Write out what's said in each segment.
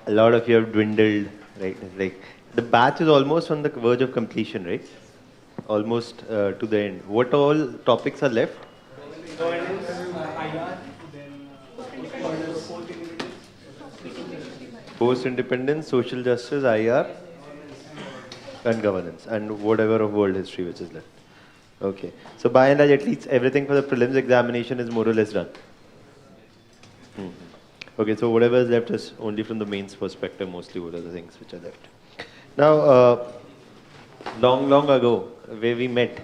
A lot of you have dwindled, right? It's like the batch is almost on the verge of completion, right? Almost to the end. What all topics are left? Post-independence, social justice, IR, and governance, and whatever of world history which is left. Okay. So by and large, at least everything for the prelims examination is more or less done. Okay, so whatever is left is only from the mains perspective, mostly what are the things which are left. Now, long ago, where we met.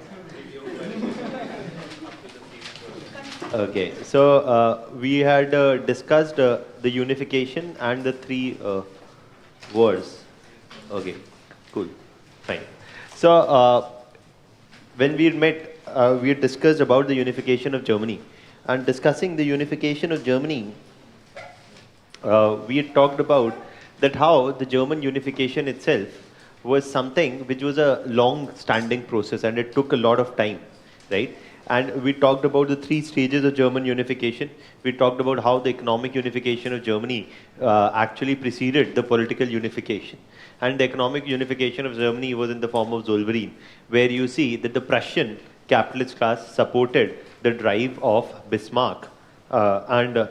Okay, so we had discussed the unification and the three words. Okay, cool, fine. So when we met, we had discussed about the unification of Germany. And discussing the unification of Germany, we had talked about that how the German unification itself was something which was a long-standing process and it took a lot of time, right? And we talked about the three stages of German unification. We talked about how the economic unification of Germany actually preceded the political unification. And the economic unification of Germany was in the form of Zollverein, where you see that the Prussian capitalist class supported the drive of Bismarck and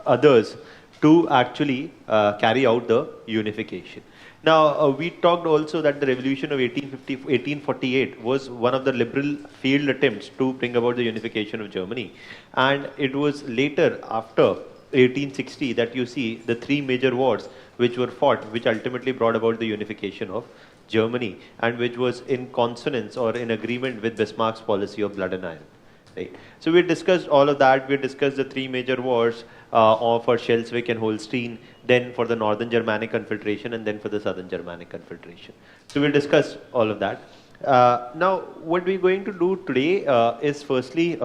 others to actually carry out the unification. Now, we talked also that the revolution of 1848 was one of the liberal failed attempts to bring about the unification of Germany. And it was later, after 1860, that you see the three major wars which were fought, which ultimately brought about the unification of Germany, and which was in consonance or in agreement with Bismarck's policy of blood and iron. Right. So we discussed all of that. We discussed the three major wars for Schleswig and Holstein, then for the Northern Germanic Confederation, and then for the Southern Germanic Confederation. So we'll discuss all of that. Now, what we're going to do today is firstly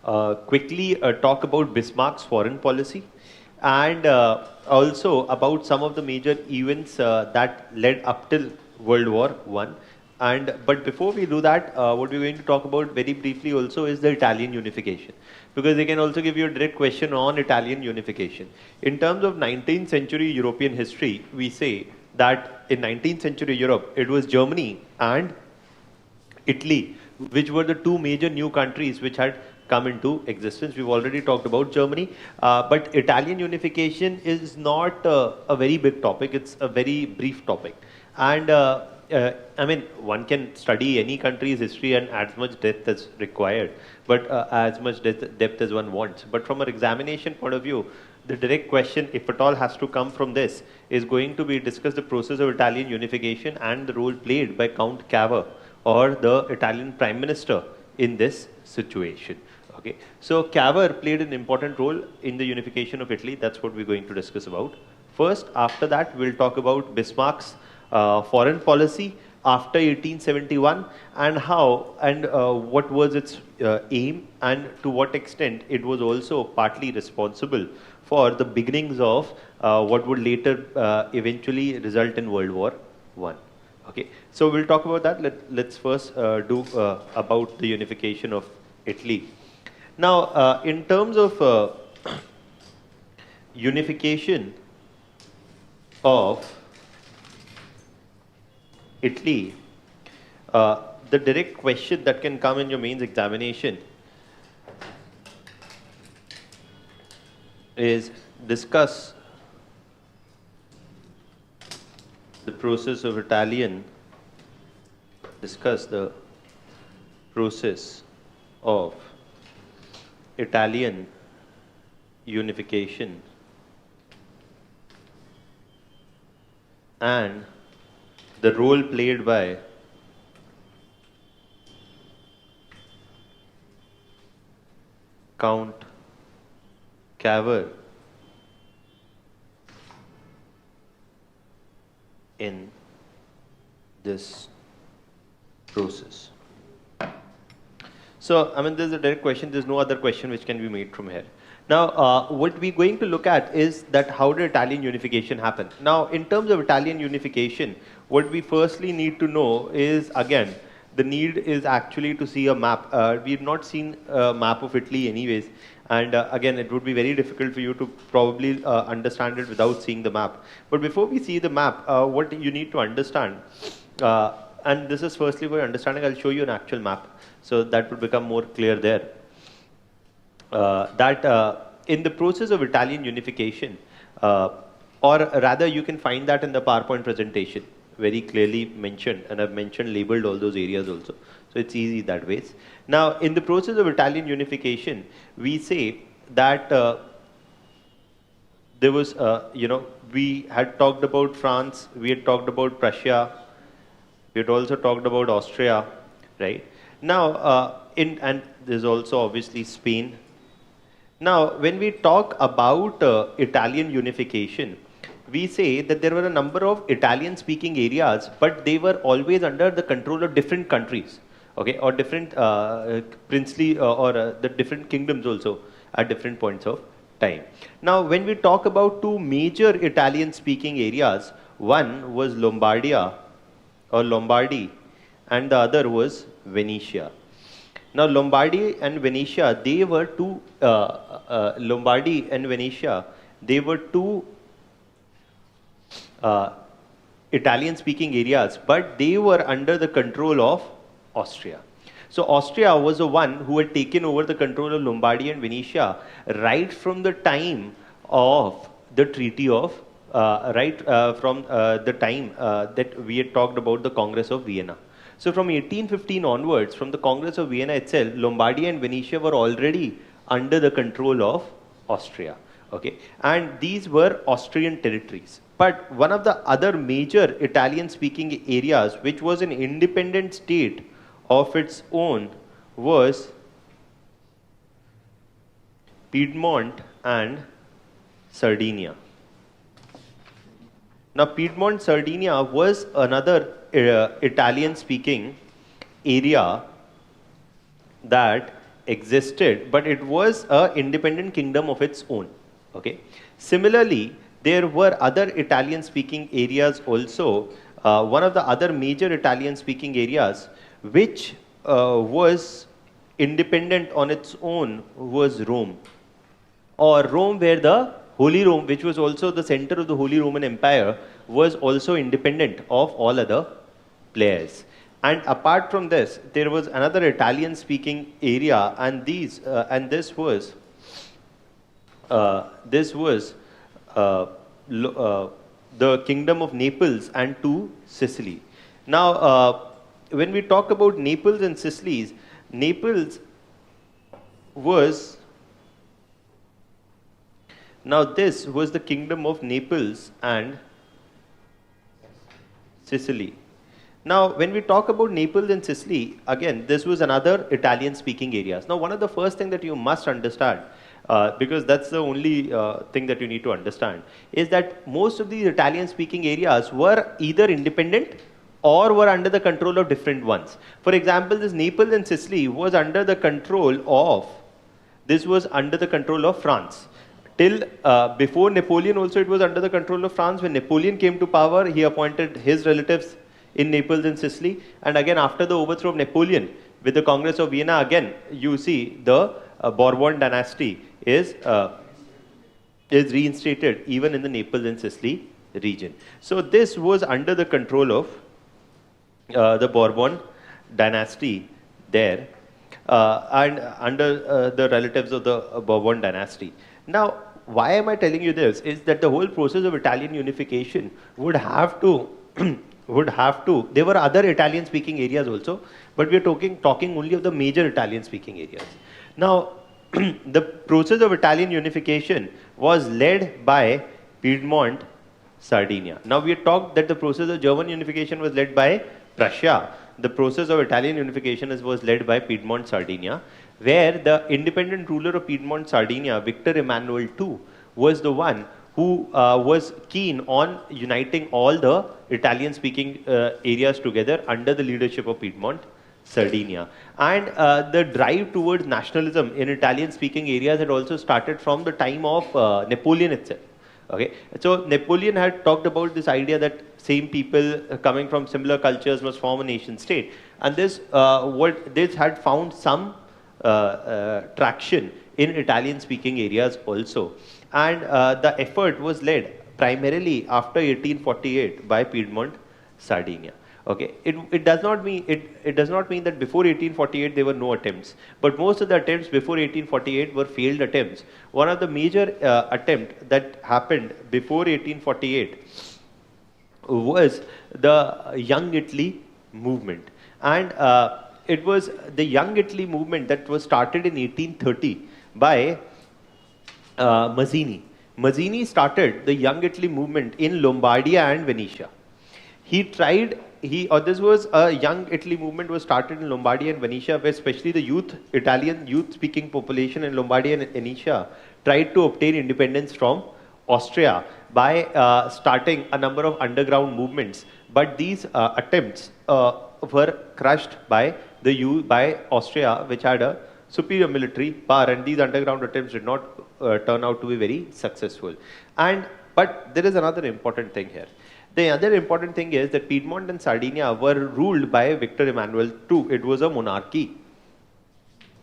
quickly talk about Bismarck's foreign policy and also about some of the major events that led up till World War I. But before we do that, what we're going to talk about very briefly also is the Italian unification, because they can also give you a direct question on Italian unification. In terms of 19th century European history, we say that in 19th century Europe, it was Germany and Italy, which were the two major new countries which had come into existence. We've already talked about Germany, but Italian unification is not a very big topic. It's a very brief topic. And I mean, one can study any country's history and as much depth as required, but as much depth as one wants. But from an examination point of view, the direct question, if at all has to come from this, is going to be discuss the process of Italian unification and the role played by Count Cavour, or the Italian Prime Minister, in this situation. Okay, so Cavour played an important role in the unification of Italy. That's what we're going to discuss about. First, after that, we'll talk about Bismarck's foreign policy after 1871 and how and what was its aim, and to what extent it was also partly responsible for the beginnings of what would later eventually result in World War I. Okay, so we'll talk about that. Let's first do about the unification of Italy. Now, in terms of unification of Italy, the direct question that can come in your mains examination is discuss the process of Italian unification and the role played by Count Cavour in this process. So, I mean, there's a direct question. There's no other question which can be made from here. Now, what we're going to look at is that how did Italian unification happen? Now, in terms of Italian unification, what we firstly need to know is, again, the need is actually to see a map. We've not seen a map of Italy anyways, And again, it would be very difficult for you to probably understand it without seeing the map. But before we see the map, what you need to understand, and this is firstly for your understanding, I'll show you an actual map. So that would become more clear there. In the process of Italian unification, or rather you can find that in the PowerPoint presentation, very clearly mentioned, and I've mentioned, labeled all those areas also. So it's easy that ways. Now, in the process of Italian unification, we say that there was, we had talked about France, we had talked about Prussia, we had also talked about Austria, right? Now, and there's also obviously Spain. Now, when we talk about Italian unification, we say that there were a number of Italian-speaking areas, but they were always under the control of different countries, okay, or different princely or the different kingdoms also at different points of time. Now, when we talk about two major Italian-speaking areas, one was Lombardia or Lombardy, and the other was Venetia. Now, Lombardy and Venetia, they were two, Lombardy and Venetia, they were two Italian-speaking areas, but they were under the control of Austria. So, Austria was the one who had taken over the control of Lombardy and Venetia right from the time of the Treaty of, from the time that we had talked about the Congress of Vienna. So from 1815 onwards, from the Congress of Vienna itself, Lombardy and Venetia were already under the control of Austria. Okay, and these were Austrian territories. But one of the other major Italian-speaking areas, which was an independent state of its own, was Piedmont and Sardinia. Now, Piedmont, Sardinia was another Italian-speaking area that existed, but it was an independent kingdom of its own. Okay. Similarly, there were other Italian-speaking areas also. One of the other major Italian-speaking areas, which was independent on its own, was Rome, or Rome, where the Holy Rome, which was also the center of the Holy Roman Empire, was also independent of all other players. And apart from this, there was another Italian-speaking area, and this was the Kingdom of Naples and to Sicily. Now, when we talk about Naples and Sicily, Naples was, now this was the Kingdom of Naples and Sicily. Now, when we talk about Naples and Sicily, again, this was another Italian-speaking areas. Now, one of the first thing that you must understand, because that's the only thing that you need to understand, is that most of these Italian-speaking areas were either independent or were under the control of different ones. For example, this Naples and Sicily was under the control of, France. Till before Napoleon also it was under the control of France. When Napoleon came to power, he appointed his relatives in Naples and Sicily. And again, after the overthrow of Napoleon, with the Congress of Vienna, again, you see the Bourbon dynasty is reinstated even in the Naples and Sicily region. So this was under the control of the Bourbon dynasty there, and under the relatives of the Bourbon dynasty. Now, why am I telling you this? Is that the whole process of Italian unification would have to, there were other Italian-speaking areas also, but we are talking only of the major Italian-speaking areas. Now, the process of Italian unification was led by Piedmont, Sardinia. Now, we had talked that the process of German unification was led by Prussia. The process of Italian unification was led by Piedmont, Sardinia, where the independent ruler of Piedmont, Sardinia, Victor Emmanuel II, was the one who was keen on uniting all the Italian-speaking areas together under the leadership of Piedmont, Sardinia. And the drive towards nationalism in Italian-speaking areas had also started from the time of Napoleon itself. Okay, so Napoleon had talked about this idea that same people coming from similar cultures must form a nation state, and this had found some traction in Italian-speaking areas also. And the effort was led primarily after 1848 by Piedmont, Sardinia. Okay, it does not mean it does not mean that before 1848 there were no attempts, but most of the attempts before 1848 were failed attempts. One of the major attempt that happened before 1848 was the Young Italy movement, and it was the Young Italy movement that was started in 1830 by Mazzini. Mazzini started the Young Italy movement in Lombardia and Venetia. He tried, this was a Young Italy movement was started in Lombardia and Venetia, where especially the Italian youth-speaking population in Lombardia and Venetia tried to obtain independence from Austria by starting a number of underground movements. But these attempts were crushed by by Austria, which had a superior military power, and these underground attempts did not turn out to be very successful. But there is another important thing here. The other important thing is that Piedmont and Sardinia were ruled by Victor Emmanuel II. It was a monarchy.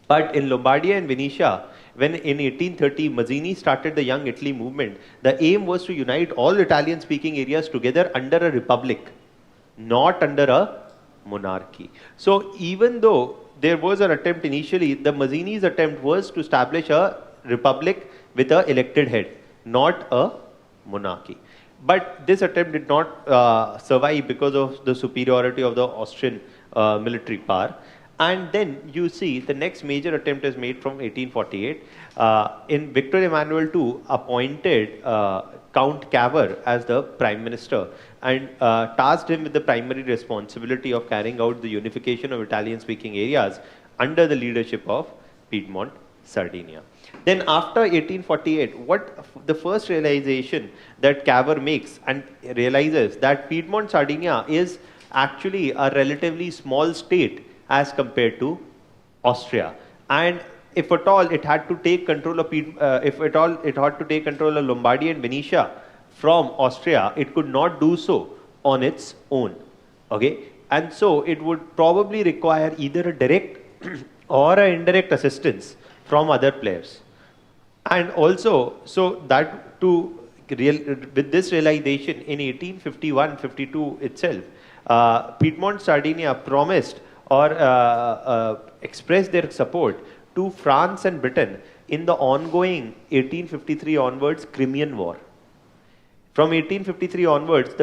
But in Lombardia and Venetia, when in 1830 Mazzini started the Young Italy movement, the aim was to unite all Italian-speaking areas together under a republic, not under a monarchy. So even though there was an attempt initially, the Mazzini's attempt was to establish a republic with an elected head, not a monarchy. But this attempt did not survive because of the superiority of the Austrian military power. And then you see the next major attempt is made from 1848. In Victor Emmanuel II appointed Count Cavour as the prime minister and tasked him with the primary responsibility of carrying out the unification of Italian-speaking areas under the leadership of Piedmont, Sardinia. Then after 1848, what the first realization that Cavour makes and realizes that Piedmont, Sardinia is actually a relatively small state as compared to Austria, and if at all it had to take control of Lombardy and Venetia from Austria, it could not do so on its own. Okay, and so it would probably require either a direct or an indirect assistance from other players. And also, so that with this realization in 1851-52 itself, Piedmont, Sardinia promised or expressed their support to France and Britain in the ongoing 1853 onwards Crimean War. From 1853 onwards,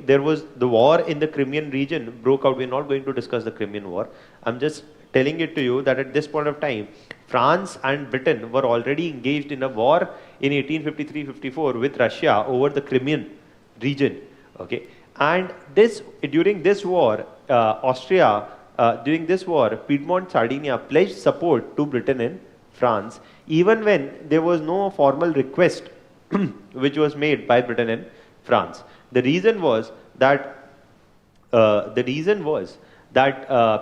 there was the war in the Crimean region broke out. We're not going to discuss the Crimean War. I'm just telling it to you that at this point of time, France and Britain were already engaged in a war in 1853-54 with Russia over the Crimean region. Okay, and during this war, Piedmont, Sardinia pledged support to Britain and France, even when there was no formal request which was made by Britain and France. The reason was that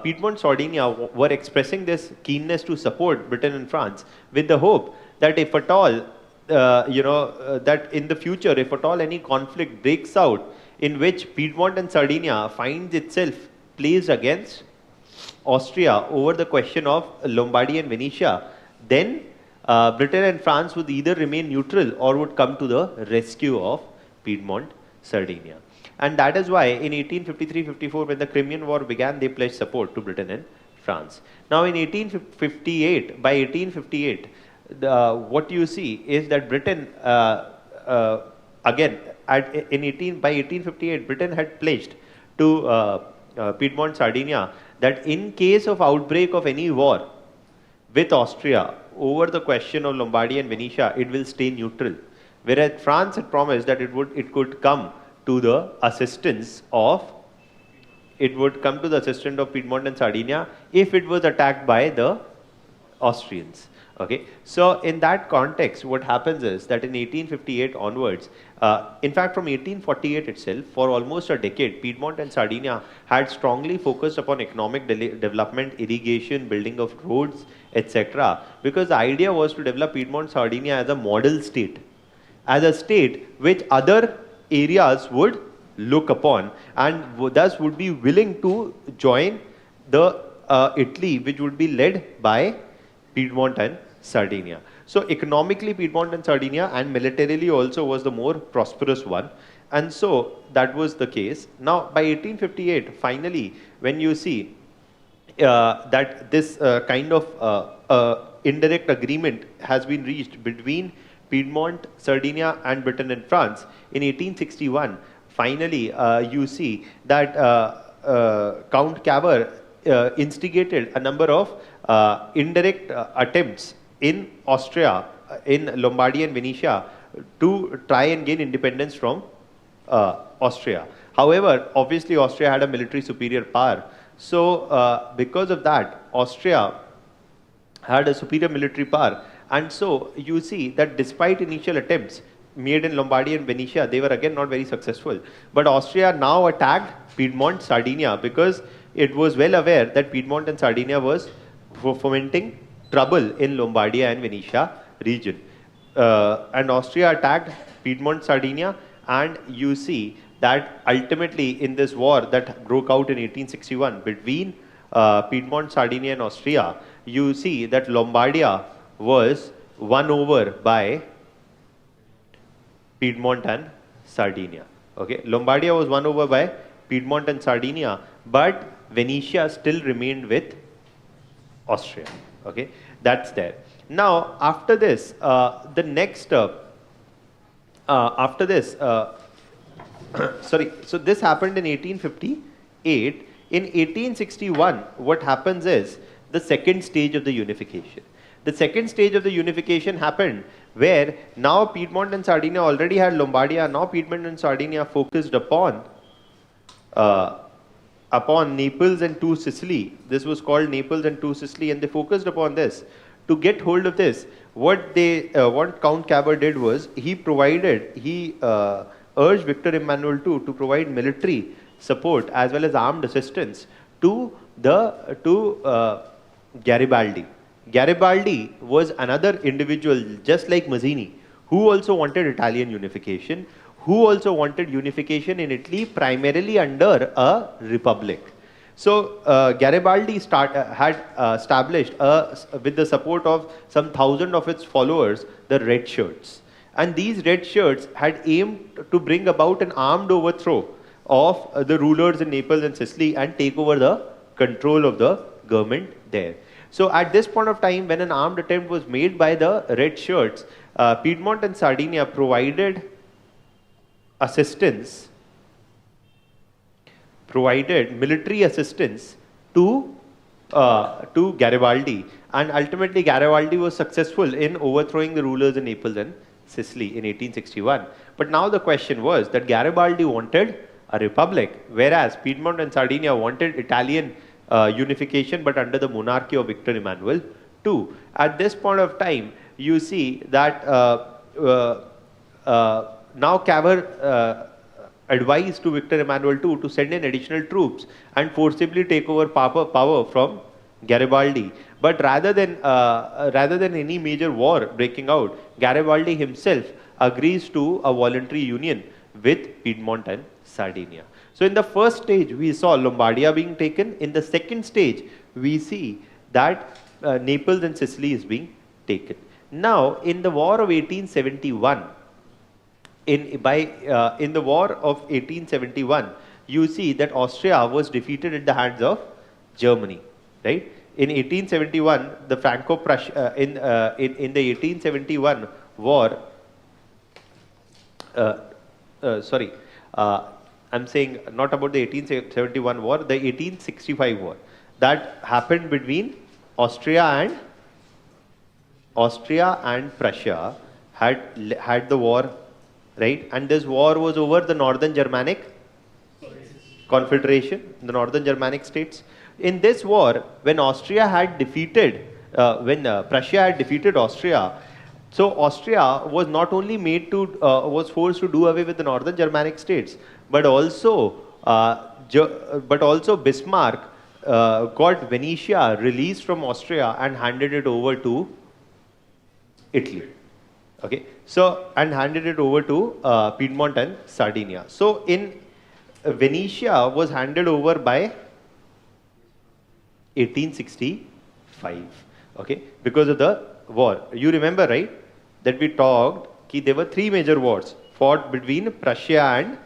Piedmont, Sardinia were expressing this keenness to support Britain and France with the hope that if at all, that in the future, if at all any conflict breaks out in which Piedmont and Sardinia finds itself placed against Austria over the question of Lombardy and Venetia, then Britain and France would either remain neutral or would come to the rescue of Piedmont, Sardinia. And that is why in 1853-54, when the Crimean War began, they pledged support to Britain and France. Now in 1858, what you see is that Britain, again, by 1858, Britain had pledged to Piedmont, Sardinia, that in case of outbreak of any war with Austria over the question of Lombardy and Venetia, it will stay neutral. Whereas France had promised that it could come to the assistance of Piedmont and Sardinia if it was attacked by the Austrians. Okay, so in that context, what happens is that in 1858 onwards, in fact from 1848 itself, for almost a decade, Piedmont and Sardinia had strongly focused upon economic development, irrigation, building of roads, etc. Because the idea was to develop Piedmont, Sardinia as a model state, as a state which other areas would look upon and thus would be willing to join the Italy, which would be led by Piedmont and Sardinia. So economically, Piedmont and Sardinia, and militarily also, was the more prosperous one. And so that was the case. Now by 1858, finally, when you see that this kind of indirect agreement has been reached between Piedmont, Sardinia and Britain and France in 1861, finally you see that Count Cavour instigated a number of indirect attempts in Austria, in Lombardy and Venetia, to try and gain independence from Austria. However, obviously Austria had a military superior power. So because of that, Austria had a superior military power. And so you see that despite initial attempts made in Lombardy and Venetia, they were again not very successful. But Austria now attacked Piedmont, Sardinia, because it was well aware that Piedmont and Sardinia was fomenting trouble in Lombardia and Venetia region. And Austria attacked Piedmont, Sardinia, and you see that ultimately in this war that broke out in 1861 between Piedmont, Sardinia and Austria, you see that Lombardia was won over by Piedmont and Sardinia. Okay, Lombardia was won over by Piedmont and Sardinia, but Venetia still remained with Austria. Okay, that's there. Now after this, the next after this, sorry, so this happened in 1858. In 1861, what happens is the second stage of the unification. The second stage of the unification happened where now Piedmont and Sardinia already had Lombardia. Now Piedmont and Sardinia focused upon Naples and Two Sicily. This was called Naples and Two Sicily, and they focused upon this. To get hold of this, what Count Cavour did was he urged Victor Emmanuel II to provide military support as well as armed assistance to Garibaldi. Garibaldi was another individual just like Mazzini, who also wanted Italian unification, who also wanted unification in Italy primarily under a republic. So Garibaldi had established, with the support of some 1,000 of its followers, the Red Shirts. And these Red Shirts had aimed to bring about an armed overthrow of the rulers in Naples and Sicily and take over the control of the government there. So at this point of time, when an armed attempt was made by the Red Shirts, Piedmont and Sardinia provided assistance, provided military assistance to Garibaldi, and ultimately Garibaldi was successful in overthrowing the rulers in Naples and Sicily in 1861. But now the question was that Garibaldi wanted a republic, whereas Piedmont and Sardinia wanted Italian unification, but under the monarchy of Victor Emmanuel II. At this point of time, you see that now Cavour advised to Victor Emmanuel II to send in additional troops and forcibly take over power from Garibaldi. But rather than any major war breaking out, Garibaldi himself agrees to a voluntary union with Piedmont and Sardinia. So in the first stage, we saw Lombardia being taken. In the second stage, we see that Naples and Sicily is being taken. Now, in the War of 1871, in the War of 1871, you see that Austria was defeated at the hands of Germany, right? In 1871, the Franco-Prussia in the 1871 war. I'm saying not about the 1871 war, the 1865 war that happened between Austria and Prussia had the war, right? And this war was over the Northern Germanic Confederation, the Northern Germanic states. In this war, when Prussia had defeated Austria, so Austria was not only was forced to do away with the Northern Germanic states, but also Bismarck got Venetia released from Austria and handed it over to Italy. Okay, so and handed it over to Piedmont and Sardinia. So in Venetia was handed over by 1865. okay, because of the war. You remember, right, that we talked that there were three major wars fought between Prussia and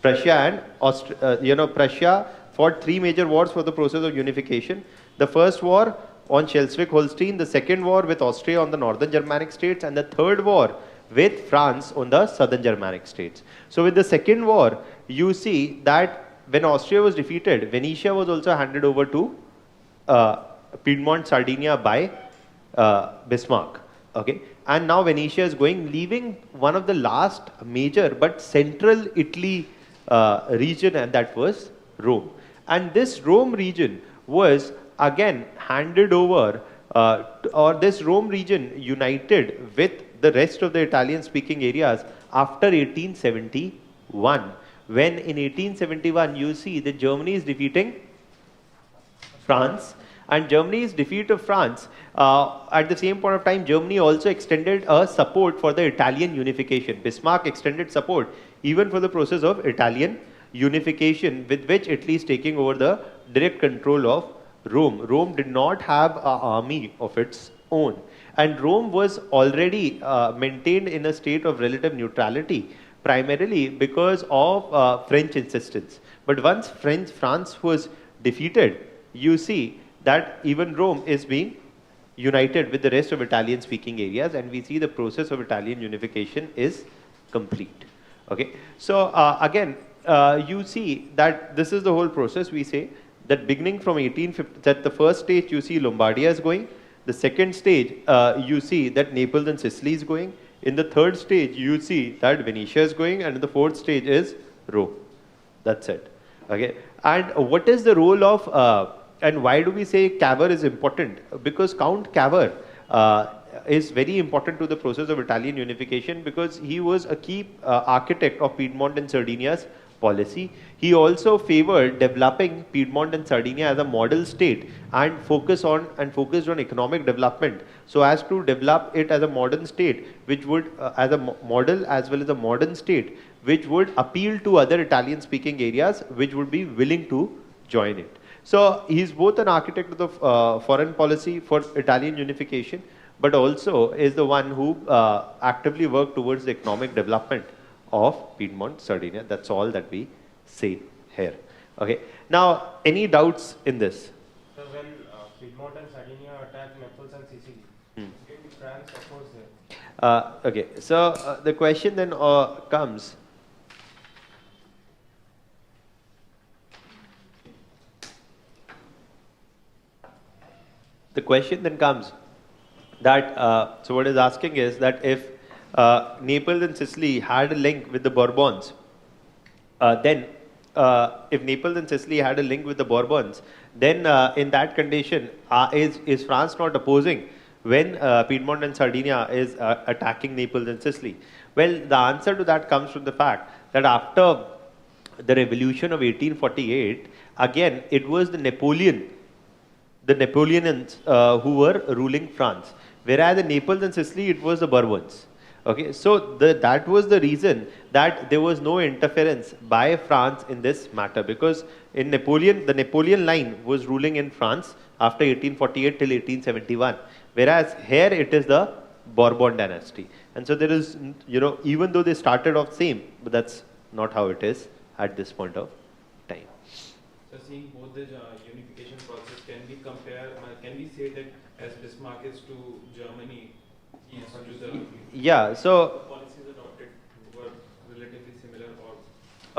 Prussia fought three major wars for the process of unification. The first war on Schleswig-Holstein, the second war with Austria on the northern Germanic states, and the third war with France on the southern Germanic states. So with the second war, you see that when Austria was defeated, Venetia was also handed over to Piedmont, Sardinia by Bismarck. Okay, and now Venetia is going, leaving one of the last major but central Italy region, and that was Rome. And this Rome region was again handed over, or this Rome region united with the rest of the Italian speaking areas after 1871. When in 1871 you see that Germany is defeating France, and Germany's defeat of France, at the same point of time, Germany also extended support for the Italian unification. Bismarck extended support even for the process of Italian unification, with which Italy is taking over the direct control of Rome. Rome did not have an army of its own, and Rome was already maintained in a state of relative neutrality, primarily because of French insistence. But once France was defeated, you see that even Rome is being united with the rest of Italian speaking areas, and we see the process of Italian unification is complete. Okay, so again, you see that this is the whole process. We say that beginning from 1850, that the first stage you see Lombardia is going, the second stage you see that Naples and Sicily is going, in the third stage you see that Venetia is going, and in the fourth stage is Rome. That's it. Okay, and what is the role of and why do we say Cavour is important? Because Count Cavour is very important to the process of Italian unification, because he was a key architect of Piedmont and Sardinia's policy. He also favored developing Piedmont and Sardinia as a model state and focused on economic development, so as to develop it as a modern state, which would as a model as well as a modern state, which would appeal to other Italian speaking areas which would be willing to join it. So he's both an architect of the foreign policy for Italian unification, but also is the one who actively worked towards the economic development of Piedmont, Sardinia. That's all that we say here. Okay. Now, any doubts in this? So when Piedmont and Sardinia attacked Naples and Sicily, did France oppose them? Okay. So the question then comes. The question then comes that, so what is asking is that if Naples and Sicily had a link with the Bourbons, then if Naples and Sicily had a link with the Bourbons, then in that condition, is France not opposing when Piedmont and Sardinia is attacking Naples and Sicily? Well, the answer to that comes from the fact that after the revolution of 1848, again, it was the Napoleonians who were ruling France, whereas in Naples and Sicily it was the Bourbons. Okay, so that was the reason that there was no interference by France in this matter, because in Napoleon, the Napoleon line was ruling in France after 1848 till 1871, whereas here it is the Bourbon dynasty. And so there is, even though they started off same, but that's not how it is at this point of time. So seeing both the unification process, can we say that as Bismarck is to Germany, he is to the yeah, so policies adopted were relatively similar, or?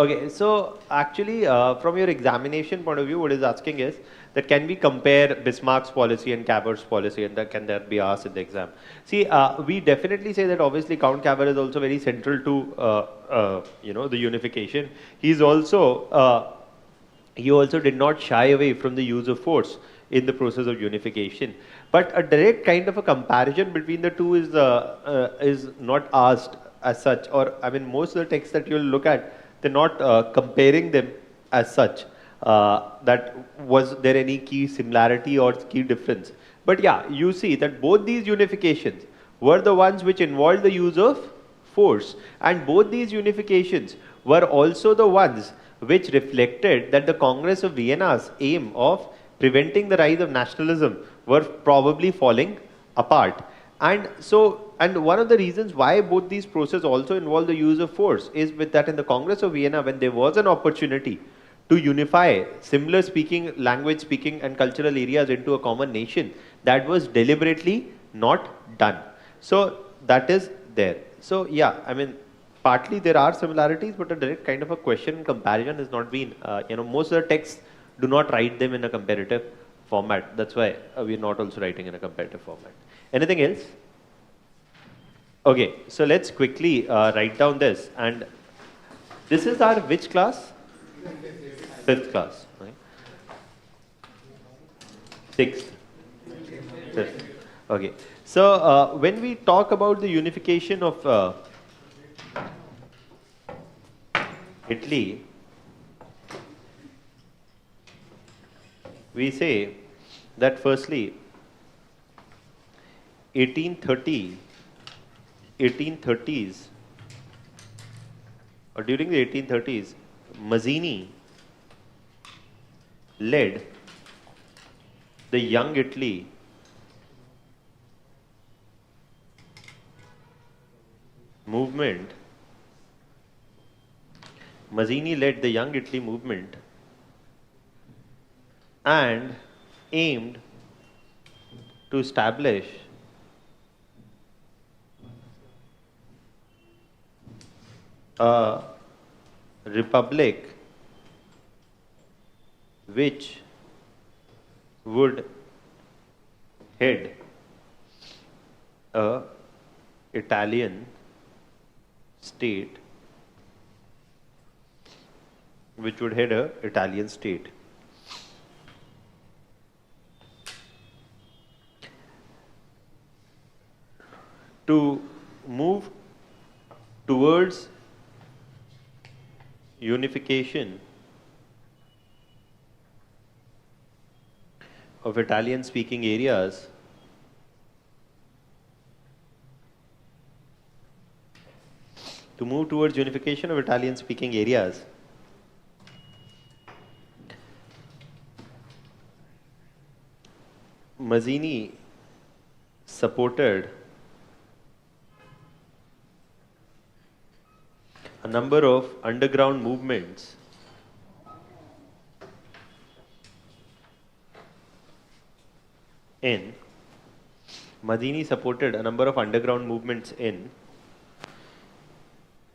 Okay, so actually from your examination point of view, what is asking is that can we compare Bismarck's policy and Cavour's policy, and can that be asked in the exam? See, we definitely say that obviously Count Cavour is also very central to the unification. He also did not shy away from the use of force in the process of unification. But a direct kind of a comparison between the two is not asked as such, or I mean most of the texts that you'll look at, they're not comparing them as such. That was there any key similarity or key difference. But yeah, you see that both these unifications were the ones which involved the use of force, and both these unifications were also the ones which reflected that the Congress of Vienna's aim of preventing the rise of nationalism were probably falling apart. And so, and one of the reasons why both these processes also involve the use of force is with that in the Congress of Vienna, when there was an opportunity to unify similar speaking, language speaking and cultural areas into a common nation, that was deliberately not done. So that is there. So yeah, I mean, partly there are similarities, but a direct kind of a question and comparison has not been, most of the texts do not write them in a comparative format. That's why we're not also writing in a comparative format. Anything else? Okay, so let's quickly write down this. And this is our which class? Fifth class. Okay. Sixth. Fifth. Okay. So when we talk about the unification of Italy, we say that firstly 1830s or during the 1830s, Mazzini led the Young Italy movement. Mazzini led the Young Italy movement and aimed to establish a republic which would head a Italian state, to move towards unification of Italian speaking areas. To move towards unification of Italian speaking areas, Mazzini supported a number of underground movements in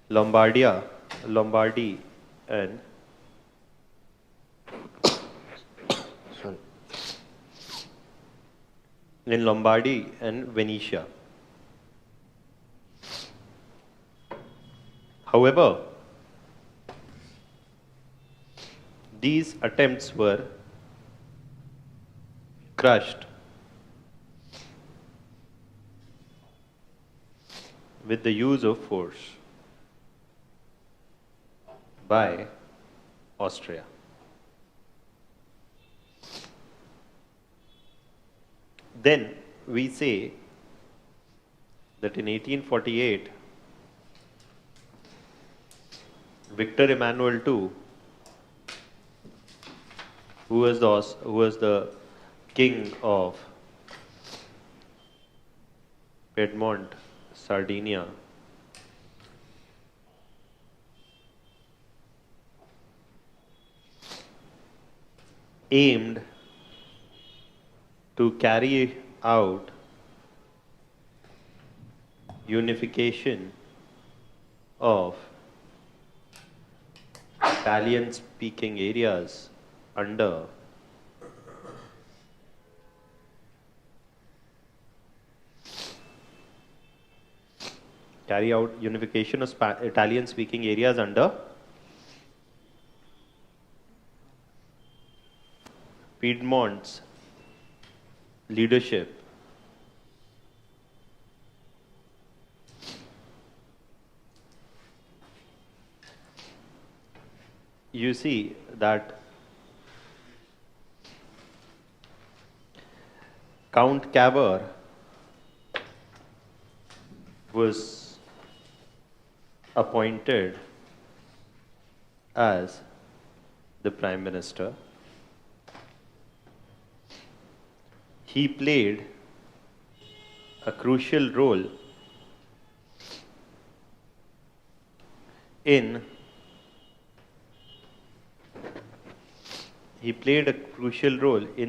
Lombardy and sorry, in Lombardy and Venetia. However, these attempts were crushed with the use of force by Austria. Then we say that in 1848, Victor Emmanuel II, who was the king of Piedmont, Sardinia, aimed to carry out unification of Italian-speaking areas under Italian-speaking areas under Piedmont's leadership. You see that Count Cavour was appointed as the Prime Minister. he played a crucial role in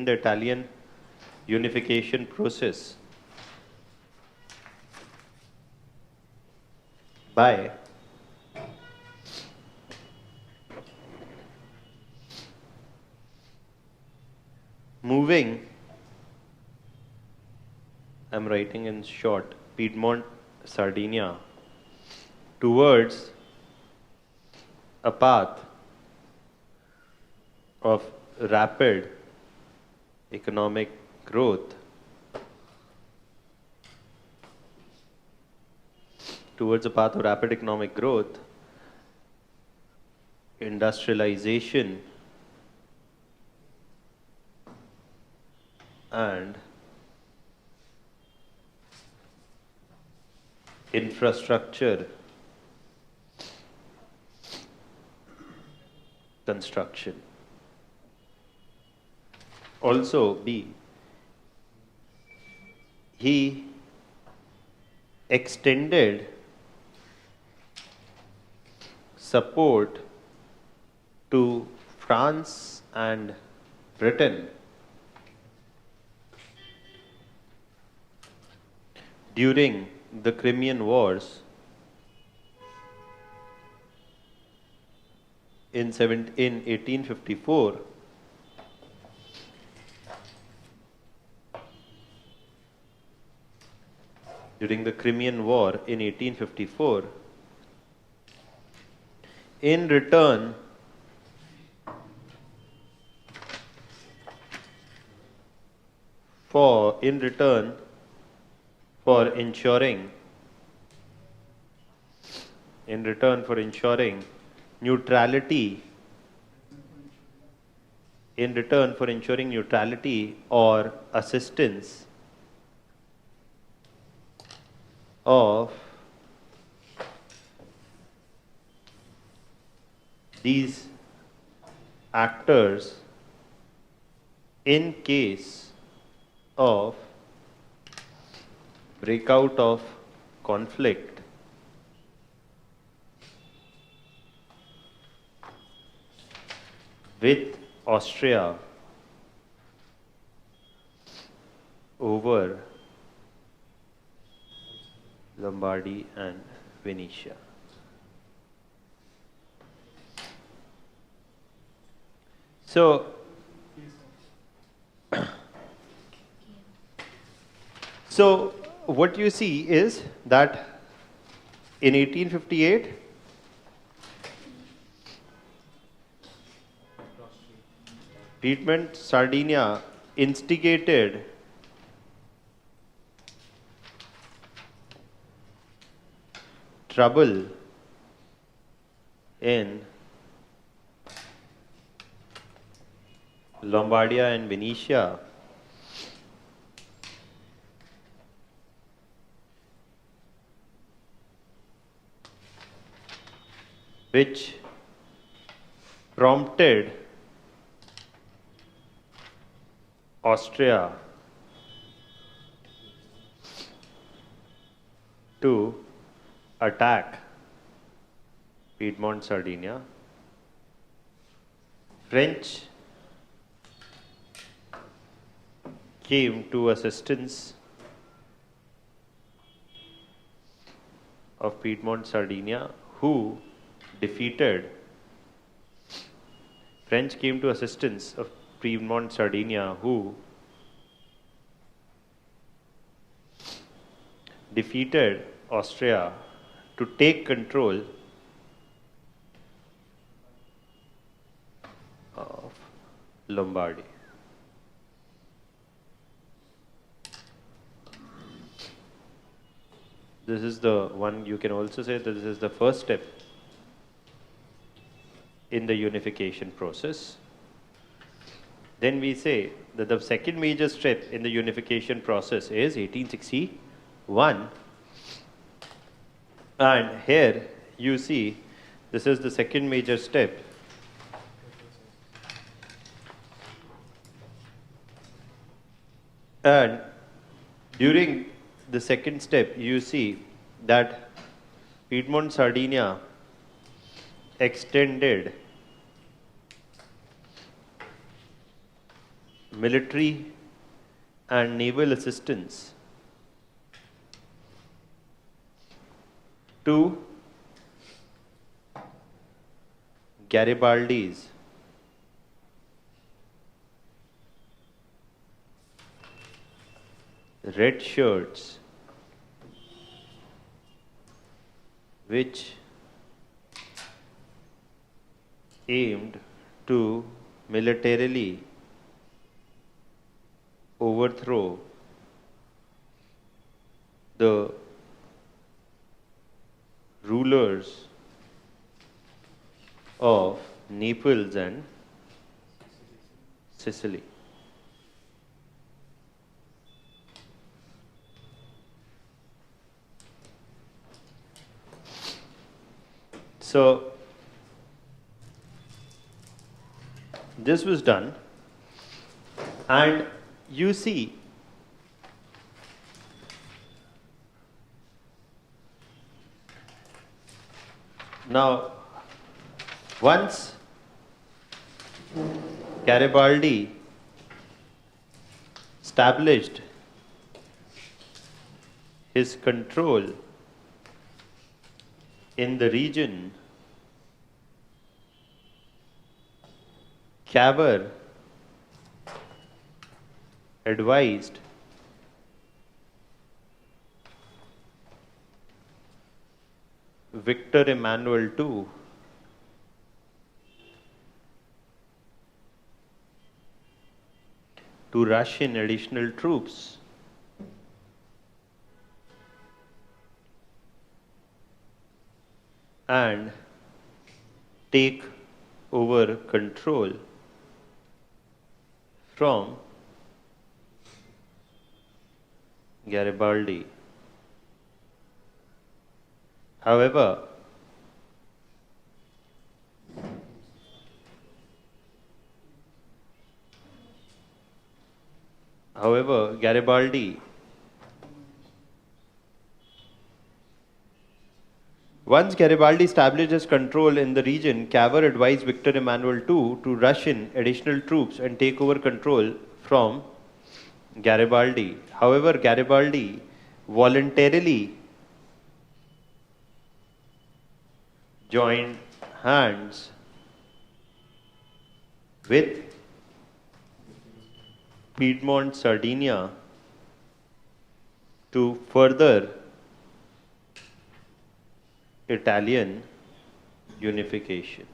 the Italian unification process by moving, I'm writing in short, Piedmont, Sardinia towards a path of rapid economic growth, industrialization, and infrastructure construction. Also, B, he extended support to France and Britain during the Crimean Wars in 1854. During the Crimean War in 1854, in return for ensuring neutrality or assistance of these actors in case of breakout of conflict with Austria over Lombardy and Venetia. So, what you see is that in 1858, Piedmont, Sardinia instigated trouble in Lombardia and Venetia, which prompted Austria to attack Piedmont, Sardinia. French came to assistance of Piedmont, Sardinia, who defeated Austria to take control of Lombardy. This is the one, you can also say that this is the first step in the unification process. Then we say that the second major step in the unification process is 1861. And here you see this is the second major step. And during the second step, you see that Piedmont Sardinia extended military and naval assistance to Garibaldi's red shirts, which aimed to militarily overthrow the rulers of Naples and Sicily. So, this was done, and you see now once Garibaldi established his control in the region, Cavour advised Victor Emmanuel II to rush in additional troops. And take over control from Garibaldi. However, Garibaldi, once Garibaldi established his control in the region, Cavour advised Victor Emmanuel II to rush in additional troops and take over control from Garibaldi. However, Garibaldi voluntarily joined hands with Piedmont Sardinia to further Italian unification.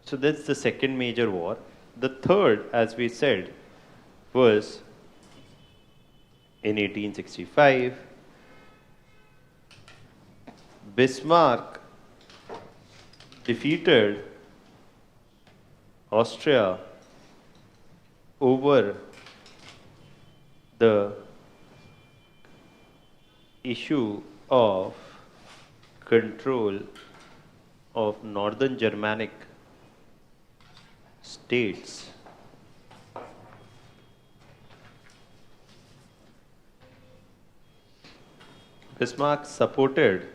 So that's the second major war. The third, as we said, was in 1865. Bismarck defeated Austria over the issue of control of northern Germanic states. Bismarck supported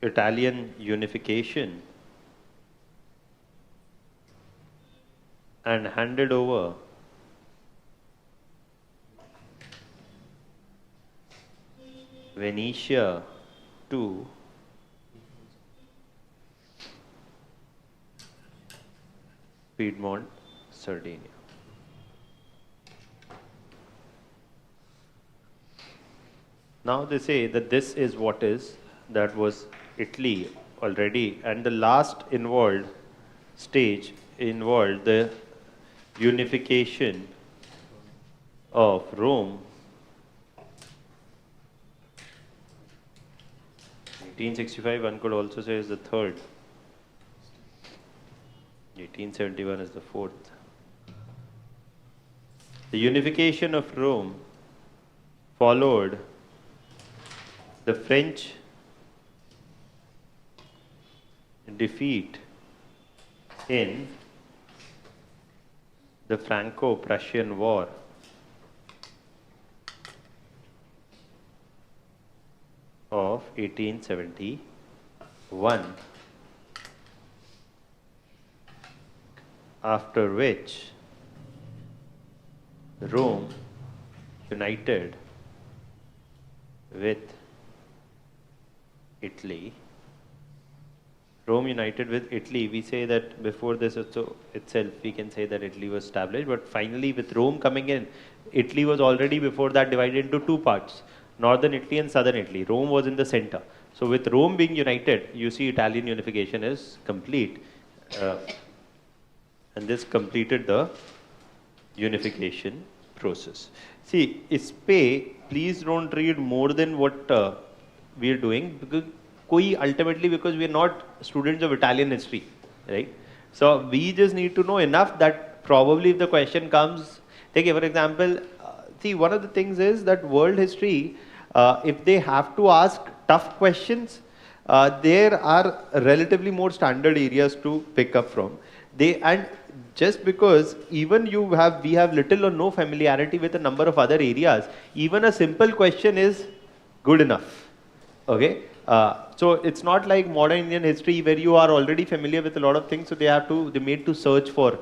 Italian unification and handed over Venetia to Piedmont, Sardinia. Now they say that this is what is, that was Italy already, and the last involved stage involved the unification of Rome. 1865 one could also say is the third. 1871 is the fourth. The unification of Rome followed the French defeat in the Franco-Prussian War of 1871, after which Rome united with Italy. Rome united with Italy. We say that before this also itself, we can say that Italy was established, but finally with Rome coming in, Italy was already before that divided into two parts, northern Italy and southern Italy. Rome was in the center. So with Rome being united, you see Italian unification is complete. And this completed the unification process. See, SPE, please don't read more than what we are doing, because ultimately because we are not students of Italian history, right? So we just need to know enough that probably if the question comes, take for example, see, one of the things is that world history, if they have to ask tough questions, there are relatively more standard areas to pick up from. And just because even we have little or no familiarity with a number of other areas, even a simple question is good enough. Okay, so it's not like modern Indian history where you are already familiar with a lot of things, so they made to search for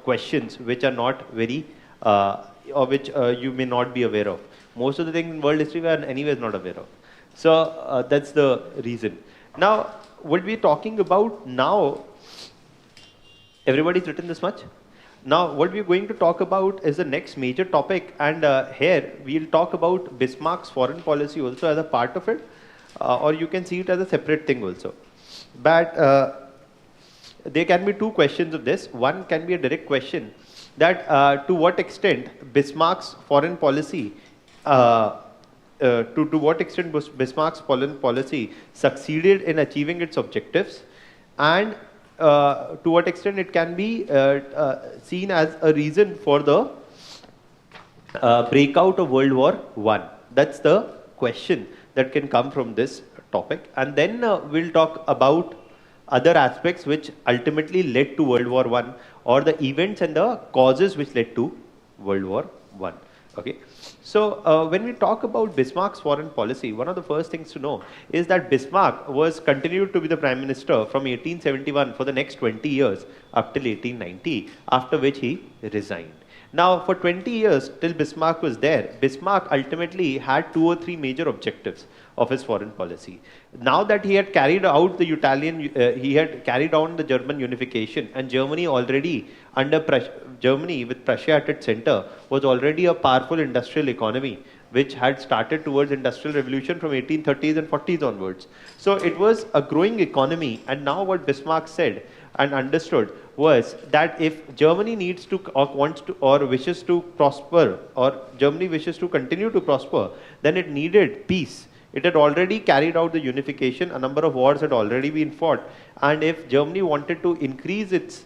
questions which are not very or which you may not be aware of. Most of the things in world history we are anyways not aware of. So that's the reason. Now, what we're talking about now, everybody's written this much? Now, what we're going to talk about is the next major topic, and here we'll talk about Bismarck's foreign policy also as a part of it, or you can see it as a separate thing also. But there can be two questions of this. One can be a direct question that to what extent Bismarck's foreign policy, to what extent Bismarck's foreign policy succeeded in achieving its objectives, and to what extent it can be seen as a reason for the breakout of World War I. That's the question that can come from this topic. And then we'll talk about other aspects which ultimately led to World War I, or the events and the causes which led to World War I. Okay. So when we talk about Bismarck's foreign policy, one of the first things to know is that Bismarck was continued to be the prime minister from 1871 for the next 20 years up till 1890, after which he resigned. Now, for 20 years till Bismarck was there, Bismarck ultimately had 2 or 3 major objectives of his foreign policy. Now that he had carried out the he had carried on the German unification, and Germany already under Germany with Prussia at its center was already a powerful industrial economy which had started towards industrial revolution from 1830s and 40s onwards. So it was a growing economy, and now what Bismarck said and understood was that if Germany needs to or wants to or wishes to prosper, or Germany wishes to continue to prosper, then it needed peace. It had already carried out the unification, a number of wars had already been fought, and if Germany wanted to increase its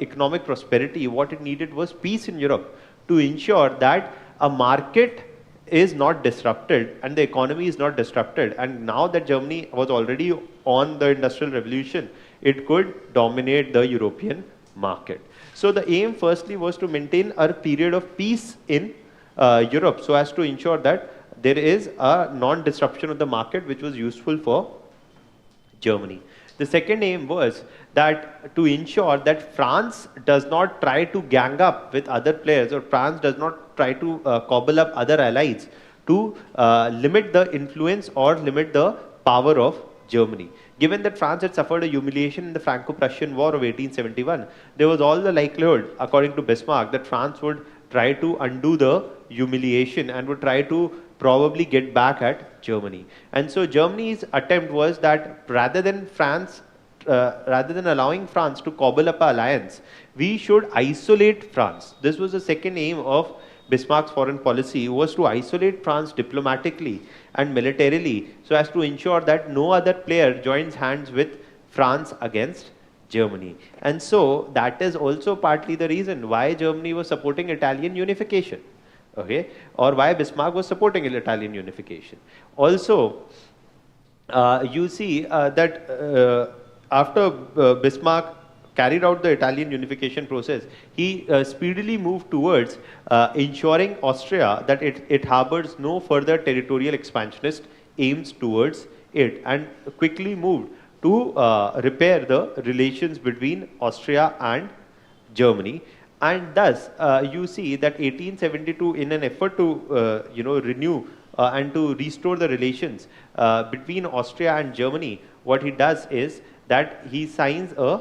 economic prosperity, what it needed was peace in Europe to ensure that a market is not disrupted and the economy is not disrupted. And now that Germany was already on the industrial revolution, it could dominate the European market. So the aim firstly was to maintain a period of peace in Europe, so as to ensure that there is a non-disruption of the market, which was useful for Germany. The second aim was that to ensure that France does not try to gang up with other players, or France does not try to cobble up other allies to limit the influence or limit the power of Germany. Given that France had suffered a humiliation in the Franco-Prussian War of 1871, there was all the likelihood, according to Bismarck, that France would try to undo the humiliation and would try to probably get back at Germany. And so Germany's attempt was that rather than allowing France to cobble up an alliance, we should isolate France. This was the second aim of Bismarck's foreign policy, was to isolate France diplomatically and militarily, so as to ensure that no other player joins hands with France against Germany. And so that is also partly the reason why Germany was supporting Italian unification, okay, or why Bismarck was supporting Italian unification. Also, you see that after Bismarck carried out the Italian unification process, he speedily moved towards ensuring Austria that it harbors no further territorial expansionist aims towards it, and quickly moved to repair the relations between Austria and Germany. And thus, you see that 1872, in an effort to renew and to restore the relations between Austria and Germany, what he does is that he signs a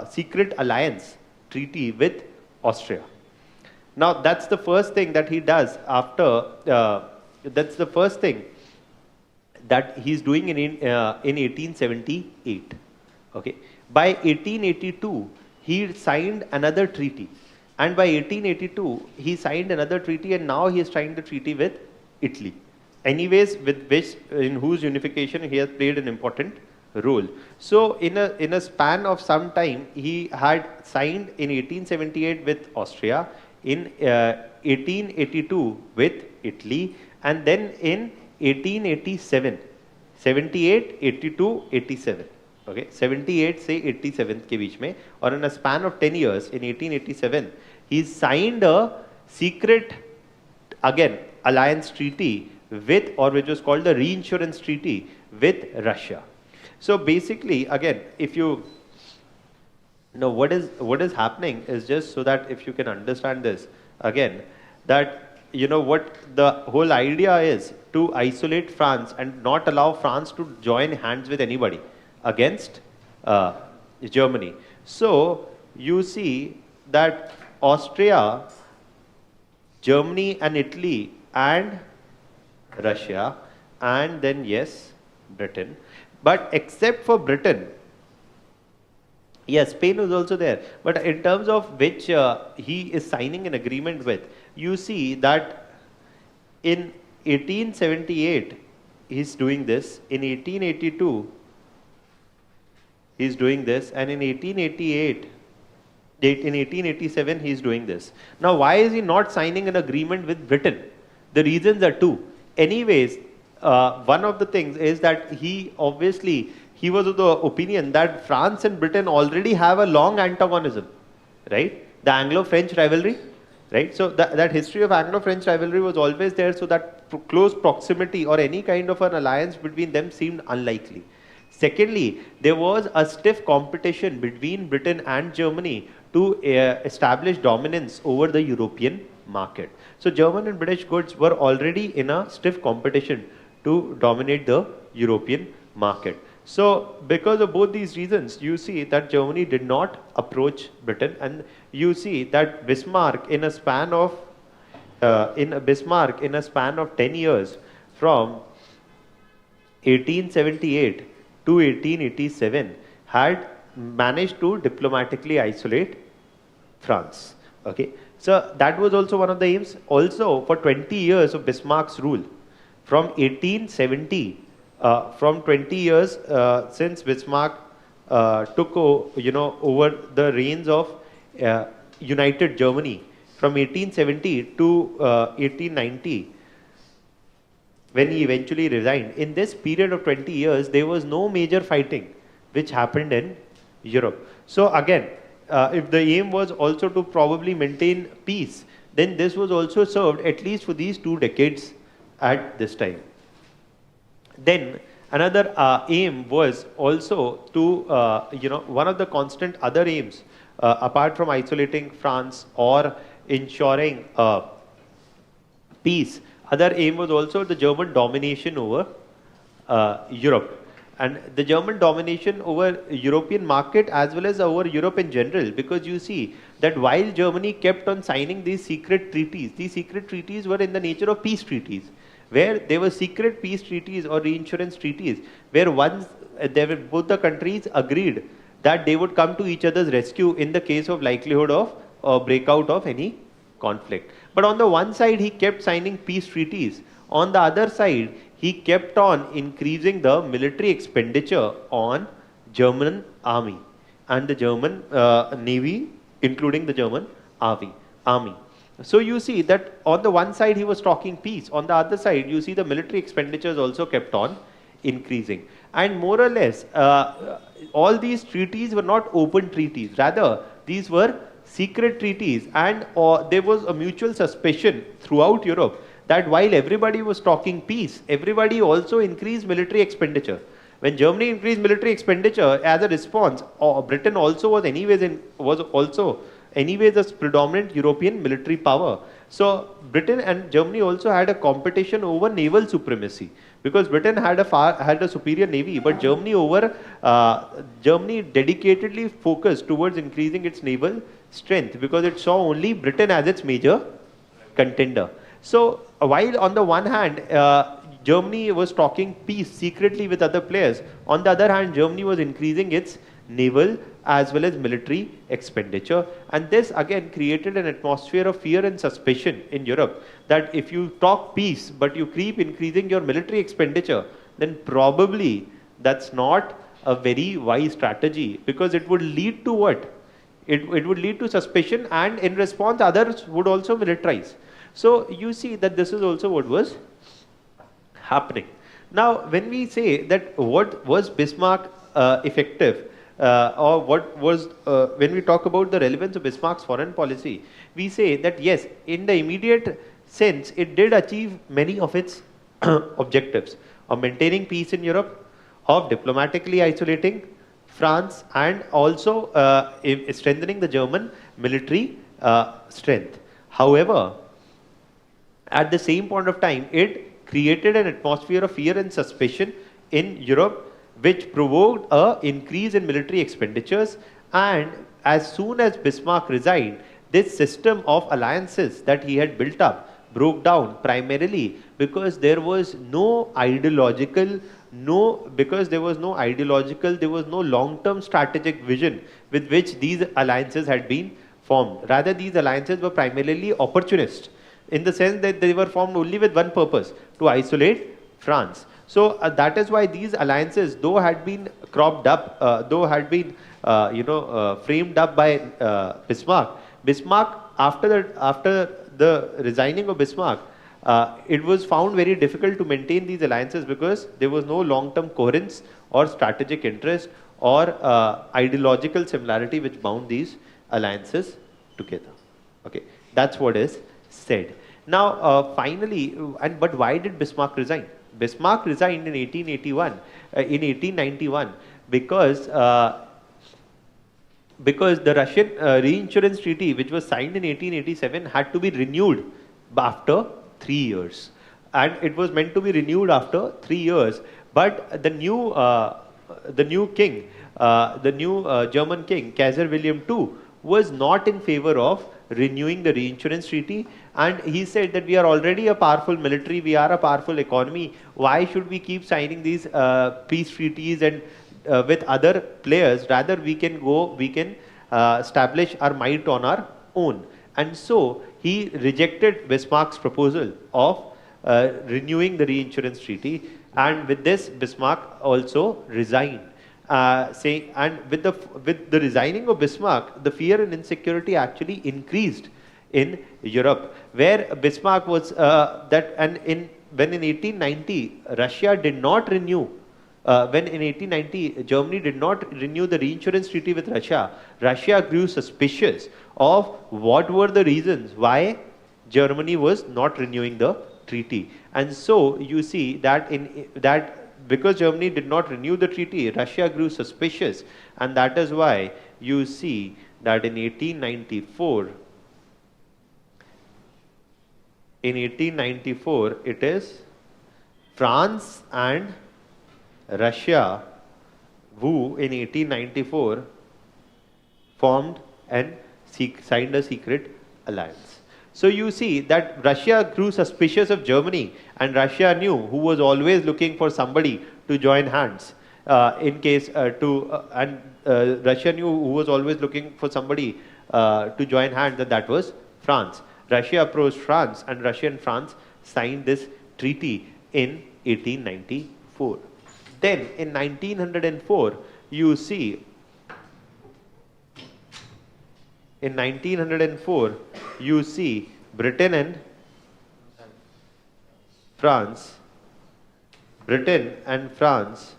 secret alliance treaty with Austria. Now, that's the first thing that he does after. That's the first thing that he's doing in 1878. Okay. By 1882, he signed another treaty, and by 1882, he signed another treaty, and now he is trying the treaty with Italy. Anyways, with which, in whose unification he has played an important role. So, in a span of some time, he had signed in 1878 with Austria, in 1882 with Italy, and then in 1887, 78, 82, 87. Okay, 78 से 87 के बीच में, और in a span of 10 years, in 1887, he signed a secret, again, alliance treaty with, or which was called the reinsurance treaty with Russia. So basically, again, if you know what is happening is just so that if you can understand this, again, that what the whole idea is to isolate France and not allow France to join hands with anybody against Germany. So you see that Austria, Germany and Italy and Russia, and then yes, Britain. But except for Britain, yes, Spain was also there. But in terms of which he is signing an agreement with, you see that in 1878, he's doing this. In 1882, he's doing this. And in 1888, in 1887, he's doing this. Now, why is he not signing an agreement with Britain? The reasons are two. Anyways, one of the things is that he was of the opinion that France and Britain already have a long antagonism, right? The Anglo-French rivalry, right? So that history of Anglo-French rivalry was always there, so that close proximity or any kind of an alliance between them seemed unlikely. Secondly, there was a stiff competition between Britain and Germany to establish dominance over the European market. So German and British goods were already in a stiff competition to dominate the European market. So because of both these reasons, you see that Germany did not approach Britain, and you see that Bismarck in a span of 10 years, from 1878 to 1887, had managed to diplomatically isolate France. Okay, so that was also one of the aims. Also, for 20 years of Bismarck's rule, from 1870, from 20 years since Bismarck took over the reins of United Germany, from 1870 to 1890, when he eventually resigned. In this period of 20 years, there was no major fighting which happened in Europe. So again, if the aim was also to probably maintain peace, then this was also served at least for these 2 decades at this time. Then another aim was also to, one of the constant other aims, apart from isolating France or ensuring peace, other aim was also the German domination over Europe. And the German domination over European market as well as over Europe in general, because you see that while Germany kept on signing these secret treaties were in the nature of peace treaties, where there were secret peace treaties or reinsurance treaties, where once both the countries agreed that they would come to each other's rescue in the case of likelihood of breakout of any conflict. But on the one side, he kept signing peace treaties. On the other side, he kept on increasing the military expenditure on German army and the German navy, including the German army. So you see that on the one side he was talking peace, on the other side you see the military expenditures also kept on increasing. And more or less, all these treaties were not open treaties. Rather, these were secret treaties, and there was a mutual suspicion throughout Europe that while everybody was talking peace, everybody also increased military expenditure. When Germany increased military expenditure as a response, Britain also was also anyways a predominant European military power. So Britain and Germany also had a competition over naval supremacy, because Britain had a superior navy, but Germany dedicatedly focused towards increasing its naval strength because it saw only Britain as its major contender. So while on the one hand Germany was talking peace secretly with other players, on the other hand Germany was increasing its naval as well as military expenditure, and this again created an atmosphere of fear and suspicion in Europe, that if you talk peace but you keep increasing your military expenditure, then probably that's not a very wise strategy, because it would lead to what? It would lead to suspicion, and in response others would also militarize. So you see that this is also what was happening. Now when we say that what was Bismarck effective, or what was, when we talk about the relevance of Bismarck's foreign policy, we say that yes, in the immediate sense, it did achieve many of its objectives of maintaining peace in Europe, of diplomatically isolating France, and also strengthening the German military strength. However, at the same point of time, it created an atmosphere of fear and suspicion in Europe, which provoked an increase in military expenditures. And as soon as Bismarck resigned, this system of alliances that he had built up broke down, primarily because there was no ideological, there was no long-term strategic vision with which these alliances had been formed. Rather, these alliances were primarily opportunist, in the sense that they were formed only with one purpose: to isolate France. So that is why these alliances, though had been cropped up, framed up by Bismarck, after the resigning of Bismarck, it was found very difficult to maintain these alliances, because there was no long-term coherence or strategic interest or ideological similarity which bound these alliances together. Okay, that's what is said. Now, finally, but why did Bismarck resign? Bismarck resigned in 1891, because the Russian reinsurance treaty, which was signed in 1887, had to be renewed after 3 years, and it was meant to be renewed after 3 years. But the new German king, Kaiser William II, was not in favor of renewing the reinsurance treaty, and he said that we are already a powerful military, we are a powerful economy, why should we keep signing these peace treaties and with other players? Rather, we can establish our might on our own. And so he rejected Bismarck's proposal of renewing the reinsurance treaty, and with this Bismarck also resigned. And with the resigning of Bismarck, the fear and insecurity actually increased in Europe, where Bismarck was when in 1890 Russia did not renew. When in 1890 Germany did not renew the reinsurance treaty with Russia, Russia grew suspicious of what were the reasons why Germany was not renewing the treaty. And so you see that because Germany did not renew the treaty, Russia grew suspicious, and that is why you see that in 1894 it is France and Russia who in 1894 formed and signed a secret alliance. So you see that Russia grew suspicious of Germany, and Russia knew who was always looking for somebody to join hands Russia knew who was always looking for somebody to join hands, and that was France. Russia approached France, and Russia and France signed this treaty in 1894. Then in 1904, you see, in 1904, you see Britain and France Britain and France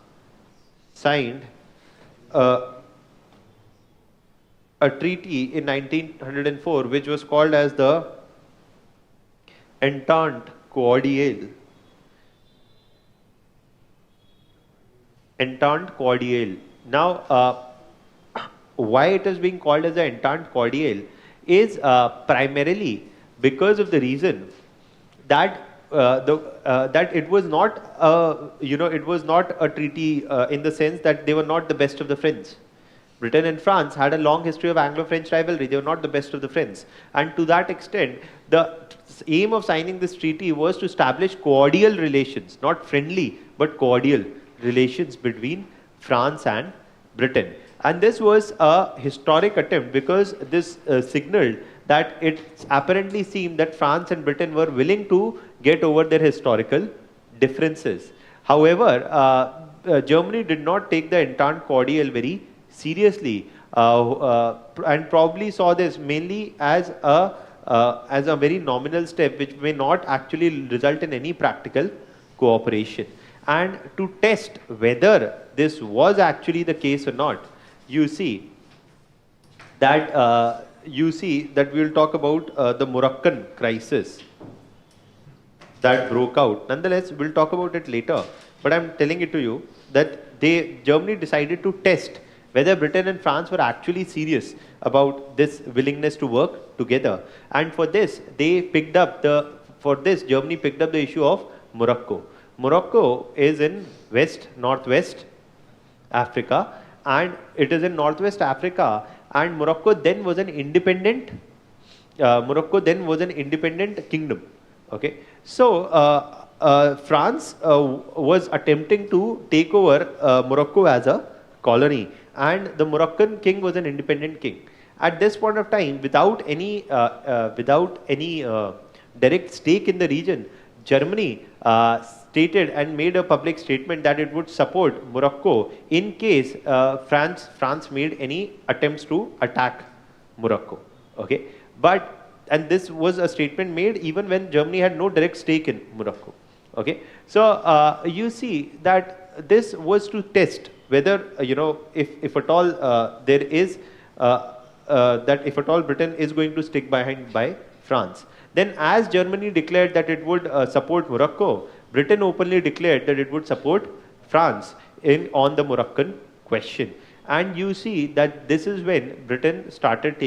signed a, a treaty in 1904 which was called as the Entente Cordiale. Entente Cordiale. Now, why it is being called as the Entente Cordiale is primarily because of the reason that that it was not it was not a treaty in the sense that they were not the best of the friends. Britain and France had a long history of Anglo-French rivalry. They were not the best of the friends, and to that extent, the aim of signing this treaty was to establish cordial relations, not friendly but cordial relations between France and Britain. And this was a historic attempt because this signaled that it apparently seemed that France and Britain were willing to get over their historical differences. However, Germany did not take the Entente Cordiale very seriously and probably saw this mainly as a very nominal step which may not actually result in any practical cooperation. And to test whether this was actually the case or not, you see that we will talk about the Moroccan crisis that broke out. Nonetheless, we'll talk about it later. But I'm telling it to you that Germany decided to test whether Britain and France were actually serious about this willingness to work together. And for this, Germany picked up the issue of Morocco. Morocco is in northwest Africa, and it is in northwest Africa, and Morocco then was an independent kingdom. Okay, so France was attempting to take over Morocco as a colony, and the Moroccan king was an independent king. At this point of time, without any direct stake in the region, Germany stated and made a public statement that it would support Morocco in case France made any attempts to attack Morocco. Okay, and this was a statement made even when Germany had no direct stake in Morocco. Okay, so you see that this was to test whether if at all there is that if at all Britain is going to stick behind by France. Then as Germany declared that it would support Morocco, Britain openly declared that it would support France on the Moroccan question. And you see that this is when Germany started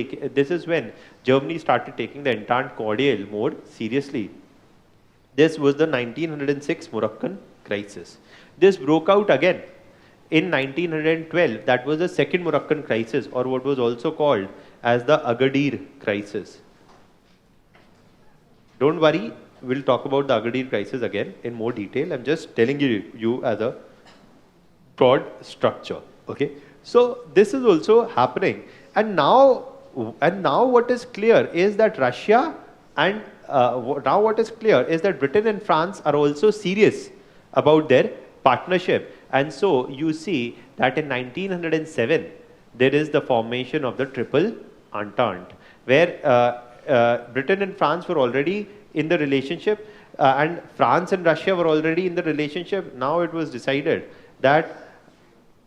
taking the Entente Cordiale more seriously. This was the 1906 Moroccan crisis. This broke out again in 1912. That was the second Moroccan crisis, or what was also called as the Agadir crisis. Don't worry, we'll talk about the Agadir crisis again in more detail. I'm just telling you as a broad structure. Okay, so this is also happening, and now what is clear is that Britain and France are also serious about their partnership. And so you see that in 1907 there is the formation of the Triple Entente, where Britain and France were already in the relationship, and France and Russia were already in the relationship. Now it was decided that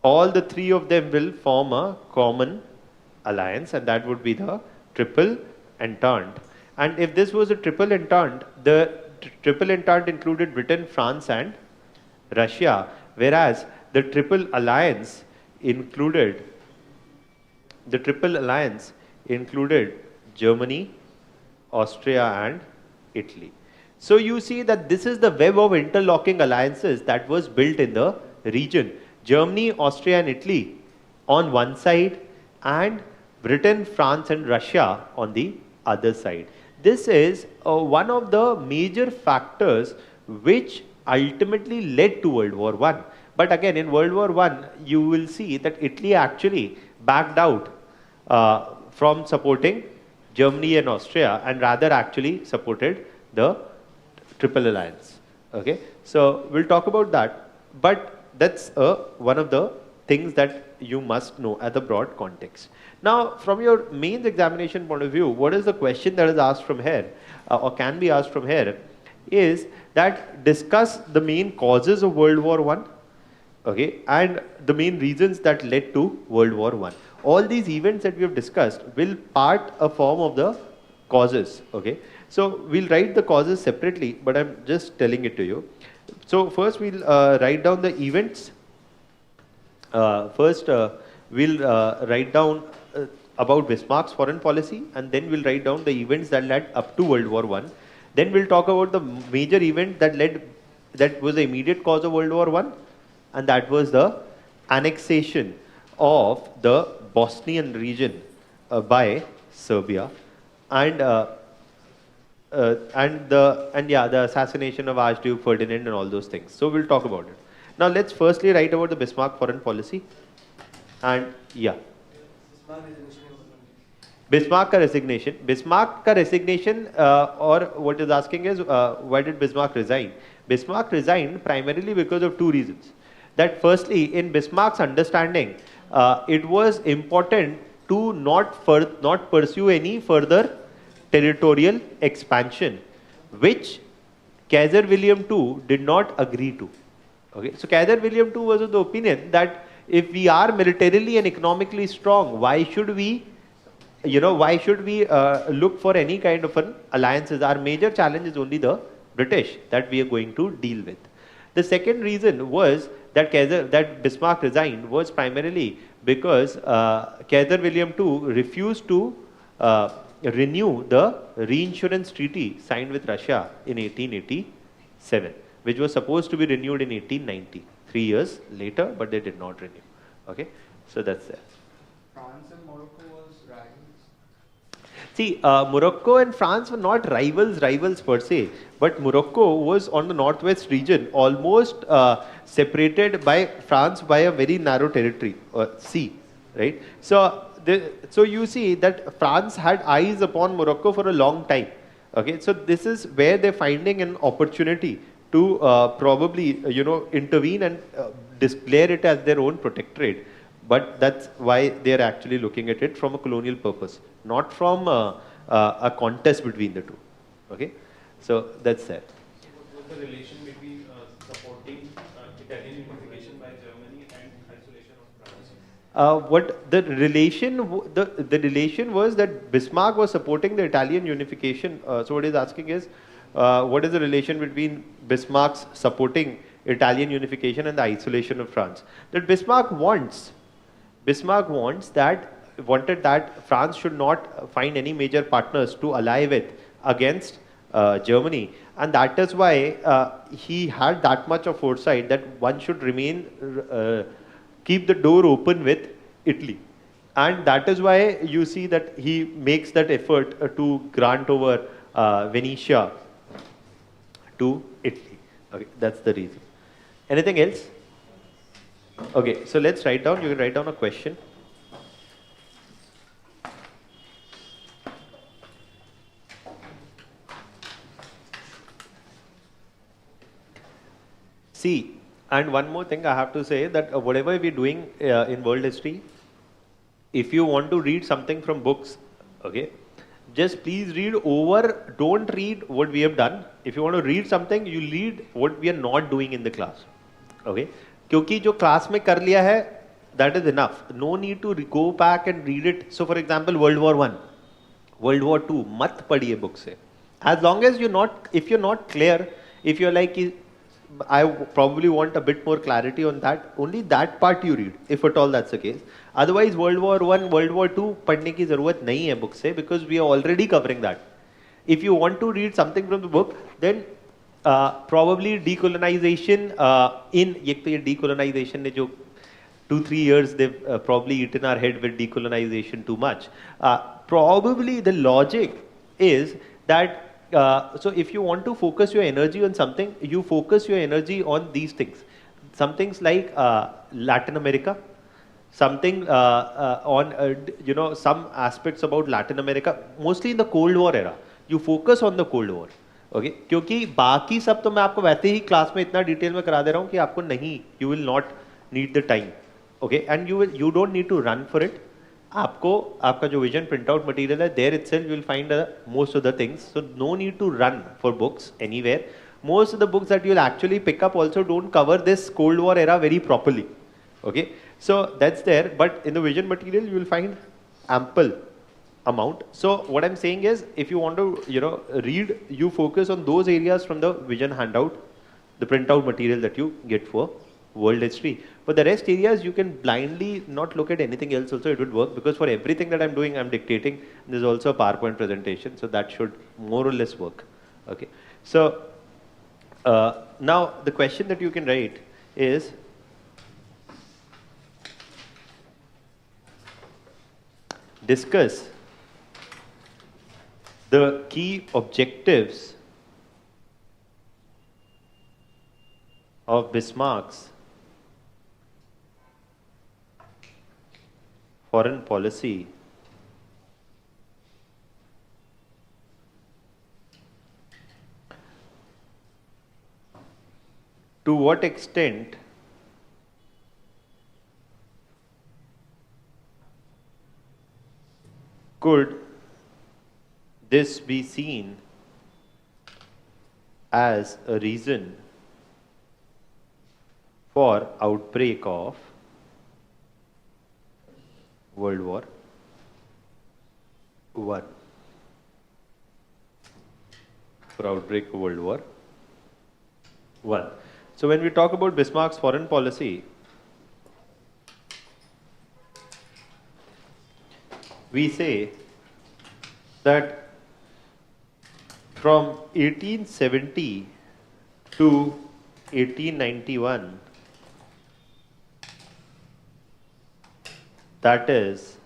all the three of them will form a common alliance, and that would be the Triple Entente. And if this was a Triple Entente, the Triple Entente included Britain, France and Russia, whereas the Triple Alliance included Germany, Austria and Italy. So you see that this is the web of interlocking alliances that was built in the region. Germany, Austria and Italy on one side, and Britain, France and Russia on the other side. This is one of the major factors which ultimately led to World War I. But again, in World War I, you will see that Italy actually backed out from supporting Germany and Austria, and rather actually supported the Triple Alliance. Okay, so we'll talk about that, but that's one of the things that you must know at the broad context. Now, from your mains examination point of view, what is the question that is asked from here, or can be asked from here, is that discuss the main causes of World War One, okay, and the main reasons that led to World War One. All these events that we have discussed will part a form of the causes, okay. So we'll write the causes separately, but I'm just telling it to you. So first we'll write down the events. First we'll write down about Bismarck's foreign policy, and then we'll write down the events that led up to World War One. Then we'll talk about the major event that was the immediate cause of World War One, and that was the annexation of the Bosnian region by Serbia, and the assassination of Archduke Ferdinand and all those things. So we'll talk about it. Now let's firstly write about the Bismarck foreign policy, and yeah. Bismarck ka resignation. Bismarck ka resignation, or what is asking is, why did Bismarck resign? Bismarck resigned primarily because of two reasons. That firstly, in Bismarck's understanding, it was important to not pursue any further territorial expansion, which Kaiser William II did not agree to. Okay, so Kaiser William II was of the opinion that if we are militarily and economically strong, why should we look for any kind of an alliances? Our major challenge is only the British that we are going to deal with. The second reason was that Bismarck resigned was primarily because Kaiser William II refused to renew the reinsurance treaty signed with Russia in 1887, which was supposed to be renewed in 1890, 3 years later, but they did not renew. Okay, so that's there. France and Morocco was rivals. See, Morocco and France were not rivals per se, but Morocco was on the northwest region, almost separated by France by a very narrow territory, sea, right? So you see that France had eyes upon Morocco for a long time. Okay, so this is where they're finding an opportunity to probably intervene and declare it as their own protectorate. But that's why they're actually looking at it from a colonial purpose, not from a contest between the two. Okay, so that's there. What was the relation between supporting Italian unification by Germany and isolation of France? What the relation was that Bismarck was supporting the Italian unification. So what he's asking is, what is the relation between Bismarck's supporting Italian unification and the isolation of France? That Bismarck wanted that France should not find any major partners to ally with against Germany, and that is why he had that much of foresight that one should keep the door open with Italy, and that is why you see that he makes that effort to grant over Venetia to Italy. Okay, that's the reason. Anything else? Okay, so let's write down. You can write down a question. See, and one more thing I have to say, that whatever we're doing in world history, if you want to read something from books, okay, just please read over, don't read what we have done. If you want to read something, you read what we are not doing in the class. Okay, क्योंकि जो class में कर लिया है, that is enough. No need to go back and read it. So for example, World War I, World War II, मत पढ़िए book से. As long as if you're not clear, if you're like, I probably want a bit more clarity on that, only that part you read, if at all that's the case. Otherwise, World War I, World War II पढ़ने की ज़रूरत नहीं है book से, because we are already covering that. If you want to read something from the book, then probably decolonization ये decolonization ने जो 2-3 years they've probably eaten our head with decolonization too much. Probably the logic is that so if you want to focus your energy on something, you focus your energy on these things. Some things like Latin America, something on some aspects about Latin America, mostly in the Cold War era. You focus on the Cold War. Okay? क्योंकि बाकी सब तो मैं आपको वैसे ही class में इतना detail में करा दे रहा हूँ कि आपको नहीं, you will not need the time. Okay, and you don't need to run for it. आपको आपका जो विजन प्रिंट आउट मटेरियल है, there itself you will find most of the things, so no need to run for books anywhere. Most of the books that you'll actually pick up also don't cover this Cold War era very properly. Okay, so that's there, but in the vision material you will find ample amount. So what I'm saying is, if you want to read, you focus on those areas from the vision handout, the printout material that you get for world history. For the rest areas, you can blindly not look at anything else also, it would work, because for everything that I'm doing, I'm dictating. There's also a PowerPoint presentation, so that should more or less work. Okay, so now the question that you can write is, discuss the key objectives of Bismarck's foreign policy to what extent could this be seen as a reason for outbreak of World War I? For outbreak of World War I. So when we talk about Bismarck's foreign policy, we say that from 1870 to 1891, that is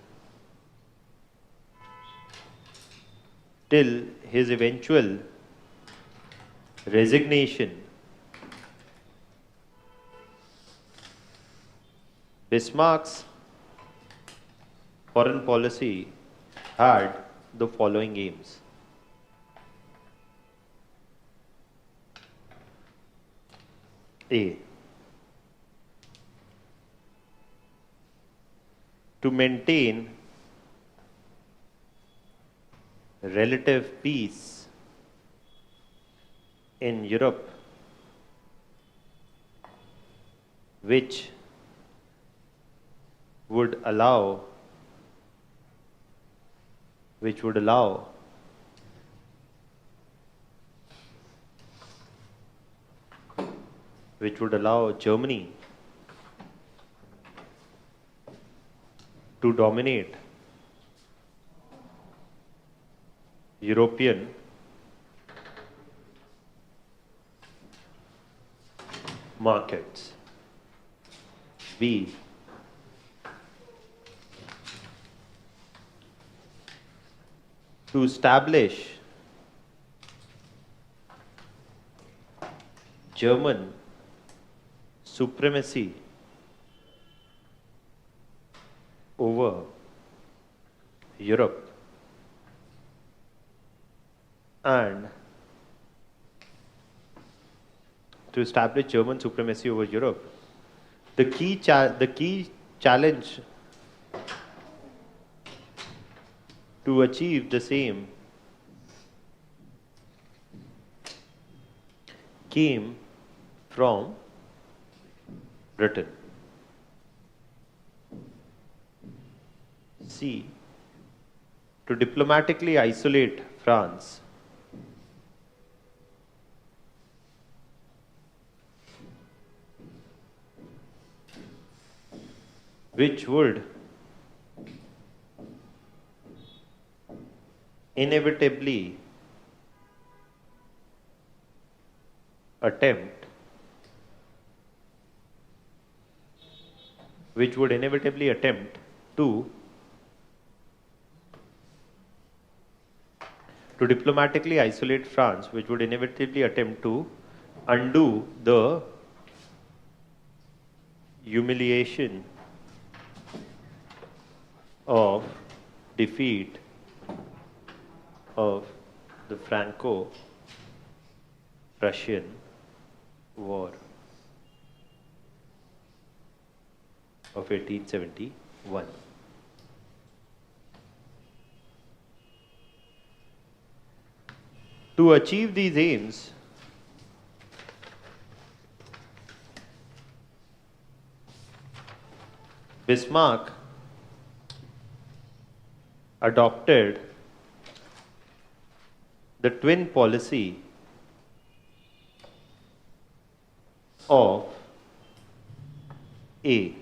till his eventual resignation, Bismarck's foreign policy had the following aims. A. To maintain relative peace in Europe, which would allow Germany to dominate European markets. B. To establish German supremacy over Europe, and to establish German supremacy over Europe, the key challenge to achieve the same came from Britain. C. To diplomatically isolate France, which would inevitably attempt to diplomatically isolate France, which would inevitably attempt to undo the humiliation of defeat of the Franco-Prussian War of 1871. To achieve these aims, Bismarck adopted the twin policy of A.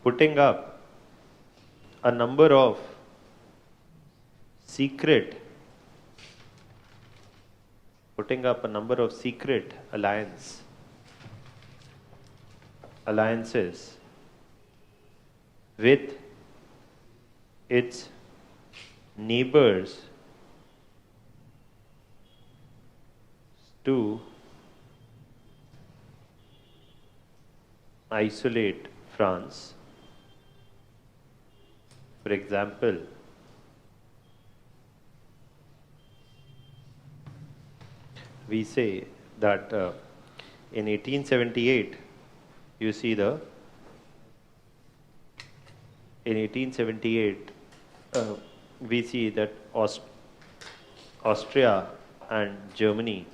Putting up a number of secret alliances with its neighbors to isolate France. For example, we say that in 1878, you see in 1878, we see that Austria and Germany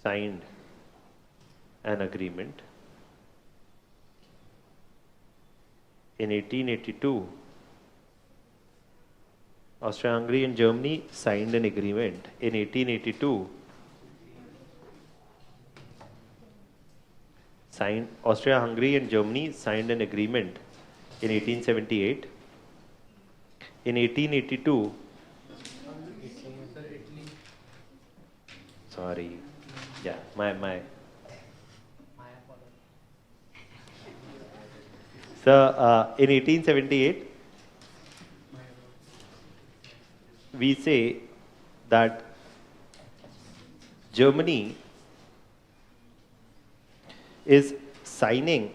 signed an agreement. In 1882, Austria-Hungary and Germany signed an agreement. In 1882, Austria-Hungary and Germany signed an agreement in 1878. In 1882, sorry, yeah, my. So in 1878, we say that Germany is signing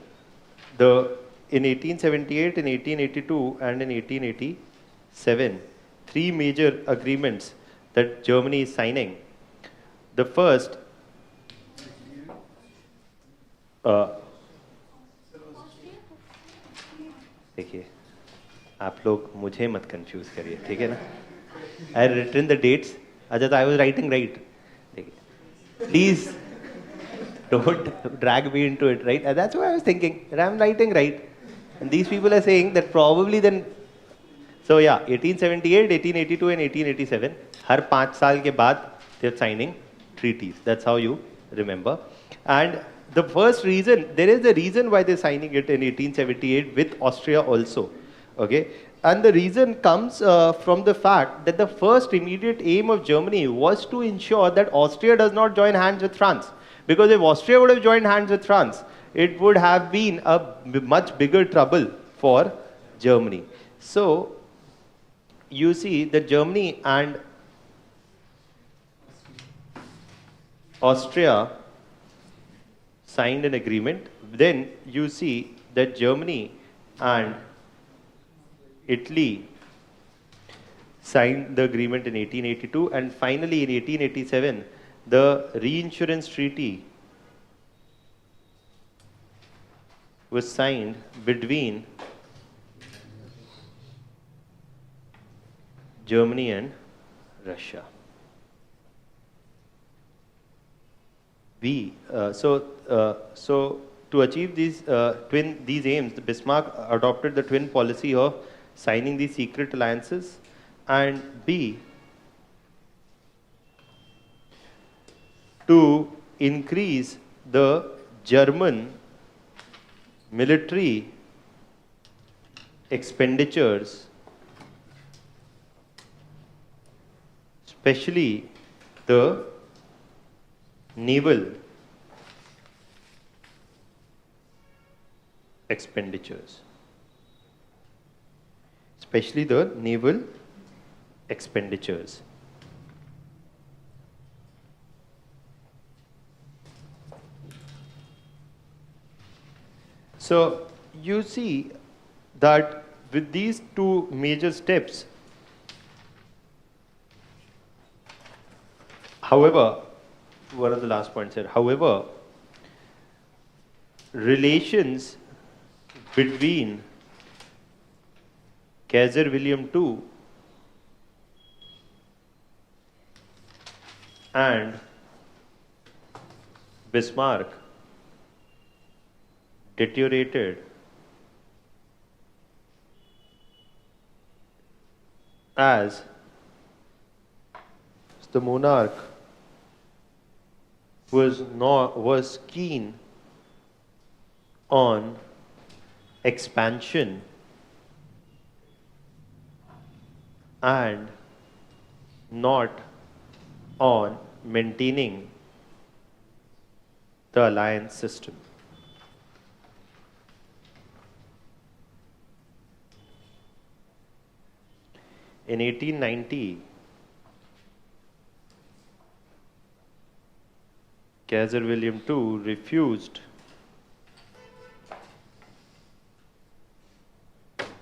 in 1878, in 1882 and in 1887, three major agreements that Germany is signing. The first, देखिए आप लोग मुझे मत confuse करिए, ठीक है ना? I had written the dates. Ajat, I was writing right. Please don't drag me into it, right? And that's what I was thinking, that I'm writing right. And these people are saying that probably then. So yeah, 1878, 1882 and 1887. हर 5 साल के बाद they're signing treaties. That's how you remember. And the first reason, there is a reason why they're signing it in 1878 with Austria also. Okay? And the reason comes from the fact that the first immediate aim of Germany was to ensure that Austria does not join hands with France. Because if Austria would have joined hands with France, it would have been a much bigger trouble for Germany. So, you see that Germany and Austria signed an agreement. Then you see that Germany and Italy signed the agreement in 1882, and finally in 1887 the reinsurance treaty was signed between Germany and Russia. So to achieve these aims, Bismarck adopted the twin policy of signing these secret alliances, and B, to increase the German military expenditures, especially the naval expenditures. Especially the naval expenditures. So you see that with these two major steps, However, one of the last points here, however, relations between Kaiser William II and Bismarck deteriorated as the monarch was keen on expansion and not on maintaining the alliance system. In 1890, Kaiser William II refused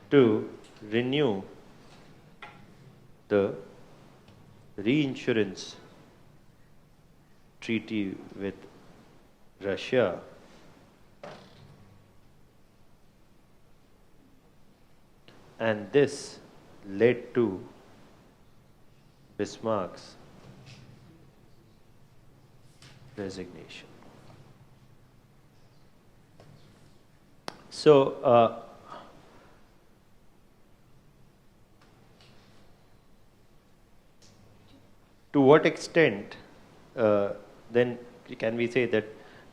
to renew the reinsurance treaty with Russia, and this led to Bismarck's resignation. So, to what extent then can we say that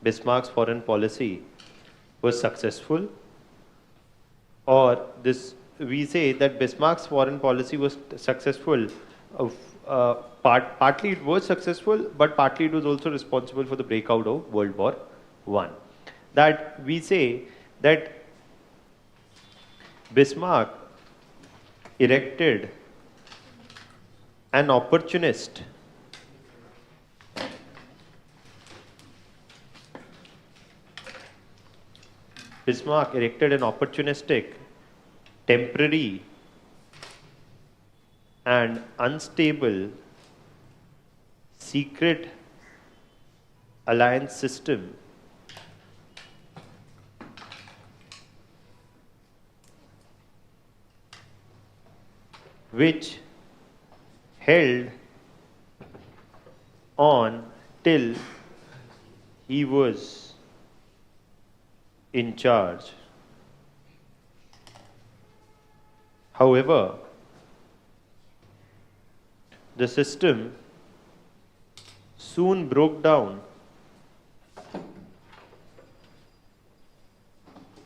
Bismarck's foreign policy was successful, or this we say that Bismarck's foreign policy was successful? Partly it was successful, but partly it was also responsible for the breakout of World War I. That we say that Bismarck erected an opportunist opportunistic, temporary and unstable secret alliance system which held on till he was in charge. However, the system soon broke down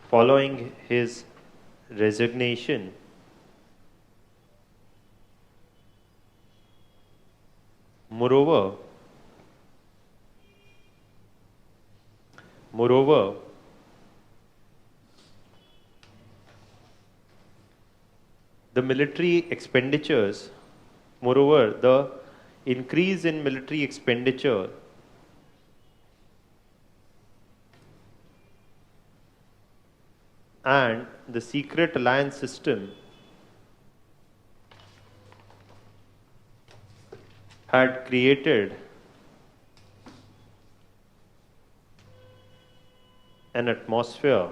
following his resignation. Moreover, the military expenditures, moreover, the increase in military expenditure and the secret alliance system had created an atmosphere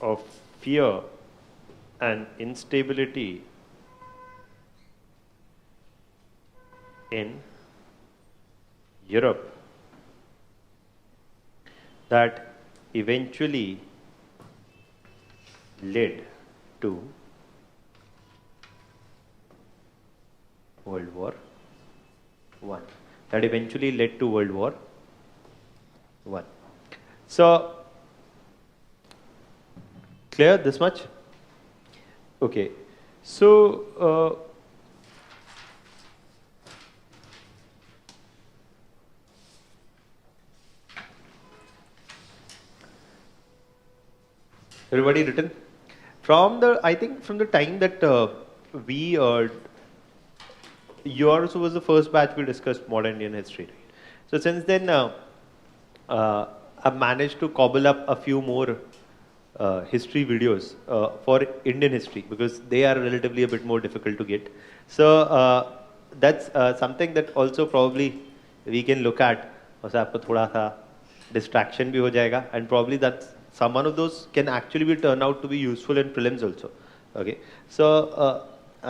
of fear and instability in Europe that eventually led to World War I. That eventually led to World War I. So, clear this much? Okay. So, everybody written? I think from the time that yours was the first batch we discussed modern Indian history, right? So since then, I've managed to cobble up a few more history videos for Indian history because they are relatively a bit more difficult to get. So that's something that also probably we can look at. उससे आपको थोड़ा सा distraction भी हो जाएगा, and probably that some one of those can actually be turn out to be useful in prelims also. Okay, so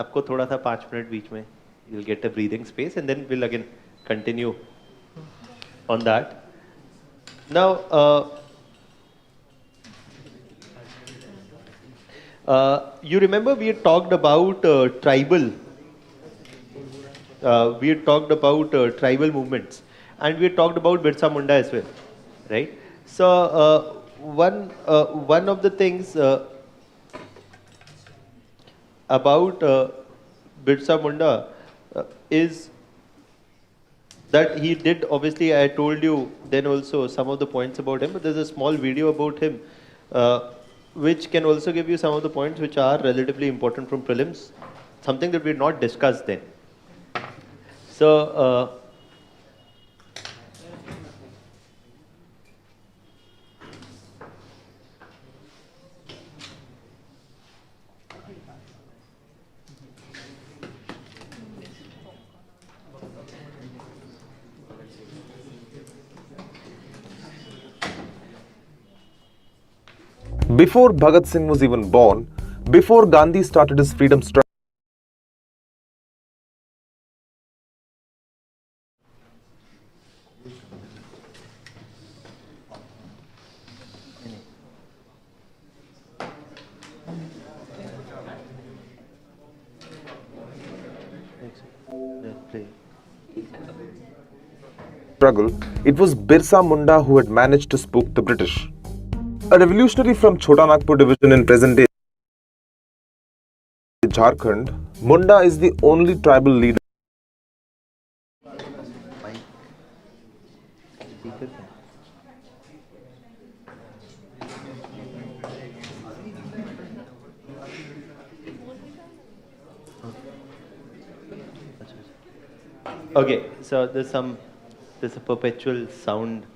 आपको थोड़ा सा 5 मिनट बीच में you'll get a breathing space and then we'll again continue on that. Now, you remember we had talked about tribal. We had talked about tribal movements, and we had talked about Birsa Munda as well, right? So one of the things about Birsa Munda is that he did, obviously I told you then also some of the points about him, but there's a small video about him which can also give you some of the points which are relatively important from prelims, something that we had not discussed then. So Before Bhagat Singh was even born, before Gandhi started his freedom struggle, it was Birsa Munda who had managed to spook the British. A revolutionary from Chota Nagpur division in present-day Jharkhand, Munda is the only tribal leader. okay, so there's a perpetual sound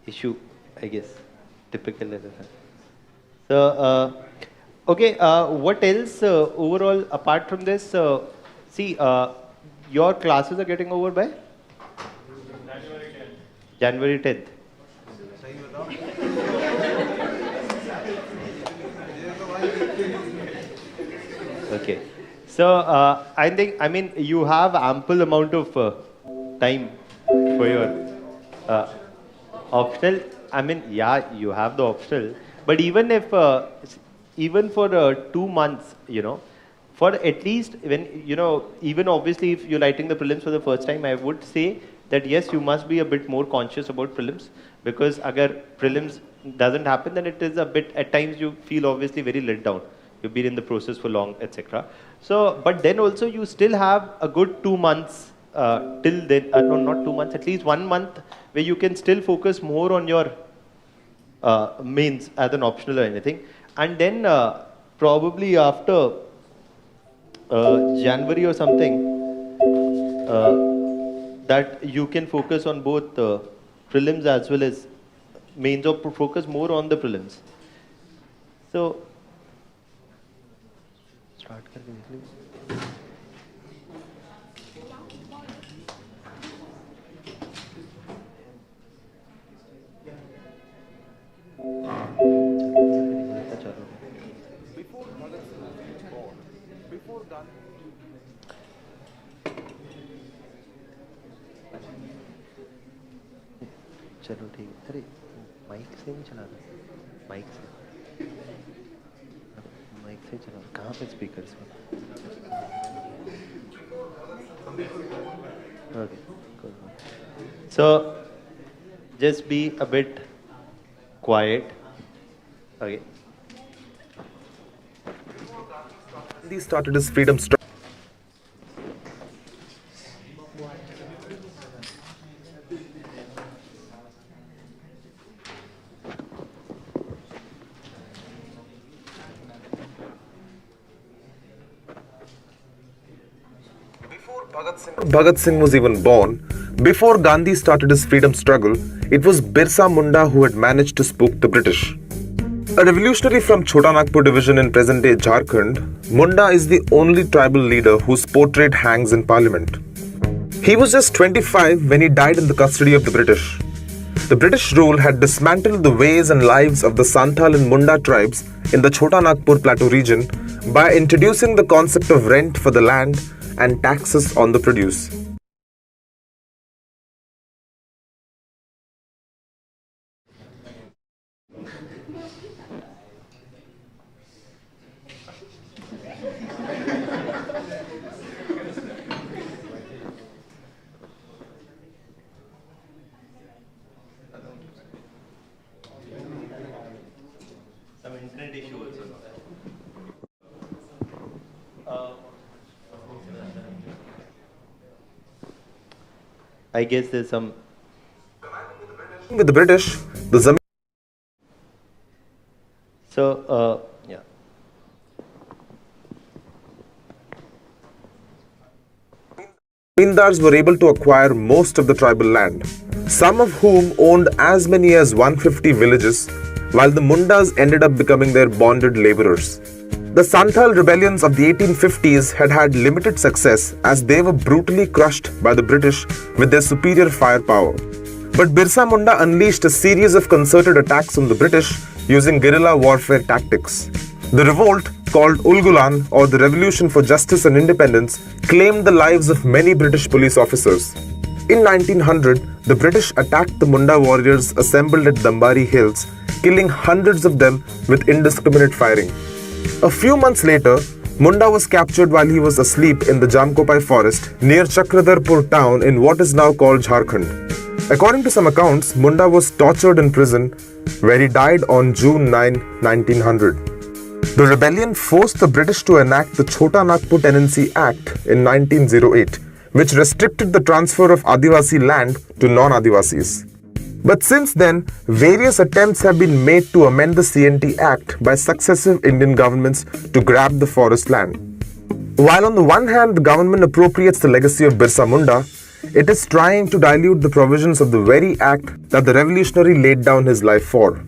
issue, I guess, typical. So okay, what else overall apart from this? See, your classes are getting over by January 10th. Okay, so I mean you have ample amount of time for your optional. I mean, yeah, you have the optional, but even if even for 2 months, you know, for at least when even obviously if you're writing the prelims for the first time, I would say that yes, you must be a bit more conscious about prelims, because agar prelims doesn't happen, then it is a bit, at times you feel obviously very let down. You've been in the process for long, etc. So, but then also you still have a good 2 months till then, no, not 2 months, at least 1 month where you can still focus more on your mains as an optional or anything. And then probably after January or something, that you can focus on both prelims as well as mains, or focus more on the prelims. So, start करके देख लीजिए. चलो ठीक है. अरे mic से नहीं चला रहा, माइक से चला. कहाँ पे स्पीकर्स में? Okay, cool. So just be a bit quiet. Okay. Gandhi started his freedom struggle. Bhagat Singh was even born, before Gandhi started his freedom struggle, it was Birsa Munda who had managed to spook the British. A revolutionary from Chota Nagpur division in present-day Jharkhand, Munda is the only tribal leader whose portrait hangs in parliament. He was just 25 when he died in the custody of the British. The British rule had dismantled the ways and lives of the Santhal and Munda tribes in the Chota Nagpur Plateau region by introducing the concept of rent for the land and taxes on the produce. Some internet issue also. I guess there's some. With the British, the So, yeah. zamindars were able to acquire most of the tribal land, some of whom owned as many as 150 villages, while the Mundas ended up becoming their bonded laborers. The Santhal rebellions of the 1850s had limited success as they were brutally crushed by the British with their superior firepower. But Birsa Munda unleashed a series of concerted attacks on the British using guerrilla warfare tactics. The revolt, called Ulgulan or the Revolution for Justice and Independence, claimed the lives of many British police officers. In 1900, the British attacked the Munda warriors assembled at Dambari Hills, killing hundreds of them with indiscriminate firing. A few months later, Munda was captured while he was asleep in the Jamkopai forest near Chakradarpur town in what is now called Jharkhand. According to some accounts, Munda was tortured in prison, where he died on June 9, 1900. The rebellion forced the British to enact the Chota Nagpur Tenancy Act in 1908, which restricted the transfer of Adivasi land to non-Adivasis. But since then, various attempts have been made to amend the CNT Act by successive Indian governments to grab the forest land. While on the one hand the government appropriates the legacy of Birsa Munda, it is trying to dilute the provisions of the very act that the revolutionary laid down his life for.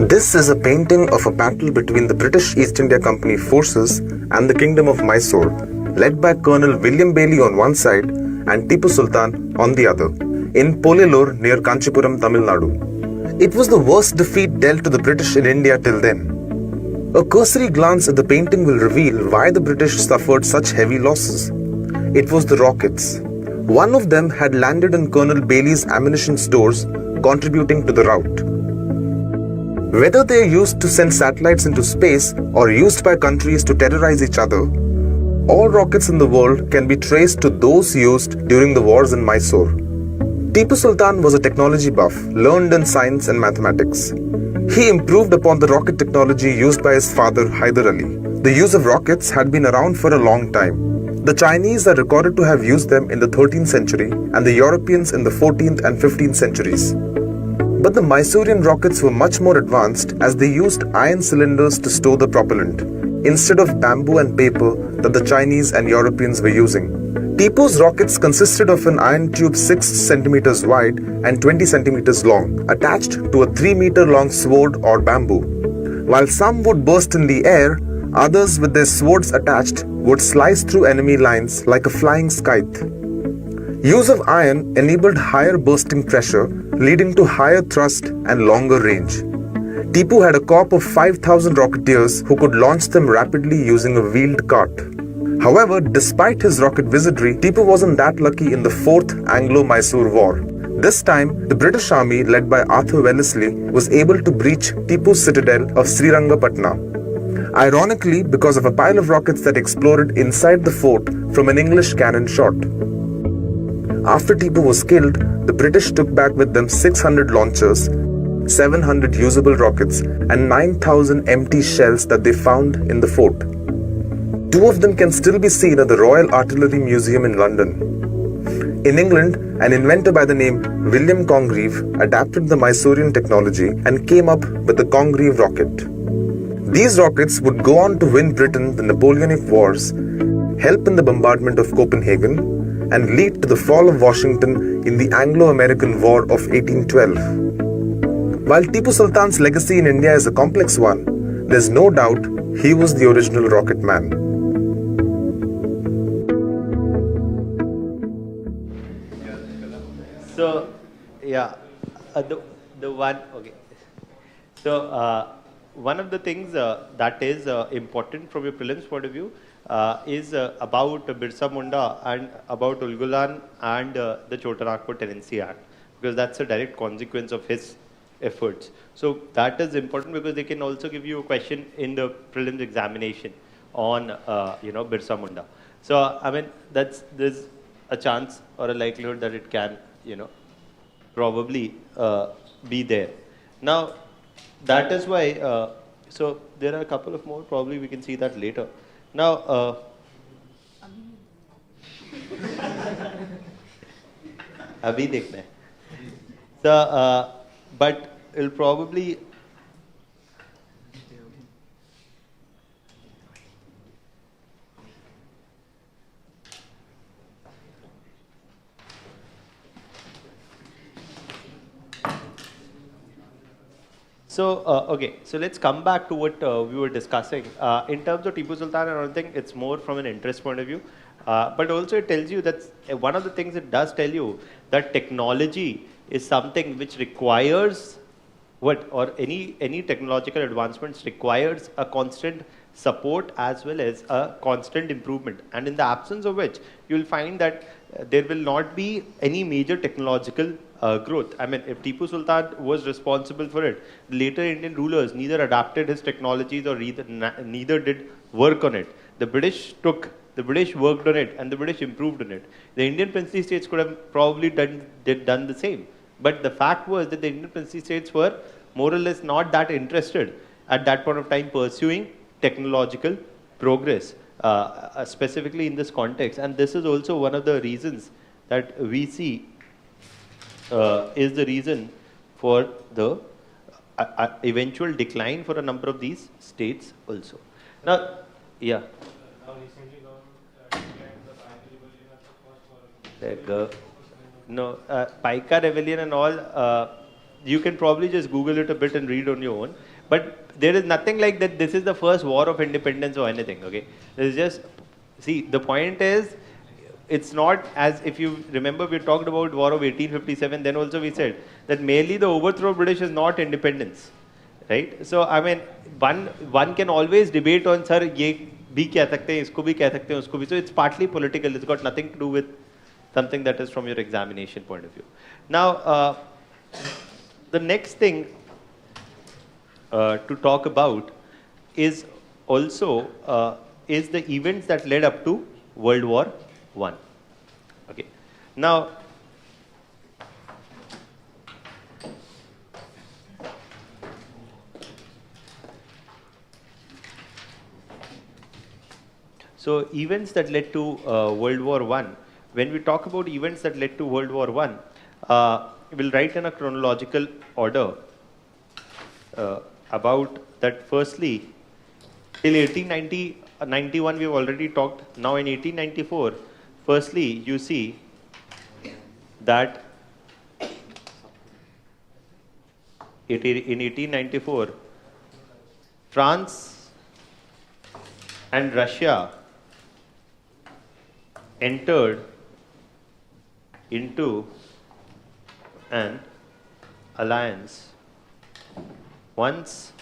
This is a painting of a battle between the British East India Company forces and the Kingdom of Mysore, led by Colonel William Bailey on one side and Tipu Sultan on the other, in Polilur near Kanchipuram, Tamil Nadu. It was the worst defeat dealt to the British in India till then. A cursory glance at the painting will reveal why the British suffered such heavy losses. It was the rockets. One of them had landed in Colonel Bailey's ammunition stores, contributing to the rout. Whether they are used to send satellites into space or used by countries to terrorize each other, all rockets in the world can be traced to those used during the wars in Mysore. Tipu Sultan was a technology buff, learned in science and mathematics. He improved upon the rocket technology used by his father Hyder Ali. The use of rockets had been around for a long time. The Chinese are recorded to have used them in the 13th century and the Europeans in the 14th and 15th centuries. But the Mysorean rockets were much more advanced as they used iron cylinders to store the propellant, instead of bamboo and paper that the Chinese and Europeans were using. Tipu's rockets consisted of an iron tube 6 centimeters wide and 20 centimeters long, attached to a 3-meter long sword or bamboo. While some would burst in the air, others with their swords attached would slice through enemy lines like a flying scythe. Use of iron enabled higher bursting pressure, leading to higher thrust and longer range. Tipu had a corps of 5,000 rocketeers who could launch them rapidly using a wheeled cart. However, despite his rocket wizardry, Tipu wasn't that lucky in the 4th Anglo-Mysore War. This time, the British army, led by Arthur Wellesley, was able to breach Tipu's citadel of Srirangapatna. Ironically, because of a pile of rockets that exploded inside the fort from an English cannon shot. After Tipu was killed, the British took back with them 600 launchers, 700 usable rockets, and 9,000 empty shells that they found in the fort. 2 of them can still be seen at the Royal Artillery Museum in London. In England, an inventor by the name William Congreve adapted the Mysorean technology and came up with the Congreve rocket. These rockets would go on to win Britain the Napoleonic Wars, help in the bombardment of Copenhagen, and lead to the fall of Washington in the Anglo-American War of 1812. While Tipu Sultan's legacy in India is a complex one, there's no doubt he was the original rocket man. So, yeah, the one, okay. So, one of the things that is important from your prelims point of view is about Birsa Munda and about Ulgulan and the Chota Nagpur Tenancy Act, because that's a direct consequence of his efforts. So that is important because they can also give you a question in the prelims examination on Birsa Munda. So I mean there's a chance or a likelihood that it can probably be there. Now that is why. So there are a couple of more. Probably we can see that later. Now. अभी देखना है. So, but it'll probably. So, okay, so let's come back to what we were discussing. In terms of Tipu Sultan and everything, it's more from an interest point of view. But also it tells you that one of the things it does tell you that technology is something which requires any technological advancements requires a constant support as well as a constant improvement. And in the absence of which, you will find that there will not be any major technological growth. I mean, if Tipu Sultan was responsible for it, later Indian rulers neither adapted his technologies or neither did work on it. The British worked on it and the British improved on it. The Indian princely states could have probably done the same. But the fact was that the Indian princely states were more or less not that interested at that point of time pursuing technological progress, specifically in this context. And this is also one of the reasons that we see is the reason for the eventual decline for a number of these states also. Now, yeah. Now recently government declared the Paika rebellion as the first war. Paika rebellion and all, you can probably just Google it a bit and read on your own. But there is nothing like that. This is the first war of independence or anything. Okay, it's just see the point is. It's not as if you remember we talked about war of 1857. Then also we said that merely the overthrow of British is not independence, right? So I mean, one can always debate on sir ये भी कह सकते हैं, इसको भी कह सकते हैं, उसको भी. So it's partly political. It's got nothing to do with something that is from your examination point of view. Now, the next thing to talk about is also is the events that led up to World War I. Okay. Now, so events that led to World War I. When we talk about events that led to World War I, we'll write in a chronological order about that. Firstly, till 1891 we've already talked. Now in 1894, firstly you see that in 1894, France and Russia entered into an alliance. Once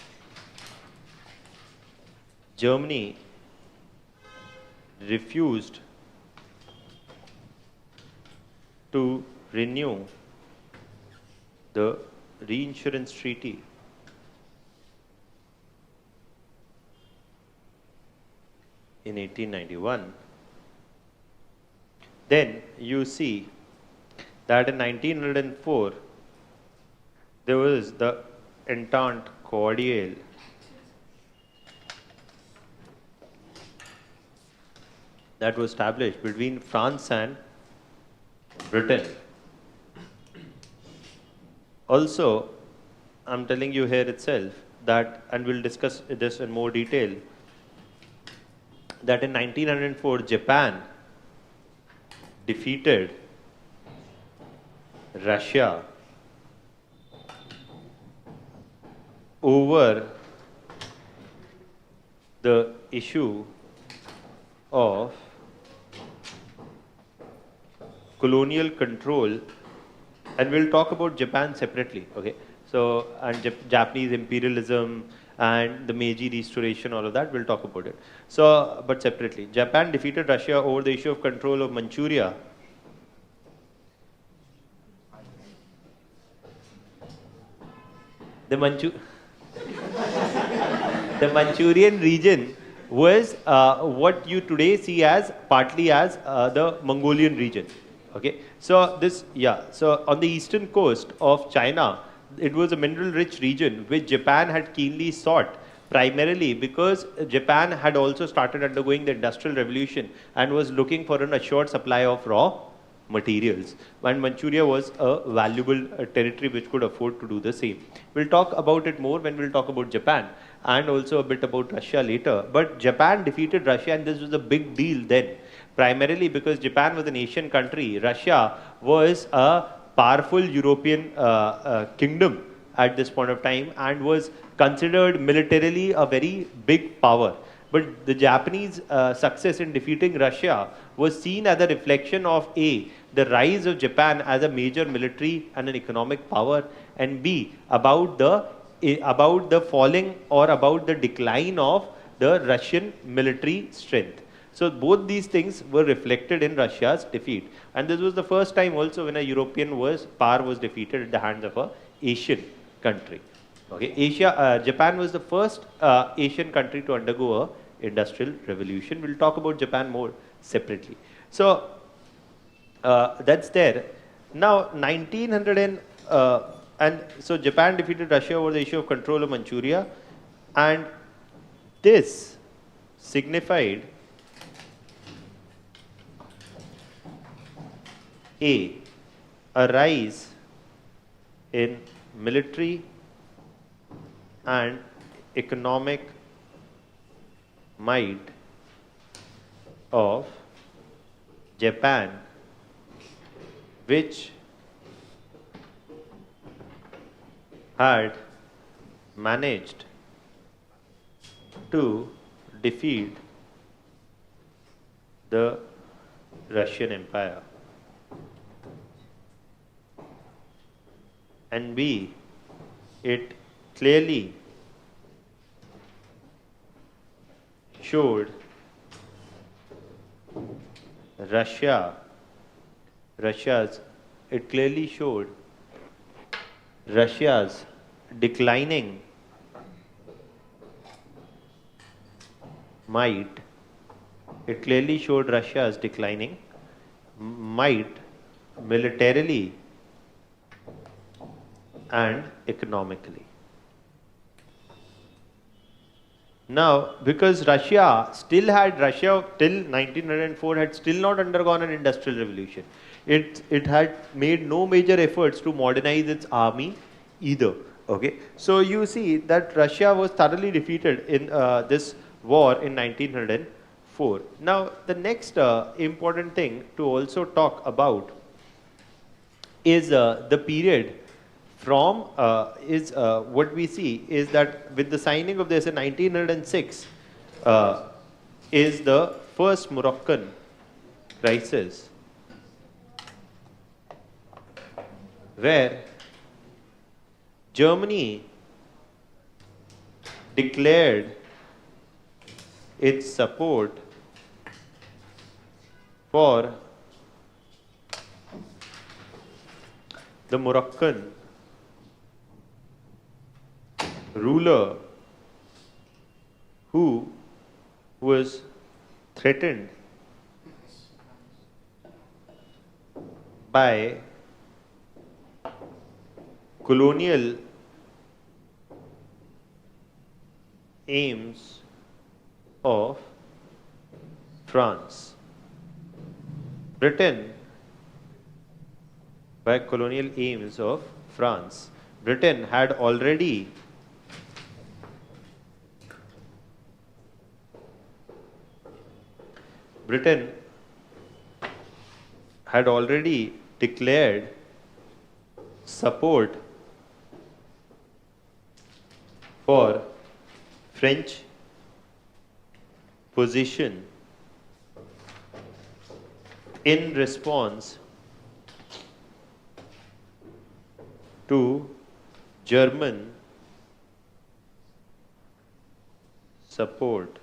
Germany refused to renew the reinsurance treaty, in 1891, then you see that in 1904 there was the Entente Cordiale that was established between France and Britain. Also, I'm telling you here itself that, and we'll discuss this in more detail, that in 1904 Japan defeated Russia over the issue of colonial control, and we'll talk about Japan separately, okay? So, and Japanese imperialism and the Meiji restoration, all of that, we'll talk about it. So, but separately, Japan defeated Russia over the issue of control of Manchuria. The the Manchurian region was what you today see as partly as the Mongolian region. Okay, so this, yeah, so on the eastern coast of China, it was a mineral-rich region which Japan had keenly sought, primarily because Japan had also started undergoing the Industrial Revolution and was looking for an assured supply of raw materials. And Manchuria was a valuable territory which could afford to do the same. We'll talk about it more when we'll talk about Japan and also a bit about Russia later. But Japan defeated Russia, and this was a big deal then, primarily because Japan was an Asian country. Russia was a powerful European kingdom at this point of time and was considered militarily a very big power. But the Japanese success in defeating Russia was seen as a reflection of A, the rise of Japan as a major military and an economic power, and B, about the falling or about the decline of the Russian military strength. So both these things were reflected in Russia's defeat. And this was the first time also when a European power was defeated at the hands of an Asian country. Okay, Japan was the first Asian country to undergo a industrial revolution. We'll talk about Japan more separately. So that's there. Now 1900 and so Japan defeated Russia over the issue of control of Manchuria, and this signified a rise in military and economic might of Japan, which had managed to defeat the Russian Empire. And B, it clearly showed Russia's declining might. It clearly showed Russia's declining might militarily and economically. Now, because Russia till 1904 had still not undergone an industrial revolution. It had made no major efforts to modernize its army either. Okay, so you see that Russia was thoroughly defeated in this war in 1904. Now, the next important thing to also talk about is the period from what we see is that with the signing of this in 1906 is the first Moroccan crisis, where Germany declared its support for the Moroccan ruler who was threatened by colonial aims of France. Britain by colonial aims of France. Britain had already declared support for French position in response to German support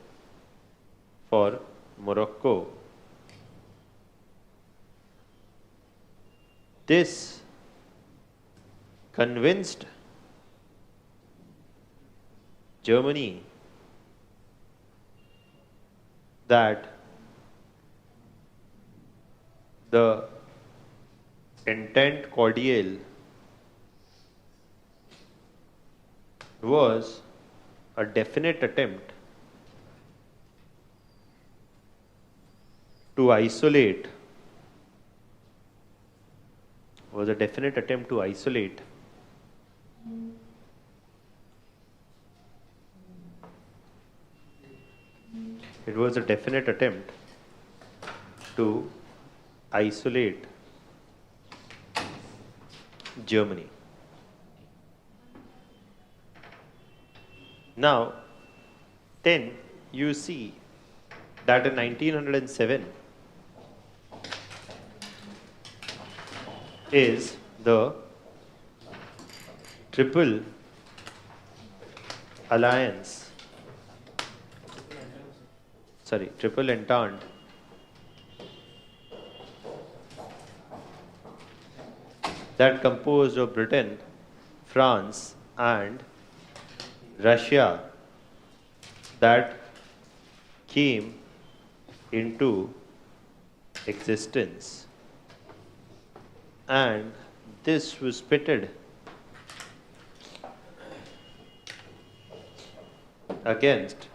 for Morocco. This convinced Germany that the intent cordial was a definite attempt to isolate it was a definite attempt to isolate Germany. Now, then you see that in 1907 is the Triple Entente that composed of Britain, France and Russia that came into existence, and this was pitted against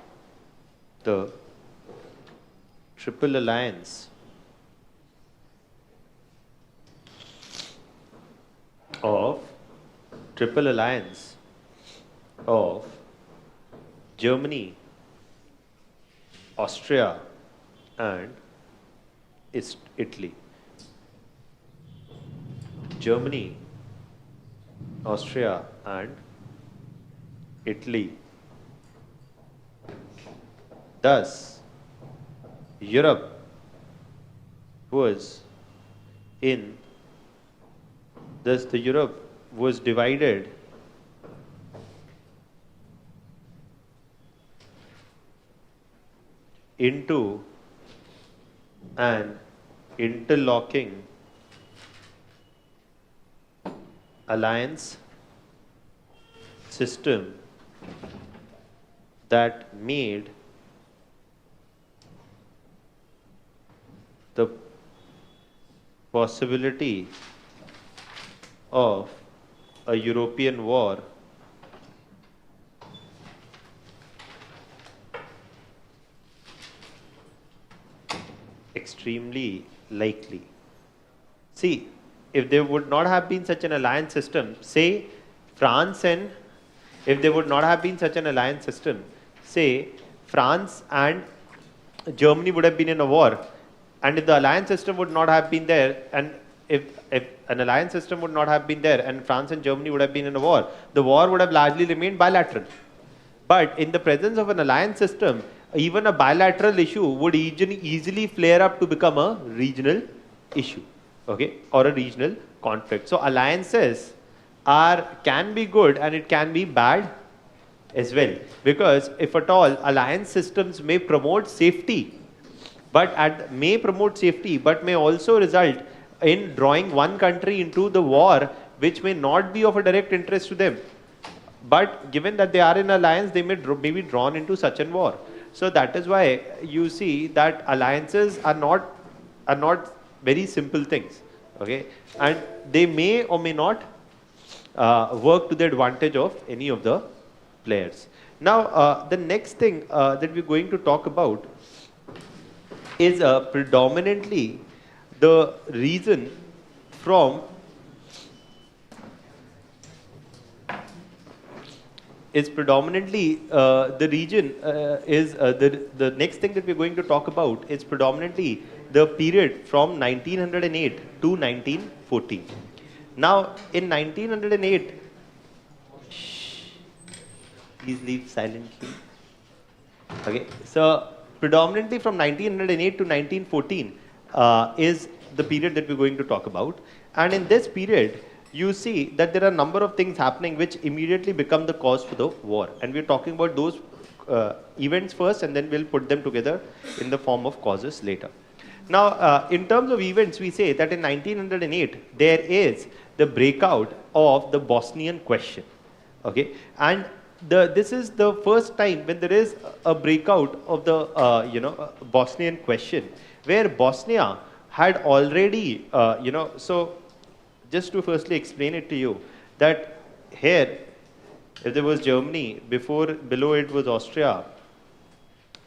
the Triple Alliance of Germany, Austria and Italy. Germany, Austria and Italy. Thus, Europe was divided into an interlocking alliance system that made the possibility of a European war extremely likely. See, if there would not have been such an alliance system, say France and Germany would have been in a war, and if the alliance system would not have been there, and if an alliance system would not have been there and France and Germany would have been in a war, the war would have largely remained bilateral. But in the presence of an alliance system, even a bilateral issue would easily flare up to become a regional issue, okay, or a regional conflict. So alliances can be good and it can be bad as well, because if at all alliance systems may promote safety, but may also result in drawing one country into the war which may not be of a direct interest to them. But given that they are in alliance, they may be drawn into such a war. So that is why you see that alliances are not very simple things, okay, and they may or may not work to the advantage of any of the players. Now, the next thing that we're going to talk about is predominantly the reason from is predominantly the region the next thing that we're going to talk about is predominantly the period from 1908 to 1914. Now, in 1908, please leave silently. Okay, so predominantly from 1908 to 1914 is the period that we're going to talk about. And in this period, you see that there are a number of things happening which immediately become the cause for the war. And we're talking about those events first, and then we'll put them together in the form of causes later. Now, in terms of events, we say that in 1908, there is the breakout of the Bosnian question. Okay, and this is the first time when there is a breakout of the Bosnian question, where Bosnia had already so just to firstly explain it to you, that here, if there was Germany, below it was Austria.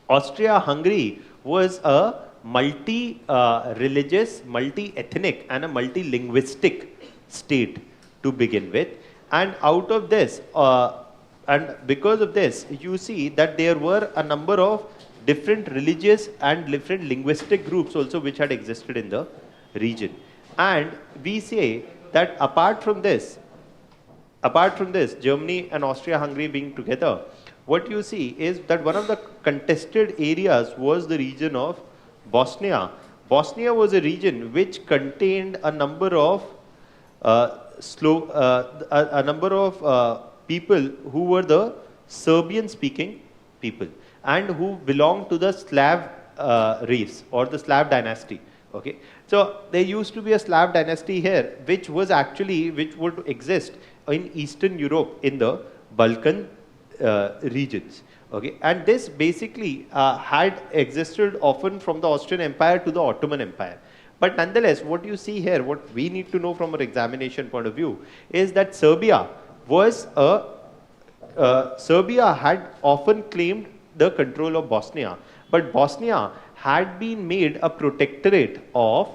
Austria-Hungary was a multi-religious, multi-ethnic and a multi-linguistic state to begin with. And out of this, and because of this, you see that there were a number of different religious and different linguistic groups also which had existed in the region. And we say that apart from this, Germany and Austria-Hungary being together, what you see is that one of the contested areas was the region of Bosnia. Bosnia was a region which contained a number of people who were the Serbian-speaking people and who belonged to the Slav race or the Slav dynasty. Okay, so there used to be a Slav dynasty here, which would exist in Eastern Europe in the Balkan regions. Okay, and this basically had existed often from the Austrian Empire to the Ottoman Empire. But nonetheless, what you see here, what we need to know from our examination point of view, is that Serbia had often claimed the control of Bosnia, but Bosnia had been made a protectorate of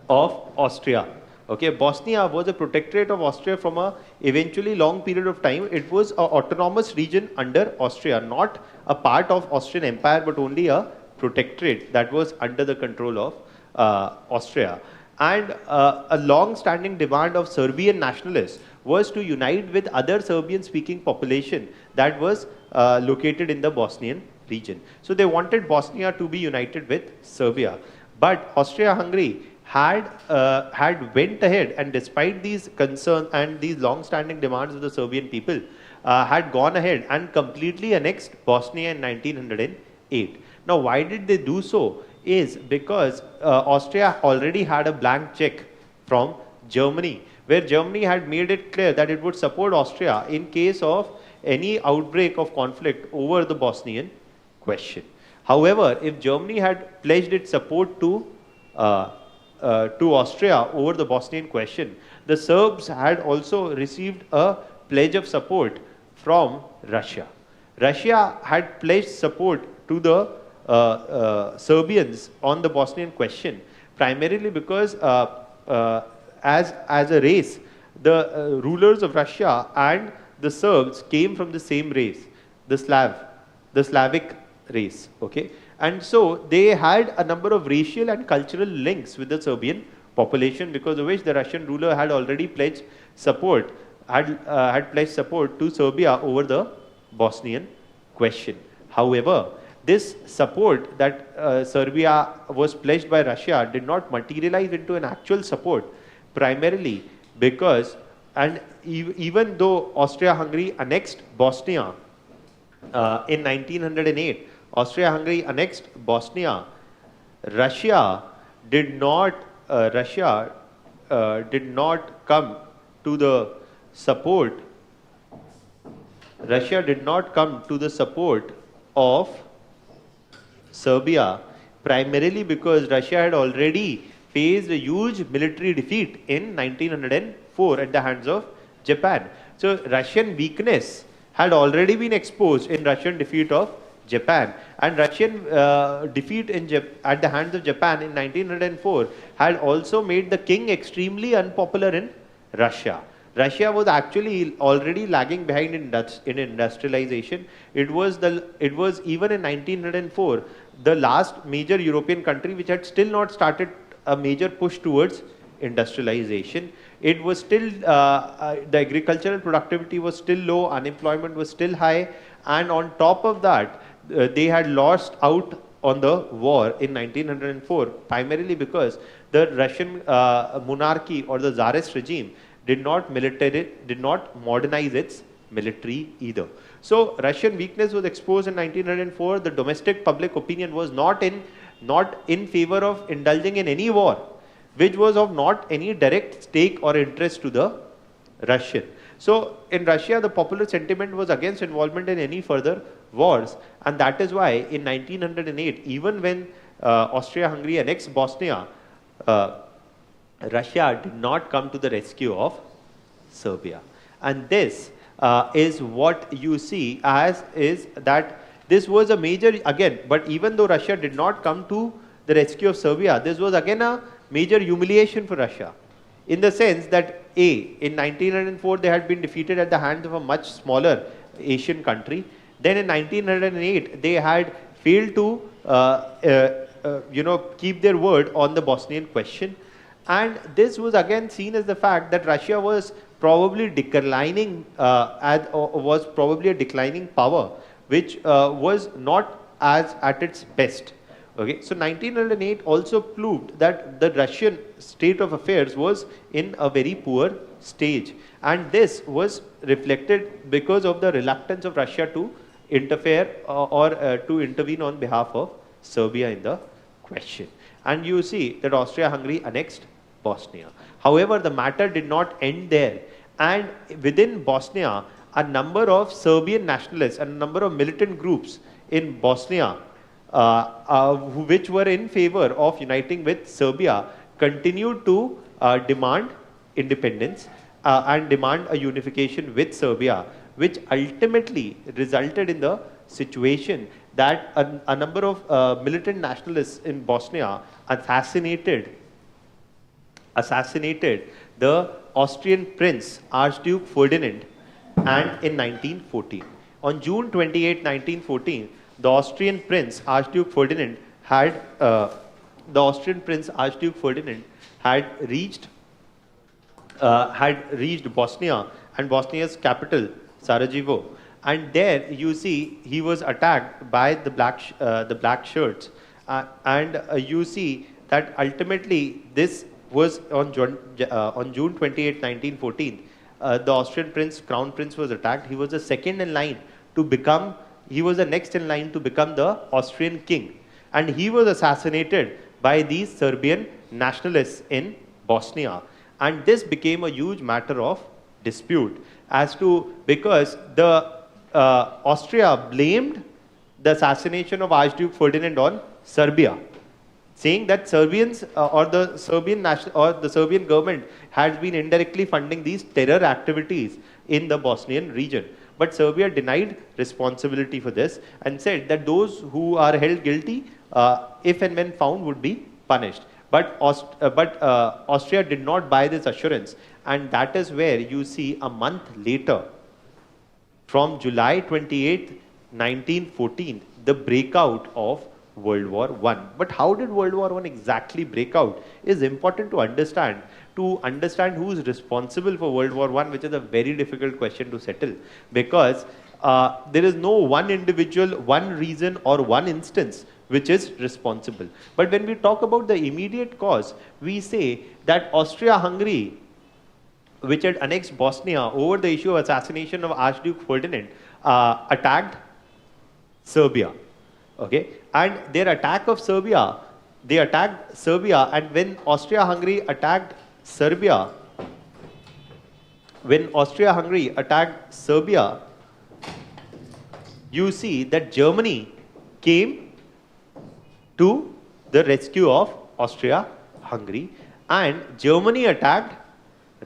Austria. Okay, Bosnia was a protectorate of Austria from a eventually long period of time. It was an autonomous region under Austria, not a part of Austrian Empire, but only a protectorate that was under the control of Austria. And a long-standing demand of Serbian nationalists was to unite with other Serbian-speaking population that was located in the Bosnian region. So they wanted Bosnia to be united with Serbia. But Austria-Hungary had went ahead, and despite these concerns and these long-standing demands of the Serbian people, had gone ahead and completely annexed Bosnia in 1908. Now, why did they do so? Is because Austria already had a blank check from Germany, where Germany had made it clear that it would support Austria in case of any outbreak of conflict over the Bosnian question. However, if Germany had pledged its support to Austria over the Bosnian question, the Serbs had also received a pledge of support from Russia. Russia had pledged support to the Serbians on the Bosnian question, primarily because as a race, the rulers of Russia and the Serbs came from the same race, the Slavic race. Okay, and so they had a number of racial and cultural links with the Serbian population, because of which the Russian ruler had already pledged support, had pledged support to Serbia over the Bosnian question. However, this support that Serbia was pledged by Russia did not materialize into an actual support, primarily because, and even though Austria-Hungary annexed Bosnia in 1908, Austria-Hungary annexed Bosnia, Russia did not come to the support. Russia did not come to the support of Serbia, primarily because Russia had already faced a huge military defeat in 1904 at the hands of Japan. So Russian weakness had already been exposed in Russian defeat of Japan, and Russian defeat at the hands of Japan in 1904 had also made the king extremely unpopular in Russia. Russia was actually already lagging behind in industrialization. It was even in 1904 the last major European country which had still not started a major push towards industrialization. It was still the agricultural productivity was still low, unemployment was still high, and on top of that, they had lost out on the war in 1904, primarily because the Russian monarchy or the Tsarist regime did not modernize its military either. So Russian weakness was exposed in 1904. The domestic public opinion was not in favor of indulging in any war, which was of not any direct stake or interest to the Russian. So in Russia, the popular sentiment was against involvement in any further wars, and that is why in 1908, even when Austria-Hungary annexed Bosnia, Russia did not come to the rescue of Serbia. And this is what you see as is that this was a major, again, but even though Russia did not come to the rescue of Serbia, this was again a major humiliation for Russia, in the sense that in 1904 they had been defeated at the hands of a much smaller Asian country. Then in 1908 they had failed to keep their word on the Bosnian question, and this was again seen as the fact that Russia was probably declining was probably a declining power, which was not as at its best. Okay, so 1908 also proved that the Russian state of affairs was in a very poor stage, and this was reflected because of the reluctance of Russia to interfere or to intervene on behalf of Serbia in the question. And you see that Austria-Hungary annexed Bosnia. However, the matter did not end there, and within Bosnia, a number of Serbian nationalists and a number of militant groups in Bosnia which were in favor of uniting with Serbia continued to demand independence and demand a unification with Serbia, which ultimately resulted in the situation that a number of militant nationalists in Bosnia assassinated the Austrian Prince Archduke Ferdinand, and in 1914. On June 28, 1914, the Austrian Prince Archduke Ferdinand had reached Bosnia and Bosnia's capital Sarajevo, and there you see he was attacked by the black shirts, and you see that ultimately this was on June 28, 1914. The Austrian Crown Prince was attacked. He was the second in line to become. He was the next in line to become the Austrian king, and he was assassinated by these Serbian nationalists in Bosnia, and this became a huge matter of dispute because the Austria blamed the assassination of Archduke Ferdinand on Serbia, saying that Serbians or the Serbian government has been indirectly funding these terror activities in the Bosnian region. But Serbia denied responsibility for this and said that those who are held guilty, if and when found, would be punished. But Austria did not buy this assurance, and that is where you see a month later, from July 28, 1914, the breakout of World War I. But how did World War I exactly break out is important to understand who is responsible for World War I, which is a very difficult question to settle, because there is no one individual, one reason or one instance which is responsible. But when we talk about the immediate cause, we say that Austria-Hungary, which had annexed Bosnia over the issue of assassination of Archduke Ferdinand, attacked Serbia. Okay, and their attack of Serbia, they attacked Serbia, and when Austria-Hungary attacked Serbia, you see that Germany came to the rescue of Austria-Hungary, and Germany attacked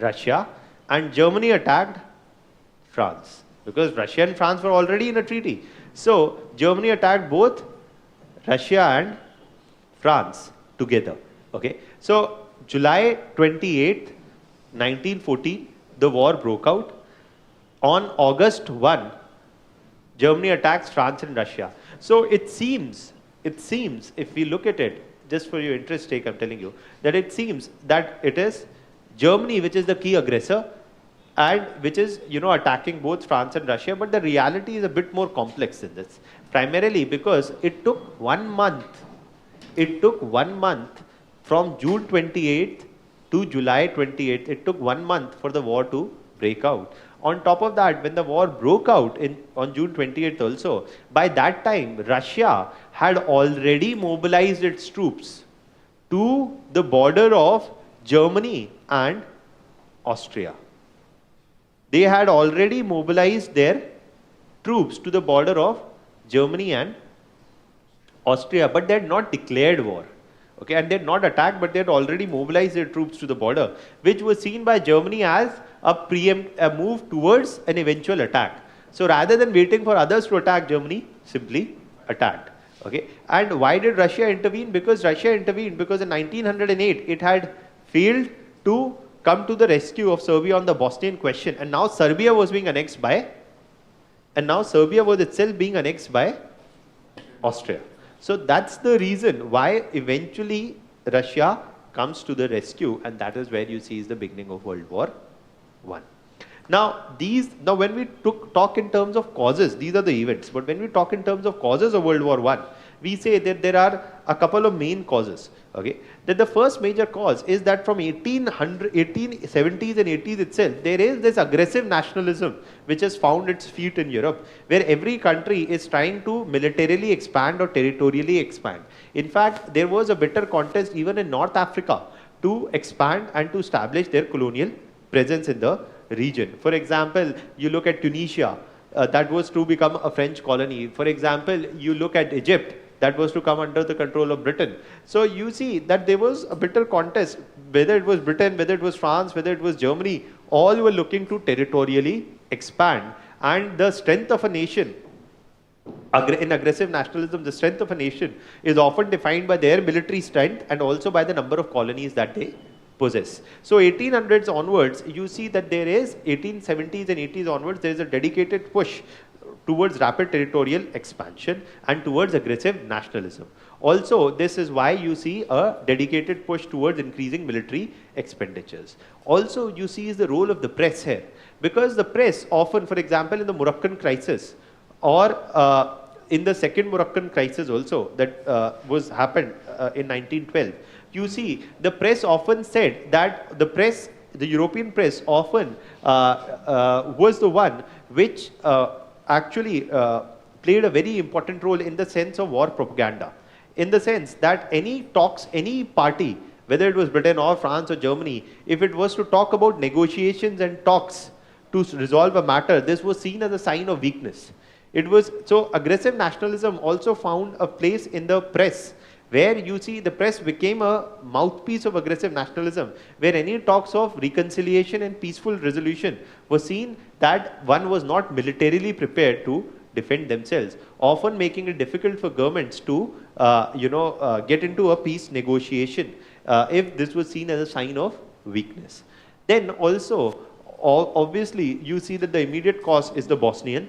Russia, and Germany attacked France, because Russia and France were already in a treaty. So Germany attacked both Russia and France together. Okay, so July 28, 1914, the war broke out. On August 1, Germany attacks France and Russia. So it seems, if we look at it, just for your interest sake, I'm telling you, that it seems that it is Germany which is the key aggressor and which is, attacking both France and Russia. But the reality is a bit more complex than this. Primarily because it took 1 month. It took 1 month from June 28th to July 28th. It took 1 month for the war to break out. On top of that, when the war broke out on June 28th also, by that time, Russia had already mobilized its troops to the border of Germany and Austria. They had already mobilized their troops to the border of Germany and Austria, but they had not declared war. Okay, and they had not attacked, but they had already mobilized their troops to the border, which was seen by Germany as a move towards an eventual attack. So rather than waiting for others to attack, Germany simply attacked. Okay, and why did Russia intervene? Because Russia intervened because in 1908 it had failed to come to the rescue of Serbia on the Bosnian question, and now Serbia was being annexed by, Serbia was itself being annexed by Austria. So that's the reason why eventually Russia comes to the rescue, and that is where you see is the beginning of World War I. Now when we talk in terms of causes, these are the events, but when we talk in terms of causes of World War I, we say that there are a couple of main causes. Okay, that the first major cause is that from 1870s and 80s itself, there is this aggressive nationalism which has found its feet in Europe, where every country is trying to militarily expand or territorially expand. In fact, there was a bitter contest even in North Africa to expand and to establish their colonial presence in the region. For example, you look at Tunisia, that was to become a French colony. For example, you look at Egypt, that was to come under the control of Britain. So you see that there was a bitter contest, whether it was Britain, whether it was France, whether it was Germany, all were looking to territorially expand. And the strength of a nation, in aggressive nationalism, the strength of a nation is often defined by their military strength and also by the number of colonies that they possess. So 1800s onwards, you see that there is 1870s and 80s onwards, there is a dedicated push towards rapid territorial expansion and towards aggressive nationalism. Also, this is why you see a dedicated push towards increasing military expenditures. Also, you see is the role of the press here, because the press often, for example, in the Moroccan crisis or in the second Moroccan crisis also that happened in 1912, you see the press often said that the European press often was the one which actually played a very important role in the sense of war propaganda, in the sense that any party, whether it was Britain or France or Germany, if it was to talk about negotiations and talks to resolve a matter, this was seen as a sign of weakness. So aggressive nationalism also found a place in the press, where you see the press became a mouthpiece of aggressive nationalism, where any talks of reconciliation and peaceful resolution was seen that one was not militarily prepared to defend themselves, often making it difficult for governments to get into a peace negotiation if this was seen as a sign of weakness. Then also, obviously, you see that the immediate cause is the Bosnian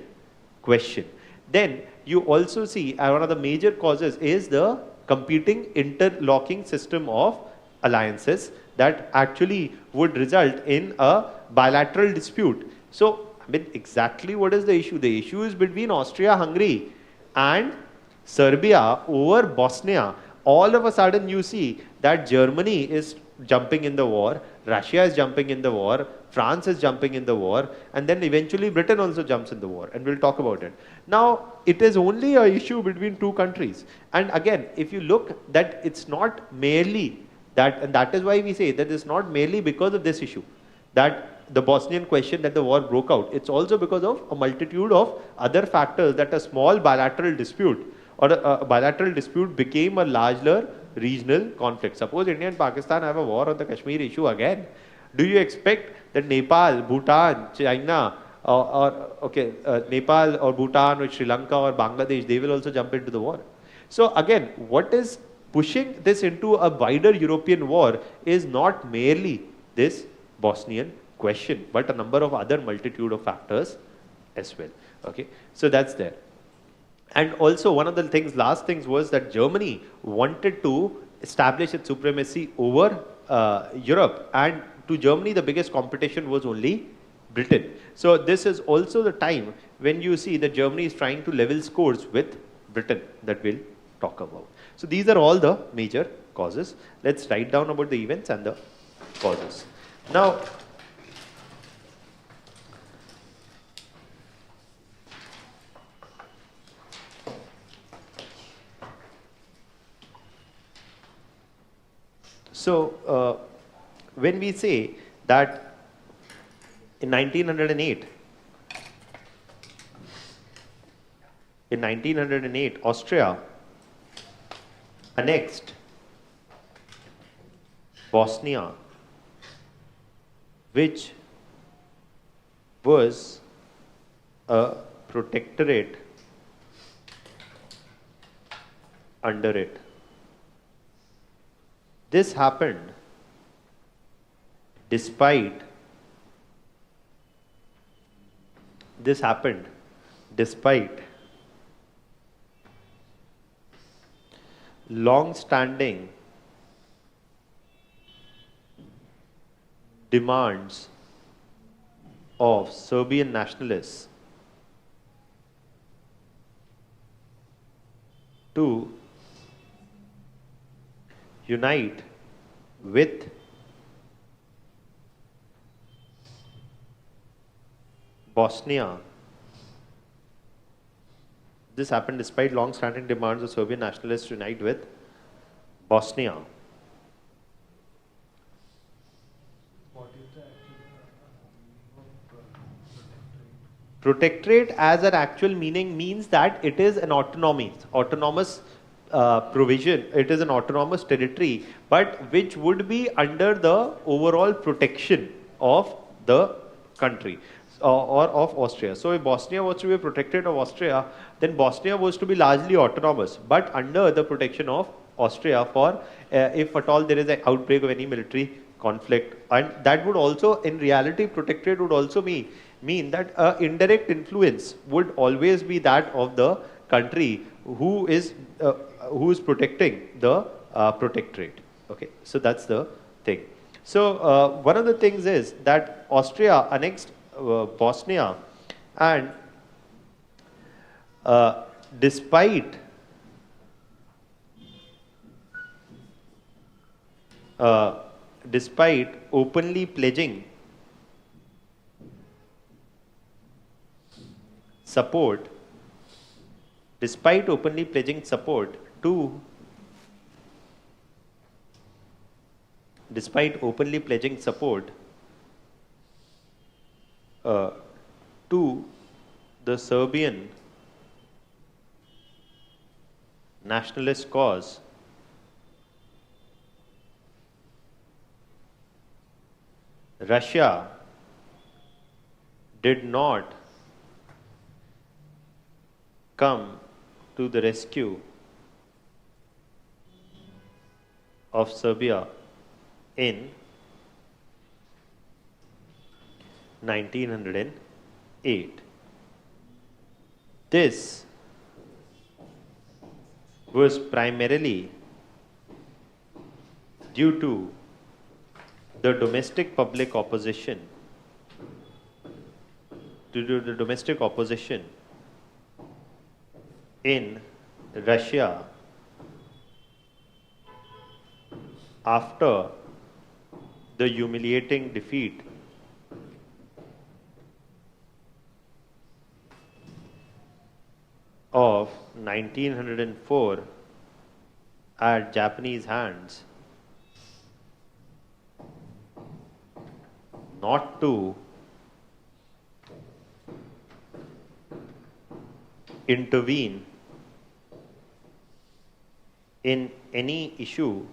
question. Then you also see one of the major causes is the competing interlocking system of alliances that actually would result in a bilateral dispute. So, I mean, exactly what is the issue? The issue is between Austria-Hungary and Serbia over Bosnia. All of a sudden you see that Germany is jumping in the war, Russia is jumping in the war, France is jumping in the war, and then eventually Britain also jumps in the war, and we'll talk about it. Now, it is only an issue between two countries. And again, if you look that it's not merely that, and that is why we say that it's not merely because of this issue, that the Bosnian question that the war broke out. It's also because of a multitude of other factors that a small bilateral dispute or a bilateral dispute became a larger regional conflict. Suppose India and Pakistan have a war on the Kashmir issue again. Do you expect that Nepal, Bhutan, China, Nepal or Bhutan or Sri Lanka or Bangladesh, they will also jump into the war? So again, what is pushing this into a wider European war is not merely this Bosnian question, but a number of other multitude of factors as well. Okay, so that's there. And also one of the last things was that Germany wanted to establish its supremacy over Europe, and to Germany the biggest competition was only Britain. So this is also the time when you see that Germany is trying to level scores with Britain, that we'll talk about. So these are all the major causes. Let's write down about the events and the causes. Now, so when we say that in 1908, Austria annexed Bosnia, which was a protectorate under it. This happened despite long-standing demands of Serbian nationalists to unite with Bosnia. This happened despite long-standing demands of Serbian nationalists to unite with Bosnia. What is the actual Protectorate as an actual meaning means that it is an autonomous provision. It is an autonomous territory, but which would be under the overall protection of the country or of Austria. So if Bosnia was to be a protectorate of Austria, then Bosnia was to be largely autonomous, but under the protection of Austria for if at all there is an outbreak of any military conflict. And that would also, in reality, protectorate would also mean that indirect influence would always be that of the country who is protecting the protectorate. Okay, so that's the thing. So one of the things is that Austria annexed Bosnia, and despite openly pledging support to the Serbian nationalist cause, Russia did not come to the rescue of Serbia in 1908. This was primarily due to the domestic public opposition, in Russia after the humiliating defeat of 1904 at Japanese hands, not to intervene in any issue,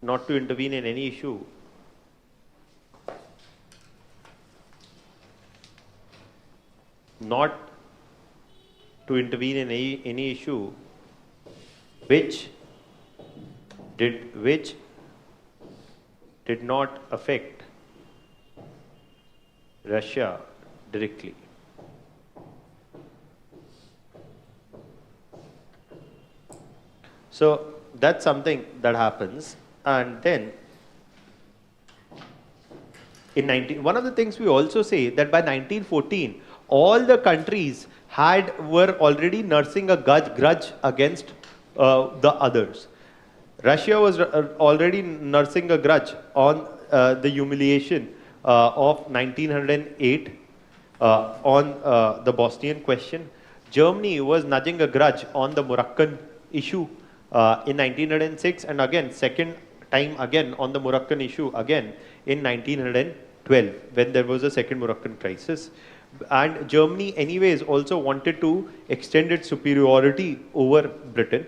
not to intervene in any issue not to intervene in any issue which did not affect Russia directly. So that's something that happens. And then one of the things we also say that by 1914, all the countries were already nursing a grudge against the others. Russia was already nursing a grudge on the humiliation of 1908 on the Bosnian question. Germany was nudging a grudge on the Moroccan issue in 1906, and again, second time again on the Moroccan issue again in 1912 when there was a second Moroccan crisis. And Germany anyways also wanted to extend its superiority over Britain.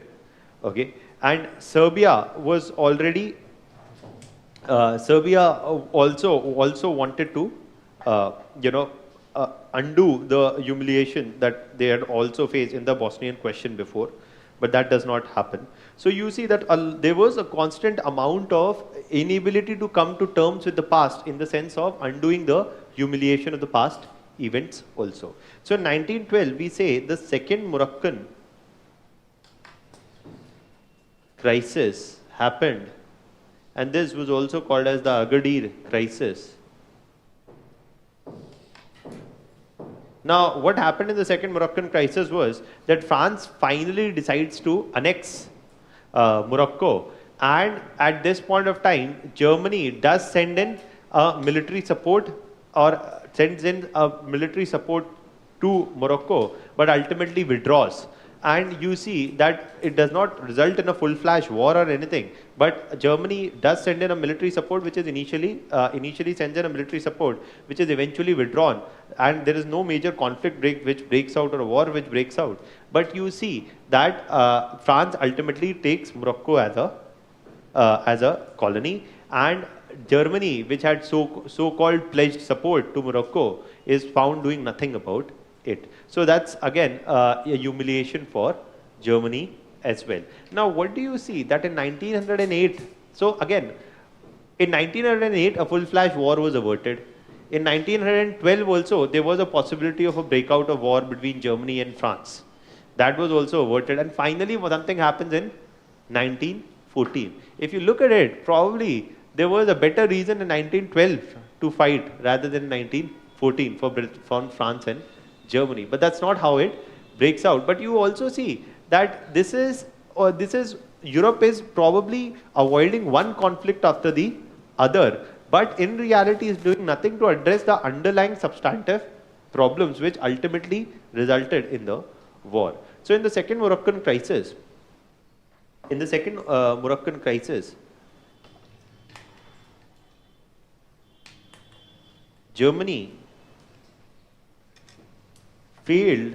Okay, and Serbia was already Serbia also wanted to undo the humiliation that they had also faced in the Bosnian question before, but that does not happen. So you see that there was a constant amount of inability to come to terms with the past in the sense of undoing the humiliation of the past events also. So in 1912 we say the second Moroccan crisis happened, and this was also called as the Agadir crisis. Now, what happened in the second Moroccan crisis was that France finally decides to annex Morocco, and at this point of time, Germany does send in military support or sends in military support to Morocco, but ultimately withdraws. And you see that it does not result in a full-fledged war or anything, but Germany does send in a military support, which is initially sends in a military support, which is eventually withdrawn, and there is no major conflict which breaks out or a war which breaks out. But you see that France ultimately takes Morocco as a colony, and Germany, which had so-called pledged support to Morocco, is found doing nothing about it. So that's again a humiliation for Germany as well. Now, what do you see that in 1908? So again, in 1908, a full-fledged war was averted. In 1912 also, there was a possibility of a breakout of war between Germany and France. That was also averted. And finally, something happens in 1914. If you look at it, probably there was a better reason in 1912 to fight rather than 1914 for France and Germany. But that's not how it breaks out. But you also see that Europe is probably avoiding one conflict after the other, but in reality is doing nothing to address the underlying substantive problems which ultimately resulted in the war. So in the second Moroccan crisis, Germany failed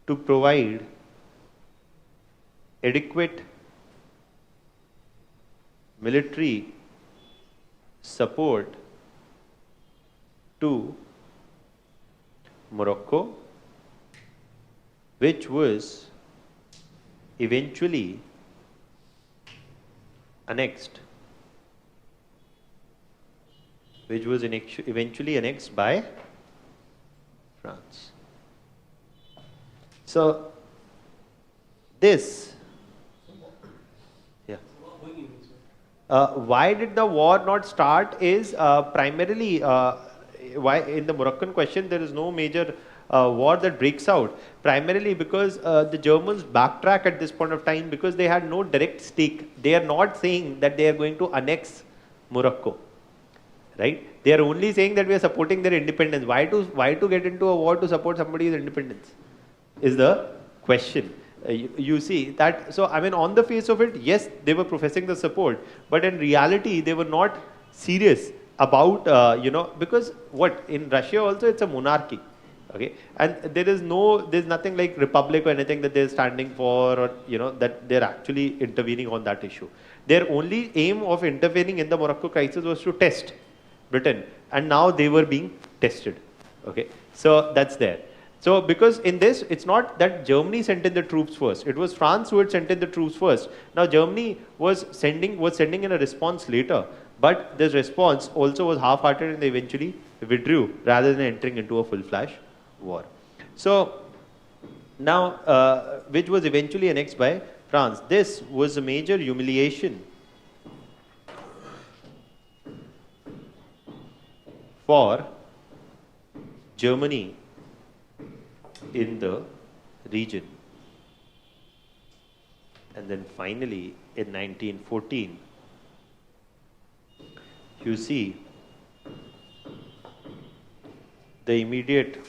to provide adequate military support to Morocco, which was eventually annexed by France. So this, yeah. Why did the war not start is primarily why in the Moroccan question there is no major war that breaks out, primarily because the Germans backtrack at this point of time because they had no direct stake. They are not saying that they are going to annex Morocco, right? They are only saying that we are supporting their independence. Why to get into a war to support somebody's independence is the question. You see that, so I mean on the face of it, yes, they were professing the support, but in reality they were not serious about, because what, in Russia also it's a monarchy, okay, and there's nothing like republic or anything that they're standing for, or that they're actually intervening on that issue. Their only aim of intervening in the Morocco crisis was to test Britain, and now they were being tested, okay, so that's there. So because in this, it's not that Germany sent in the troops first. It was France who had sent in the troops first. Now Germany was sending in a response later, but this response also was half-hearted and they eventually withdrew rather than entering into a full-fledged war. So now, which was eventually annexed by France. This was a major humiliation for Germany in the region. And then finally, in 1914, you see the immediate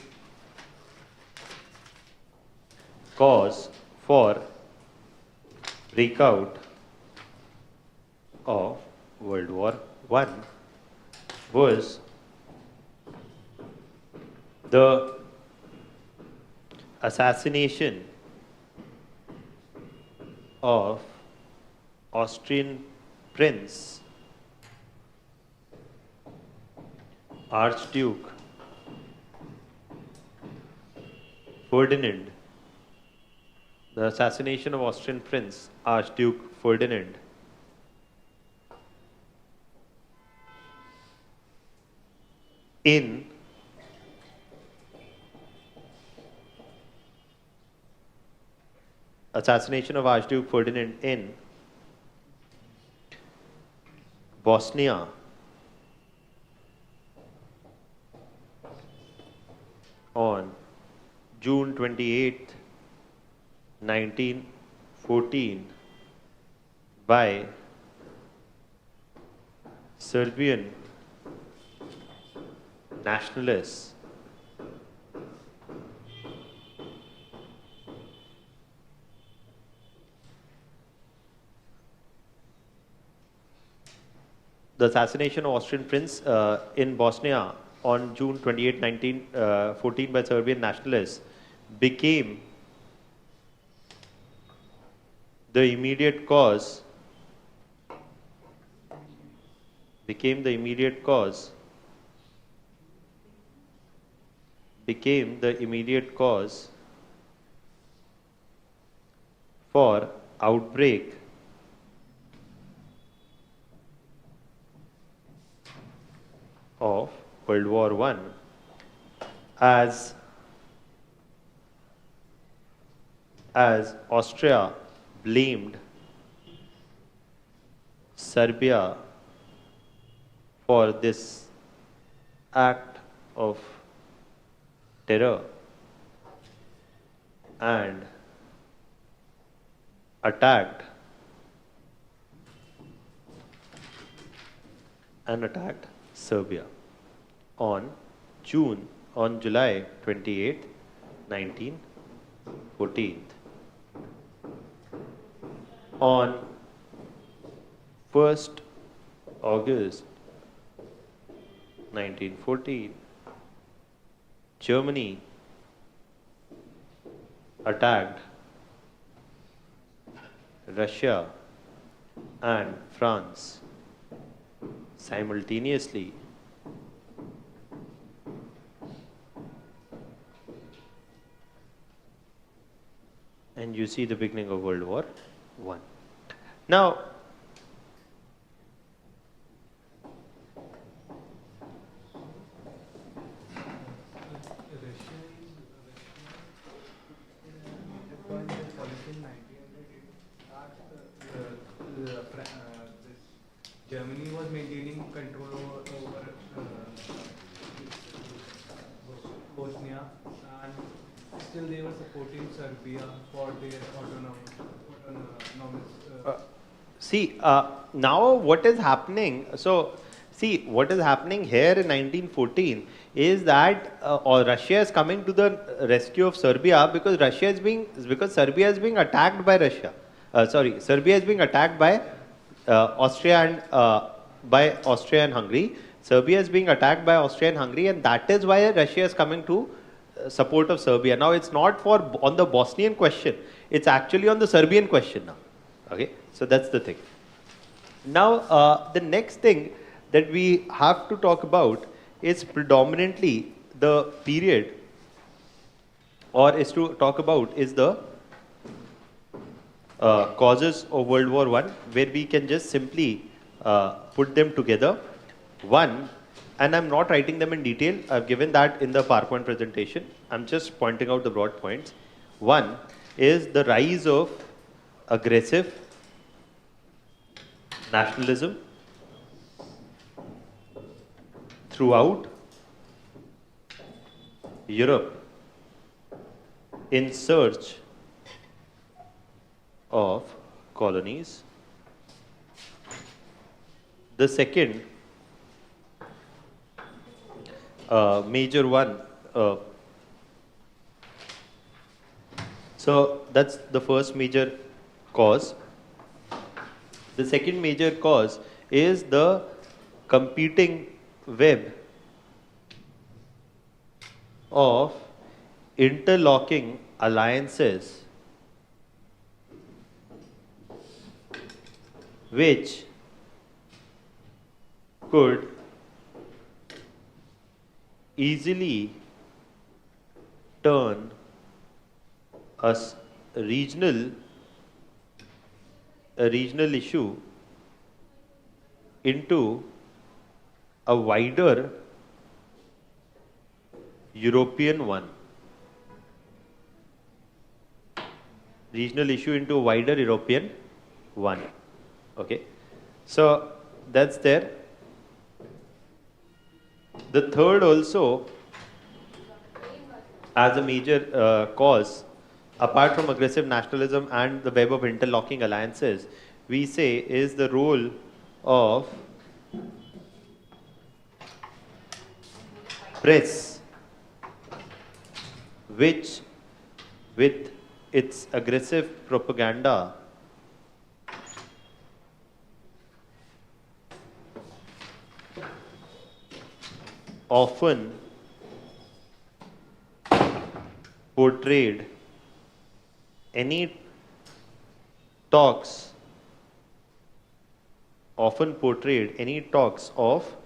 cause for breakout of World War I was the assassination of Austrian Prince Archduke Ferdinand, the assassination of Austrian Prince Archduke Ferdinand in assassination of Archduke Ferdinand in Bosnia on June 28th, 1914 by Serbian nationalists the assassination of Austrian Prince in Bosnia on June 28, 1914 by Serbian nationalists became the immediate cause for outbreak of World War I as Austria blamed Serbia for this act of terror and attacked Serbia on July 28, 1914. On 1st August 1914, Germany attacked Russia and France simultaneously. And you see the beginning of World War I. Now, Germany was maintaining control over Bosnia, and still they were supporting Serbia for their autonomous. Now what is happening? What is happening here in 1914 is that Russia is coming to the rescue of Serbia because Serbia is being attacked by Russia. Serbia is being attacked by Austria and Hungary. Serbia is being attacked by Austria and Hungary, and that is why Russia is coming to support of Serbia. Now it's not on the Bosnian question; it's actually on the Serbian question now. Okay, so that's the thing. Now the next thing that we have to talk about is predominantly the period or is to talk about is the causes of World War I, where we can just simply put them together. One, and I'm not writing them in detail, I've given that in the PowerPoint presentation. I'm just pointing out the broad points. One is the rise of aggressive nationalism throughout Europe in search of colonies. The second major one, so that's the first major cause. The second major cause is the competing web of interlocking alliances which could easily turn a regional issue into a wider European one. Regional issue into a wider European one. Okay, so that's there. The third also, as a major cause, apart from aggressive nationalism and the web of interlocking alliances, we say is the role of press, which with its aggressive propaganda often portrayed any talks of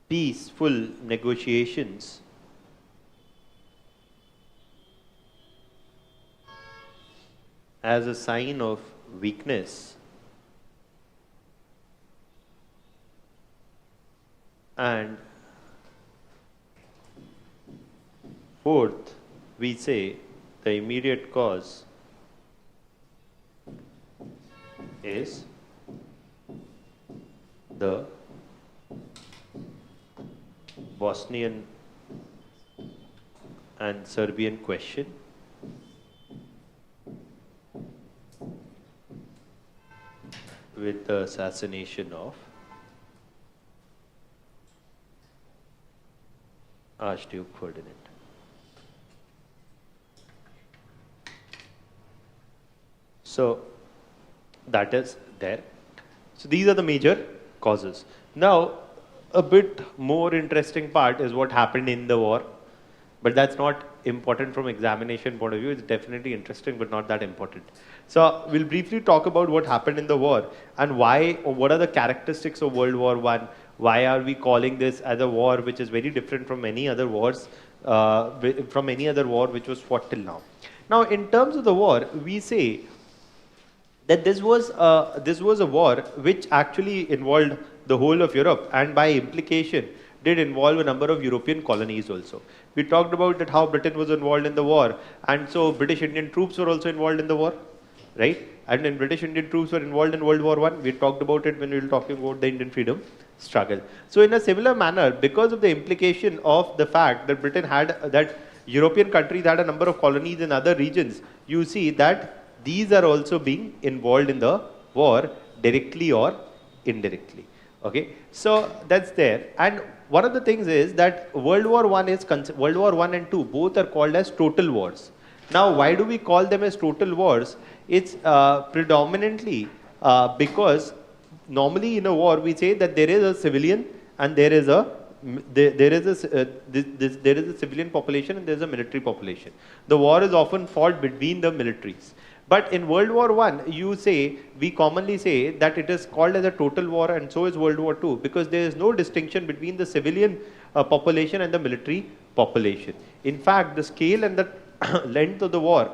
peaceful negotiations as a sign of weakness, and fourth, we say the immediate cause is the Bosnian and Serbian question, with the assassination of Archduke Ferdinand. So that is there. So these are the major causes. Now, a bit more interesting part is what happened in the war, but that's not important from examination point of view. It's definitely interesting, but not that important. So we'll briefly talk about what happened in the war and why, or what are the characteristics of World War I. Why are we calling this as a war which is very different from any other wars, from any other war which was fought till now. Now, in terms of the war, we say that this was a war which actually involved the whole of Europe, and by implication did involve a number of European colonies also. We talked about that how Britain was involved in the war, and so British Indian troops were also involved in the war, right? And then British Indian troops were involved in World War I. We talked about it when we were talking about the Indian freedom struggle. So in a similar manner, because of the implication of the fact that Britain had, that European countries had a number of colonies in other regions, you see that these are also being involved in the war directly or indirectly. Okay, so that's there. And one of the things is that World War I and II both are called as total wars. Now, why do we call them as total wars? It's predominantly because normally in a war we say that there is a civilian and there is a civilian population and there is a military population. The war is often fought between the militaries. But in World War I, we commonly say that it is called as a total war, and so is World War II, because there is no distinction between the civilian population and the military population. In fact, the scale and the length of the war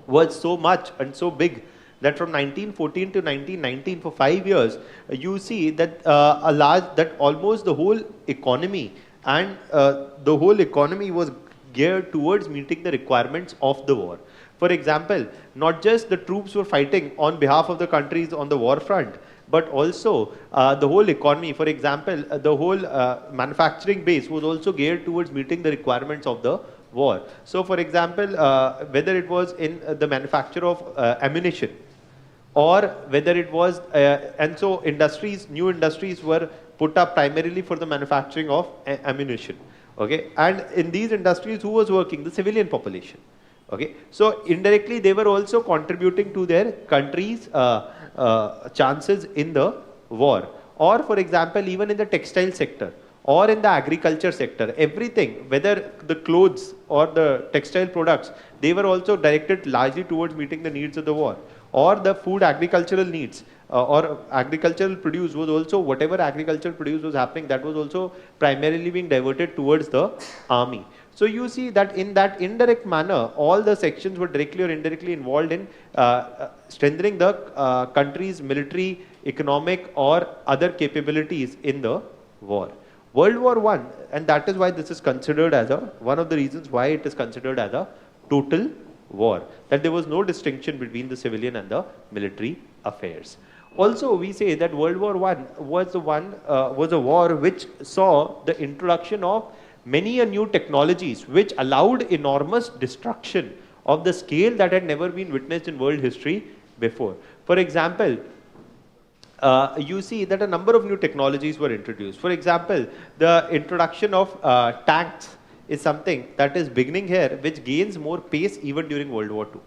was so much and so big that from 1914 to 1919, for 5 years, you see that that almost the whole economy and the whole economy was geared towards meeting the requirements of the war. For example, not just the troops were fighting on behalf of the countries on the war front, but also the whole economy. For example, the whole manufacturing base was also geared towards meeting the requirements of the war. So, for example, whether it was in the manufacture of ammunition, or whether it was, and so industries, new industries were put up primarily for the manufacturing of ammunition. Okay, and in these industries, who was working? The civilian population. Okay, so indirectly they were also contributing to their country's chances in the war. Or for example, even in the textile sector or in the agriculture sector, everything, whether the clothes or the textile products, they were also directed largely towards meeting the needs of the war. Or the food agricultural needs or agricultural produce was also, whatever agricultural produce was happening, that was also primarily being diverted towards the army. So you see that in that indirect manner, all the sections were directly or indirectly involved in strengthening the country's military, economic or other capabilities in the war. World War I, and that is why this is considered as one of the reasons why it is considered as a total war, that there was no distinction between the civilian and the military affairs. Also, we say that World War I was a war which saw the introduction of many new technologies which allowed enormous destruction of the scale that had never been witnessed in world history before. For example, you see that a number of new technologies were introduced. For example, the introduction of tanks is something that is beginning here, which gains more pace even during World War II.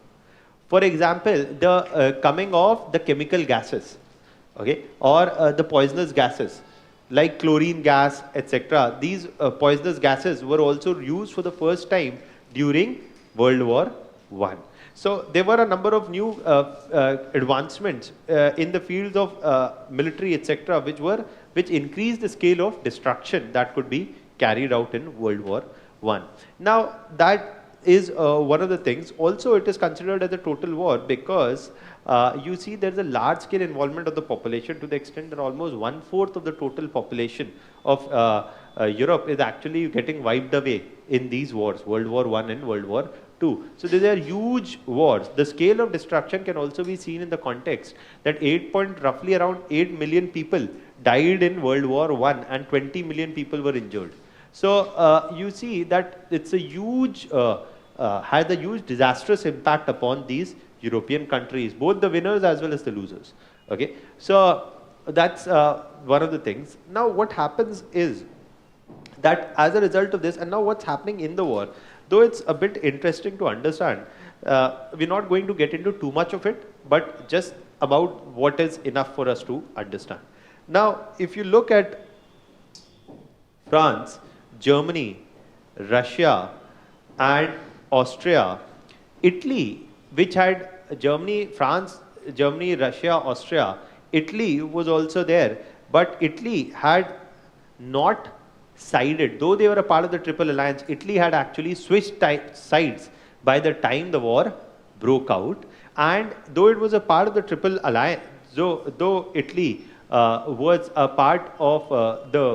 For example, the coming of the chemical gases, okay, or the poisonous gases like chlorine gas, etc. These poisonous gases were also used for the first time during World War I. So there were a number of new advancements in the fields of military, etc., which increased the scale of destruction that could be carried out in World War I. Now that is one of the things. Also, it is considered as a total war because you see there is a large scale involvement of the population, to the extent that almost 1/4 of the total population of Europe is actually getting wiped away in these wars, World War I and World War II. So these are huge wars. The scale of destruction can also be seen in the context that roughly around 8 million people died in World War I and 20 million people were injured. So you see that it's a huge, had a huge disastrous impact upon these European countries, both the winners as well as the losers. Okay, so that's one of the things. Now what happens is that as a result of this, and now what's happening in the war, though it's a bit interesting to understand, we're not going to get into too much of it, but just about what is enough for us to understand. Now, if you look at France, Germany, Russia, and Austria, Italy, which had Germany, France, Germany, Russia, Austria, Italy was also there, but Italy had not sided, though they were a part of the Triple Alliance. Italy had actually switched sides by the time the war broke out, and though it was a part of the Triple Alliance, though Italy was a part of the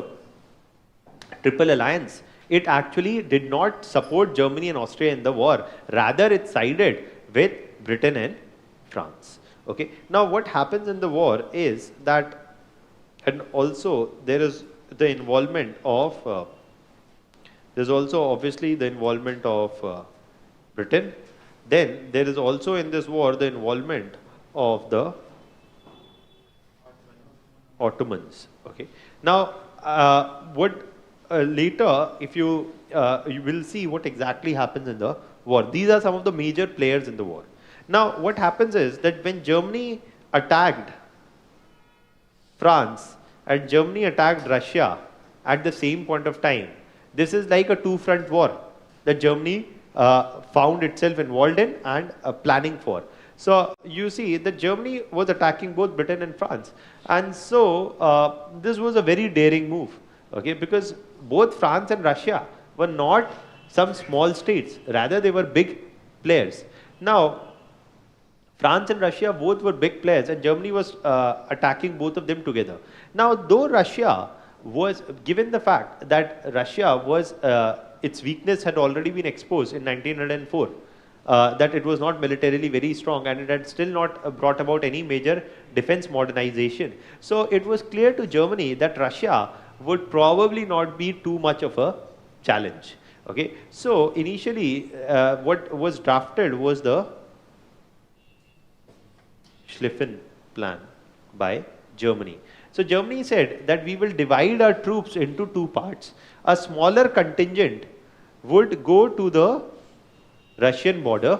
Triple Alliance, it actually did not support Germany and Austria in the war. Rather, it sided with Britain and France. Okay. Now, what happens in the war is that, and also there is the involvement of, there's also obviously the involvement of Britain. Then there is also in this war the involvement of the Ottomans. Okay. Now, later, if you will see what exactly happens in the war. These are some of the major players in the war. Now, what happens is that when Germany attacked France and Germany attacked Russia at the same point of time, this is like a two-front war that Germany found itself involved in and planning for. So you see that Germany was attacking both Britain and France, and so this was a very daring move, okay, because both France and Russia were not some small states, rather they were big players. Now France and Russia both were big players, and Germany was attacking both of them together. Now, though Russia was, given the fact that Russia was, its weakness had already been exposed in 1904, that it was not militarily very strong and it had still not brought about any major defense modernization. So it was clear to Germany that Russia would probably not be too much of a challenge. Okay, so initially what was drafted was the Schlieffen plan by Germany. So Germany said that we will divide our troops into two parts. A smaller contingent would go to the Russian border,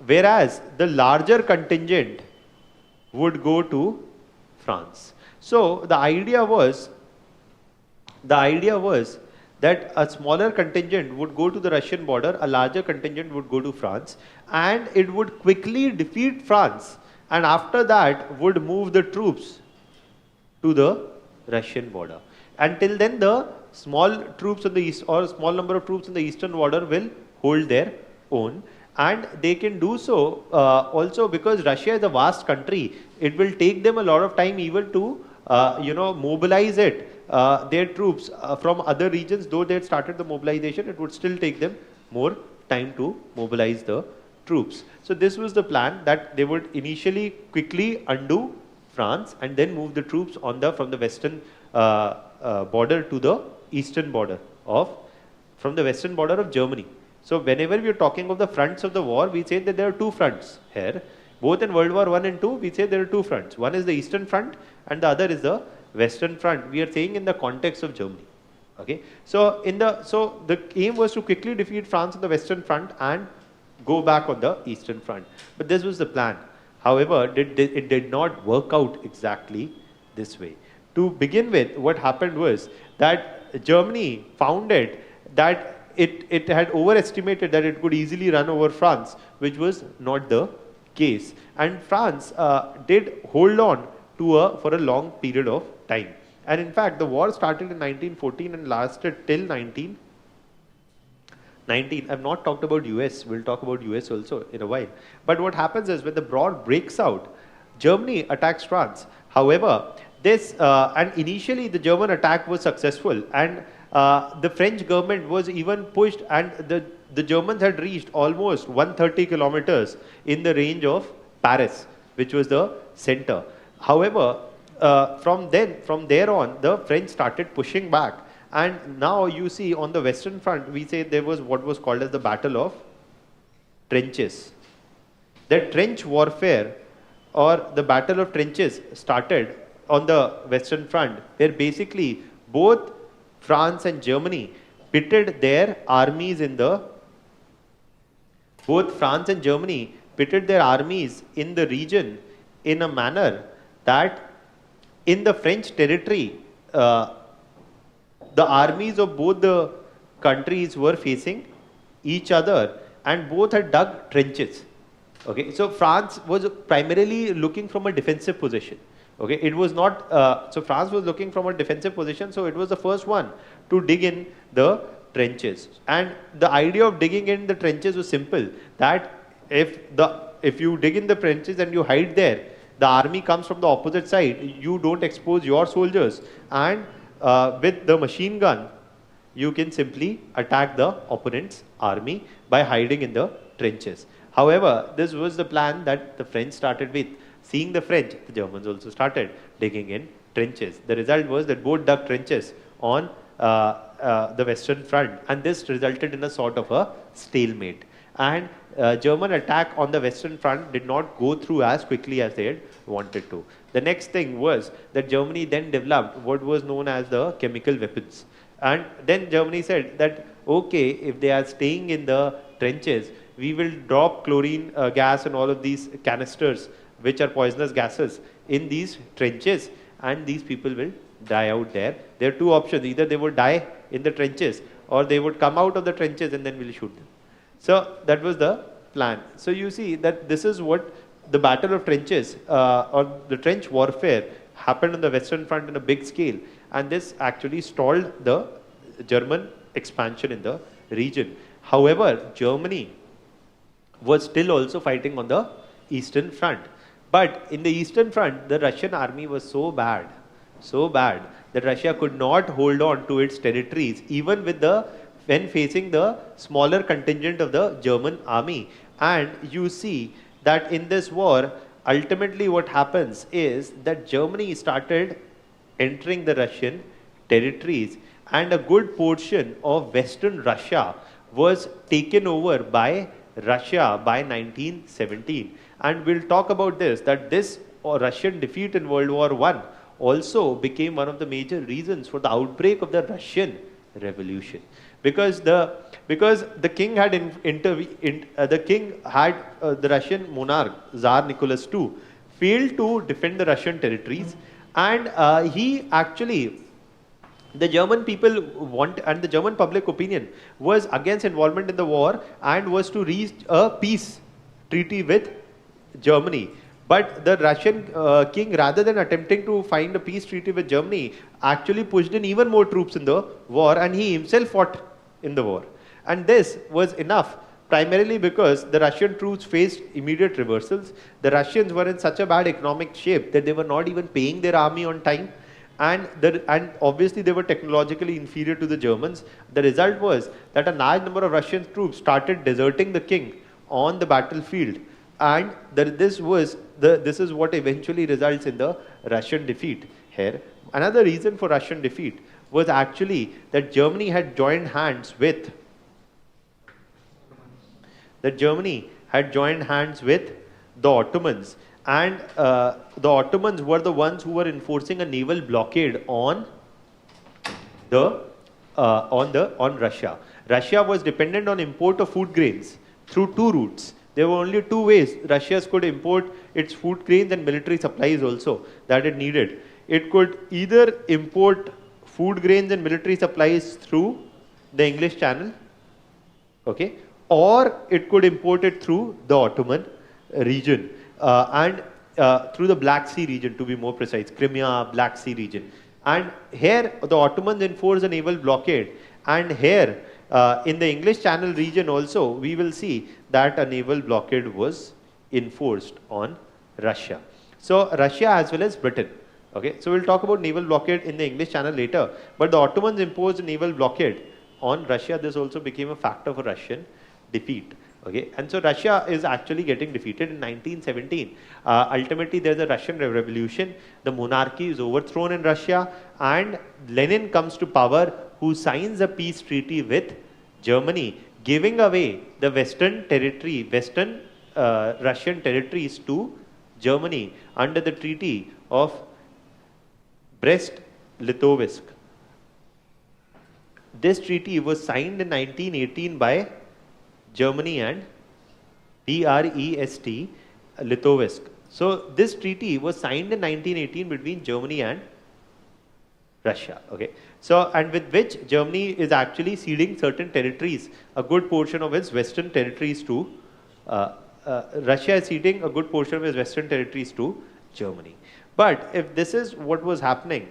whereas the larger contingent would go to France. So the idea was that a smaller contingent would go to the Russian border, a larger contingent would go to France, and it would quickly defeat France, and after that would move the troops to the Russian border. Until then, the small troops on the east, or small number of troops on the eastern border, will hold their own, and they can do so also because Russia is a vast country. It will take them a lot of time even to mobilize their troops from other regions. Though they had started the mobilization, it would still take them more time to mobilize the troops. So this was the plan, that they would initially quickly undo France and then move the troops on from the western border to the eastern border from the western border of Germany. So whenever we are talking of the fronts of the war, we say that there are two fronts here. Both in World War I and II, we say there are two fronts. One is the eastern front and the other is the western front. We are saying in the context of Germany. Okay. So the aim was to quickly defeat France on the western front and go back on the eastern front. But this was the plan. However, it did not work out exactly this way. To begin with, what happened was that Germany found that it had overestimated that it could easily run over France, which was not the case. And France did hold on for a long period of time. And in fact, the war started in 1914 and lasted till 1919. I've not talked about US. We'll talk about US also in a while. But what happens is, when the war breaks out, Germany attacks France. However, and initially the German attack was successful, and the French government was even pushed, and the Germans had reached almost 130 kilometers in the range of Paris, which was the center. However, from there on, the French started pushing back. And now you see on the western front, we say there was what was called as the Battle of Trenches. The trench warfare, or the Battle of Trenches, started on the western front, where basically both France and Germany pitted their armies in the region in a manner that in the French territory, the armies of both the countries were facing each other, and both had dug trenches. Okay, so France was primarily looking from a defensive position. Okay, it was not, so France was looking from a defensive position, so it was the first one to dig in the trenches. And the idea of digging in the trenches was simple, that if you dig in the trenches and you hide there, the army comes from the opposite side, you don't expose your soldiers, and with the machine gun, you can simply attack the opponent's army by hiding in the trenches. However, this was the plan that the French started with. Seeing the French, the Germans also started digging in trenches. The result was that both dug trenches on the western front, and this resulted in a sort of a stalemate. And German attack on the western front did not go through as quickly as they had wanted to. The next thing was that Germany then developed what was known as the chemical weapons. And then Germany said that, okay, if they are staying in the trenches, we will drop chlorine gas and all of these canisters, which are poisonous gases, in these trenches, and these people will die out there. There are two options: either they would die in the trenches, or they would come out of the trenches and then we'll shoot them. So that was the plan. So you see that this is what the Battle of Trenches or the trench warfare happened on the Western Front in a big scale, and this actually stalled the German expansion in the region. However, Germany was still also fighting on the Eastern Front. But in the Eastern Front, the Russian army was so bad that Russia could not hold on to its territories, even with when facing the smaller contingent of the German army. And you see that in this war, ultimately what happens is that Germany started entering the Russian territories, and a good portion of Western Russia was taken over by Russia by 1917. And we'll talk about this, that this Russian defeat in World War I also became one of the major reasons for the outbreak of the Russian Revolution. Because the king had the Russian monarch Tsar Nicholas II failed to defend the Russian territories, and the German people and the German public opinion was against involvement in the war and was to reach a peace treaty with Germany. But the Russian king, rather than attempting to find a peace treaty with Germany, actually pushed in even more troops in the war, and he himself fought in the war. And this was enough, primarily because the Russian troops faced immediate reversals. The Russians were in such a bad economic shape that they were not even paying their army on time. And obviously they were technologically inferior to the Germans. The result was that a large number of Russian troops started deserting the king on the battlefield. And this is what eventually results in the Russian defeat here. Another reason for Russian defeat was actually that Germany had joined hands with the Ottomans, and the Ottomans were the ones who were enforcing a naval blockade on Russia. Russia was dependent on import of food grains through two routes. There were only two ways Russia could import its food grains and military supplies also that it needed. It could either import food grains and military supplies through the English Channel, okay, or it could import it through the Ottoman region and through the Black Sea region, to be more precise, Crimea, Black Sea region. And here the Ottomans enforced a naval blockade, and here in the English Channel region also we will see that a naval blockade was enforced on Russia. So Russia as well as Britain. Okay, so we'll talk about naval blockade in the English Channel later, but the Ottomans imposed a naval blockade on Russia. This also became a factor for Russian defeat. Okay, and so Russia is actually getting defeated in 1917. Ultimately, there's a Russian revolution. The monarchy is overthrown in Russia, and Lenin comes to power, who signs a peace treaty with Germany, giving away the Western Russian territories to Germany under the Treaty of Brest-Litovsk. This treaty was signed in 1918 by Germany and Brest Litovsk. So this treaty was signed in 1918 between Germany and Russia. Okay. So, and with which Germany is actually ceding certain territories, a good portion of its western territories to Russia is ceding a good portion of its western territories to Germany. But if this is what was happening,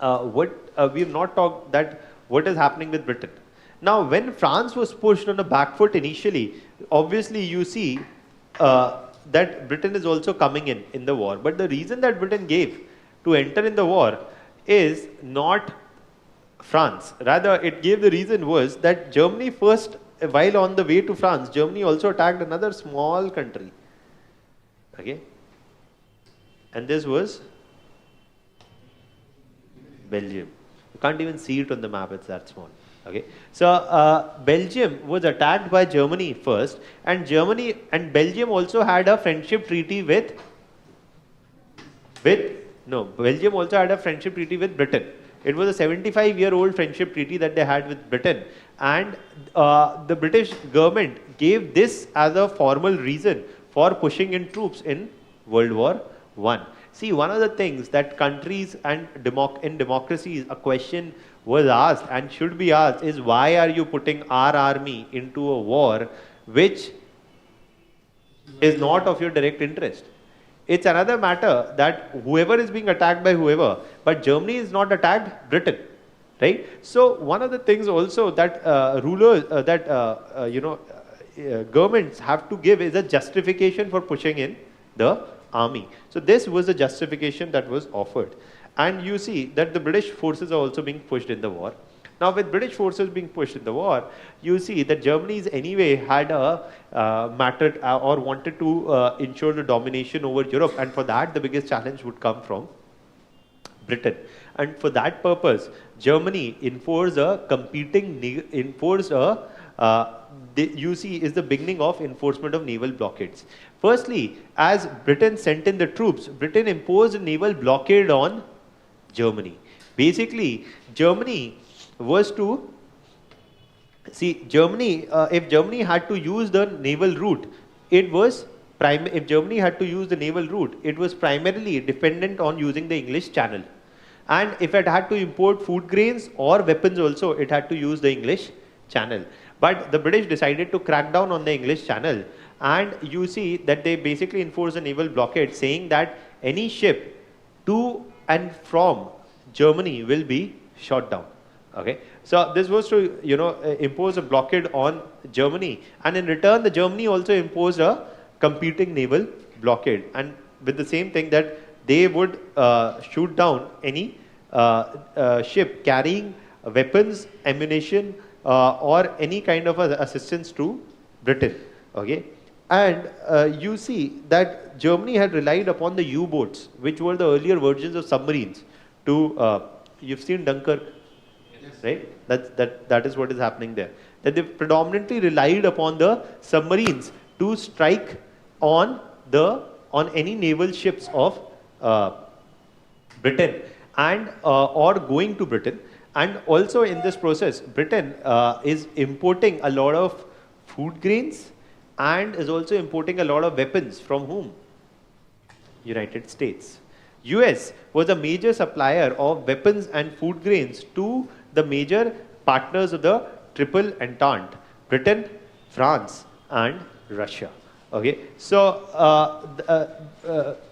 we have not talked that what is happening with Britain. Now, when France was pushed on a back foot initially, obviously you see that Britain is also coming in the war. But the reason that Britain gave to enter in the war is not France. Rather, it gave the reason was that Germany first, while on the way to France, Germany also attacked another small country. Okay. And this was Belgium. You can't even see it on the map, it's that small. Okay. So Belgium was attacked by Germany first, and Belgium also had a friendship treaty with Belgium also had a friendship treaty with Britain. It was a 75-year-old friendship treaty that they had with Britain, and the British government gave this as a formal reason for pushing in troops in World War I. See, one of the things that countries and in democracies, a question was asked and should be asked is, why are you putting our army into a war which is not of your direct interest? It's another matter that whoever is being attacked by whoever, but Germany is not attacked Britain, right? So one of the things also that governments have to give is a justification for pushing in the army. So this was the justification that was offered. And you see that the British forces are also being pushed in the war. Now with British forces being pushed in the war, you see that Germany's anyway had a mattered or wanted to ensure the domination over Europe, and for that the biggest challenge would come from Britain. And for that purpose, Germany enforced a you see is the beginning of enforcement of naval blockades. Firstly, as Britain sent in the troops, Britain imposed a naval blockade on Germany. Basically, Germany was to see Germany. If Germany had to use the naval route, it was if Germany had to use the naval route, it was primarily dependent on using the English Channel. And if it had to import food grains or weapons also, it had to use the English Channel. But the British decided to crack down on the English Channel, and you see that they basically enforced a naval blockade saying that any ship to and from Germany will be shot down. Okay, so this was to impose a blockade on Germany, and in return the Germany also imposed a competing naval blockade, and with the same thing that they would shoot down any ship carrying weapons, ammunition, or any kind of assistance to Britain. Okay, and you see that Germany had relied upon the U-boats, which were the earlier versions of submarines. You've seen Dunkirk, right? That is what is happening there. That they predominantly relied upon the submarines to strike on any naval ships of Britain and or going to Britain. And also in this process, Britain is importing a lot of food grains and is also importing a lot of weapons from whom? United States. US was a major supplier of weapons and food grains to the major partners of the Triple Entente: Britain, France, and Russia. Okay, so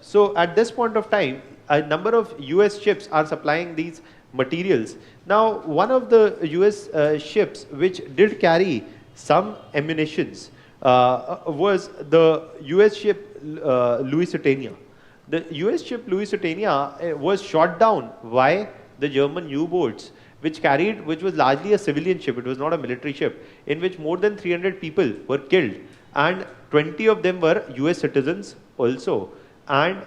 so at this point of time, a number of US ships are supplying these materials. Now, one of the US ships which did carry some ammunitions was the US ship Lusitania. The US ship Lusitania was shot down by the German U-boats, which was largely a civilian ship. It was not a military ship, in which more than 300 people were killed, and 20 of them were US citizens also. And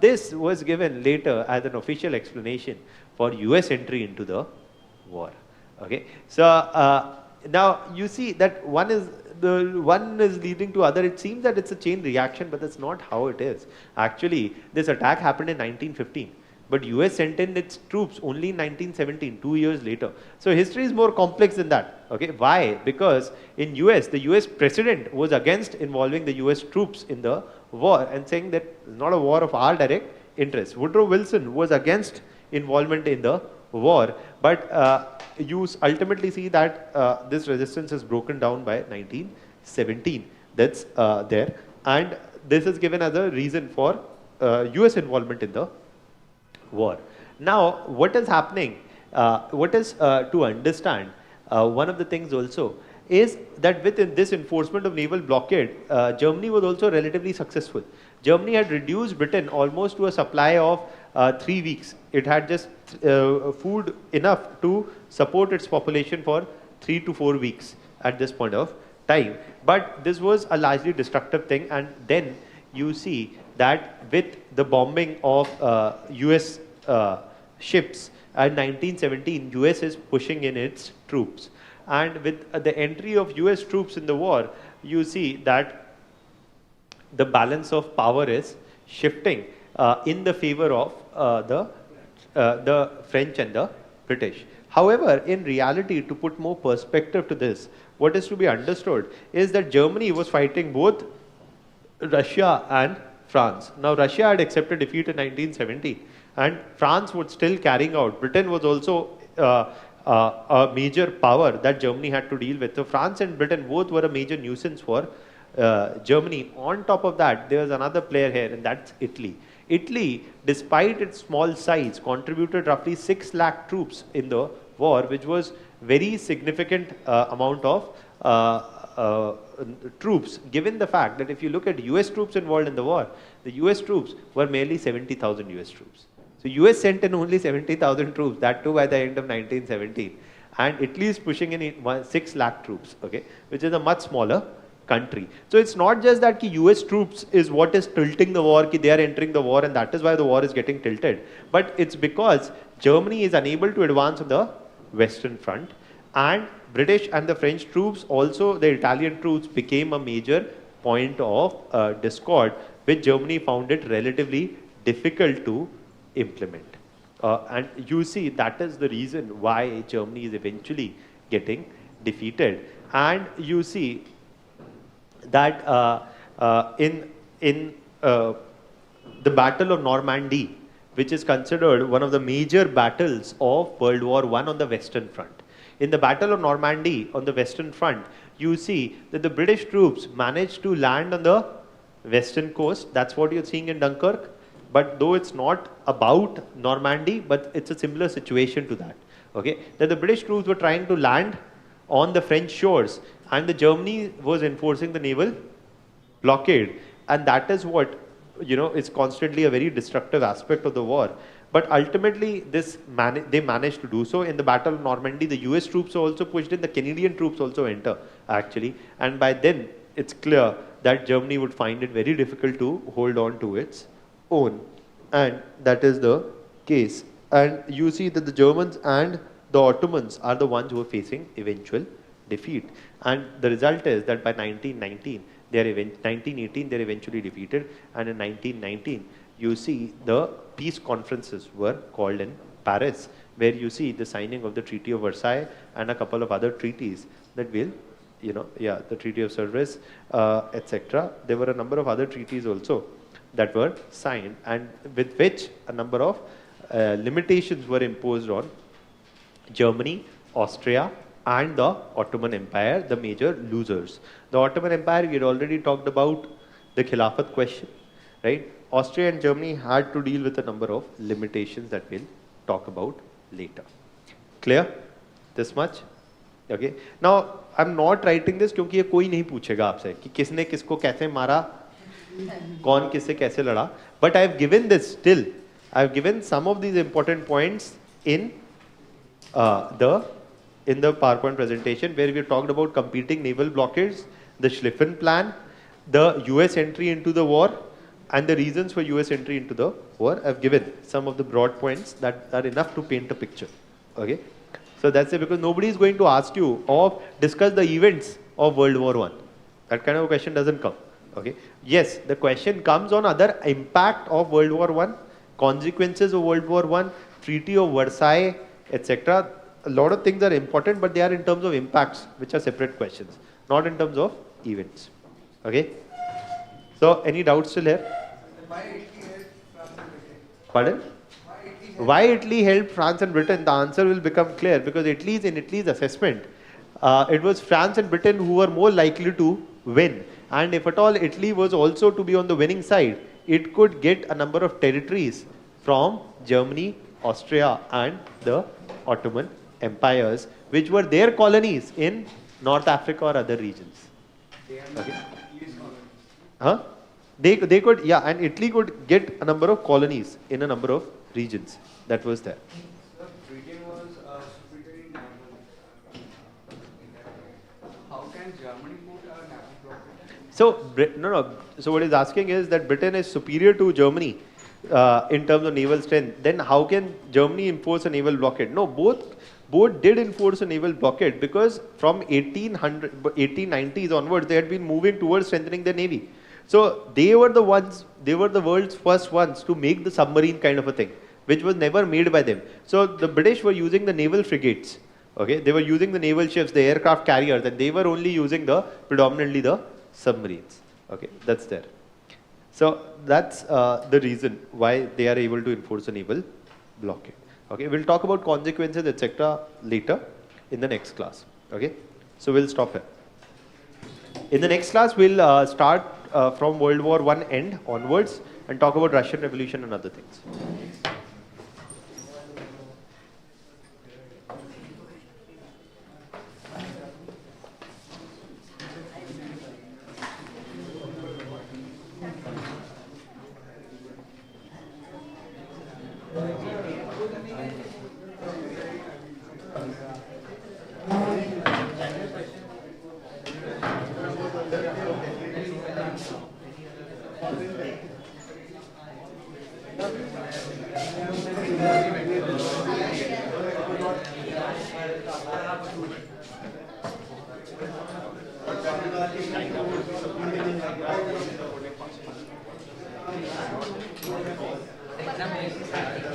this was given later as an official explanation for US entry into the war. Okay, so now you see that one is leading to other. It seems that it's a chain reaction, but that's not how it is. Actually, this attack happened in 1915, but US sent in its troops only in 1917, 2 years later. So history is more complex than that. Okay, why? Because in US, the US president was against involving the US troops in the war and saying that it's not a war of our direct interest. Woodrow Wilson was against involvement in the war, but you ultimately see that this resistance is broken down by 1917. That's there, and this is given as a reason for US involvement in the war. Now, what is happening? What is to understand? One of the things also is that with this enforcement of naval blockade, Germany was also relatively successful. Germany had reduced Britain almost to a supply of 3 weeks. It had just food enough to support its population for 3 to 4 weeks at this point of time. But this was a largely destructive thing, and then you see that with the bombing of US ships in 1917, US is pushing in its troops. And with the entry of US troops in the war, you see that the balance of power is shifting in the favor of the French and the British. However, in reality, to put more perspective to this, what is to be understood is that Germany was fighting both Russia and France. Now Russia had accepted defeat in 1970 and France was still carrying out. Britain was also a major power that Germany had to deal with. So France and Britain both were a major nuisance for Germany. On top of that, there was another player here, and that's Italy. Italy, despite its small size, contributed roughly 6 lakh troops in the war, which was very significant amount of troops, given the fact that if you look at US troops involved in the war, the US troops were merely 70,000 US troops. So US sent in only 70,000 troops, that too by the end of 1917. And Italy is pushing in 6 lakh troops, okay, which is a much smaller country. So it's not just that US troops is what is tilting the war, they are entering the war and that is why the war is getting tilted. But it's because Germany is unable to advance on the Western Front, and British and the French troops, also the Italian troops, became a major point of discord, which Germany found it relatively difficult to implement. And you see that is the reason why Germany is eventually getting defeated. And you see that in the Battle of Normandy, which is considered one of the major battles of World War I on the Western Front. In the Battle of Normandy on the Western Front, you see that the British troops managed to land on the western coast. That's what you're seeing in Dunkirk. But though it's not about Normandy, but it's a similar situation to that. Okay, that the British troops were trying to land on the French shores, and the Germany was enforcing the naval blockade, and that is what is constantly a very destructive aspect of the war. But ultimately, they managed to do so. In the Battle of Normandy, the US troops were also pushed in, the Canadian troops also enter actually, and by then it's clear that Germany would find it very difficult to hold on to its own, and that is the case. And you see that the Germans and the Ottomans are the ones who are facing eventual defeat, and the result is that by 1918 they are eventually defeated, and in 1919 you see the peace conferences were called in Paris, where you see the signing of the Treaty of Versailles and a couple of other treaties that will, the Treaty of Service, etc. There were a number of other treaties also that were signed, and with which a number of limitations were imposed on Germany, Austria, and the Ottoman Empire, the major losers. The Ottoman Empire, we had already talked about the Khilafat question, right? Austria and Germany had to deal with a number of limitations that we'll talk about later. Clear? This much? Okay. Now, I'm not writing this क्योंकि ये कोई नहीं पूछेगा आपसे कि किसने किसको कैसे मारा, कौन किससे कैसे लड़ा. But I've given this still. I've given some of these important points in the PowerPoint presentation, where we talked about competing naval blockades, the Schlieffen Plan, the US entry into the war, and the reasons for US entry into the war. I've given some of the broad points that are enough to paint a picture. Okay, so that's it, because nobody is going to ask you or discuss the events of World War I. That kind of a question doesn't come. Okay, yes, the question comes on other impact of World War I, consequences of World War I, Treaty of Versailles, etc. A lot of things are important, but they are in terms of impacts, which are separate questions, not in terms of events. Okay. So, any doubts still here? Why Italy helped France and Britain? Pardon? Why Italy helped France and Britain? The answer will become clear, because in Italy's assessment, it was France and Britain who were more likely to win. And if at all Italy was also to be on the winning side, it could get a number of territories from Germany, Austria, and the Ottoman empires, which were their colonies in North Africa or other regions. Okay. Huh? They could, yeah, and Italy could get a number of colonies in a number of regions that was there. So Britain was superior in naval. How can Germany put a naval blockade? So, so what he's asking is that Britain is superior to Germany in terms of naval strength. Then how can Germany enforce a naval blockade? No, both did enforce a naval blockade, because from 1890s onwards, they had been moving towards strengthening their navy. So they were the world's first ones to make the submarine kind of a thing, which was never made by them. So the British were using the naval frigates. Okay, they were using the naval ships, the aircraft carriers, and they were only using predominantly the submarines. Okay, that's there. So that's the reason why they are able to enforce a naval blockade. Okay, we'll talk about consequences, etc. later in the next class. Okay, so we'll stop here. In the next class, we'll start from World War I end onwards and talk about Russian Revolution and other things. Exam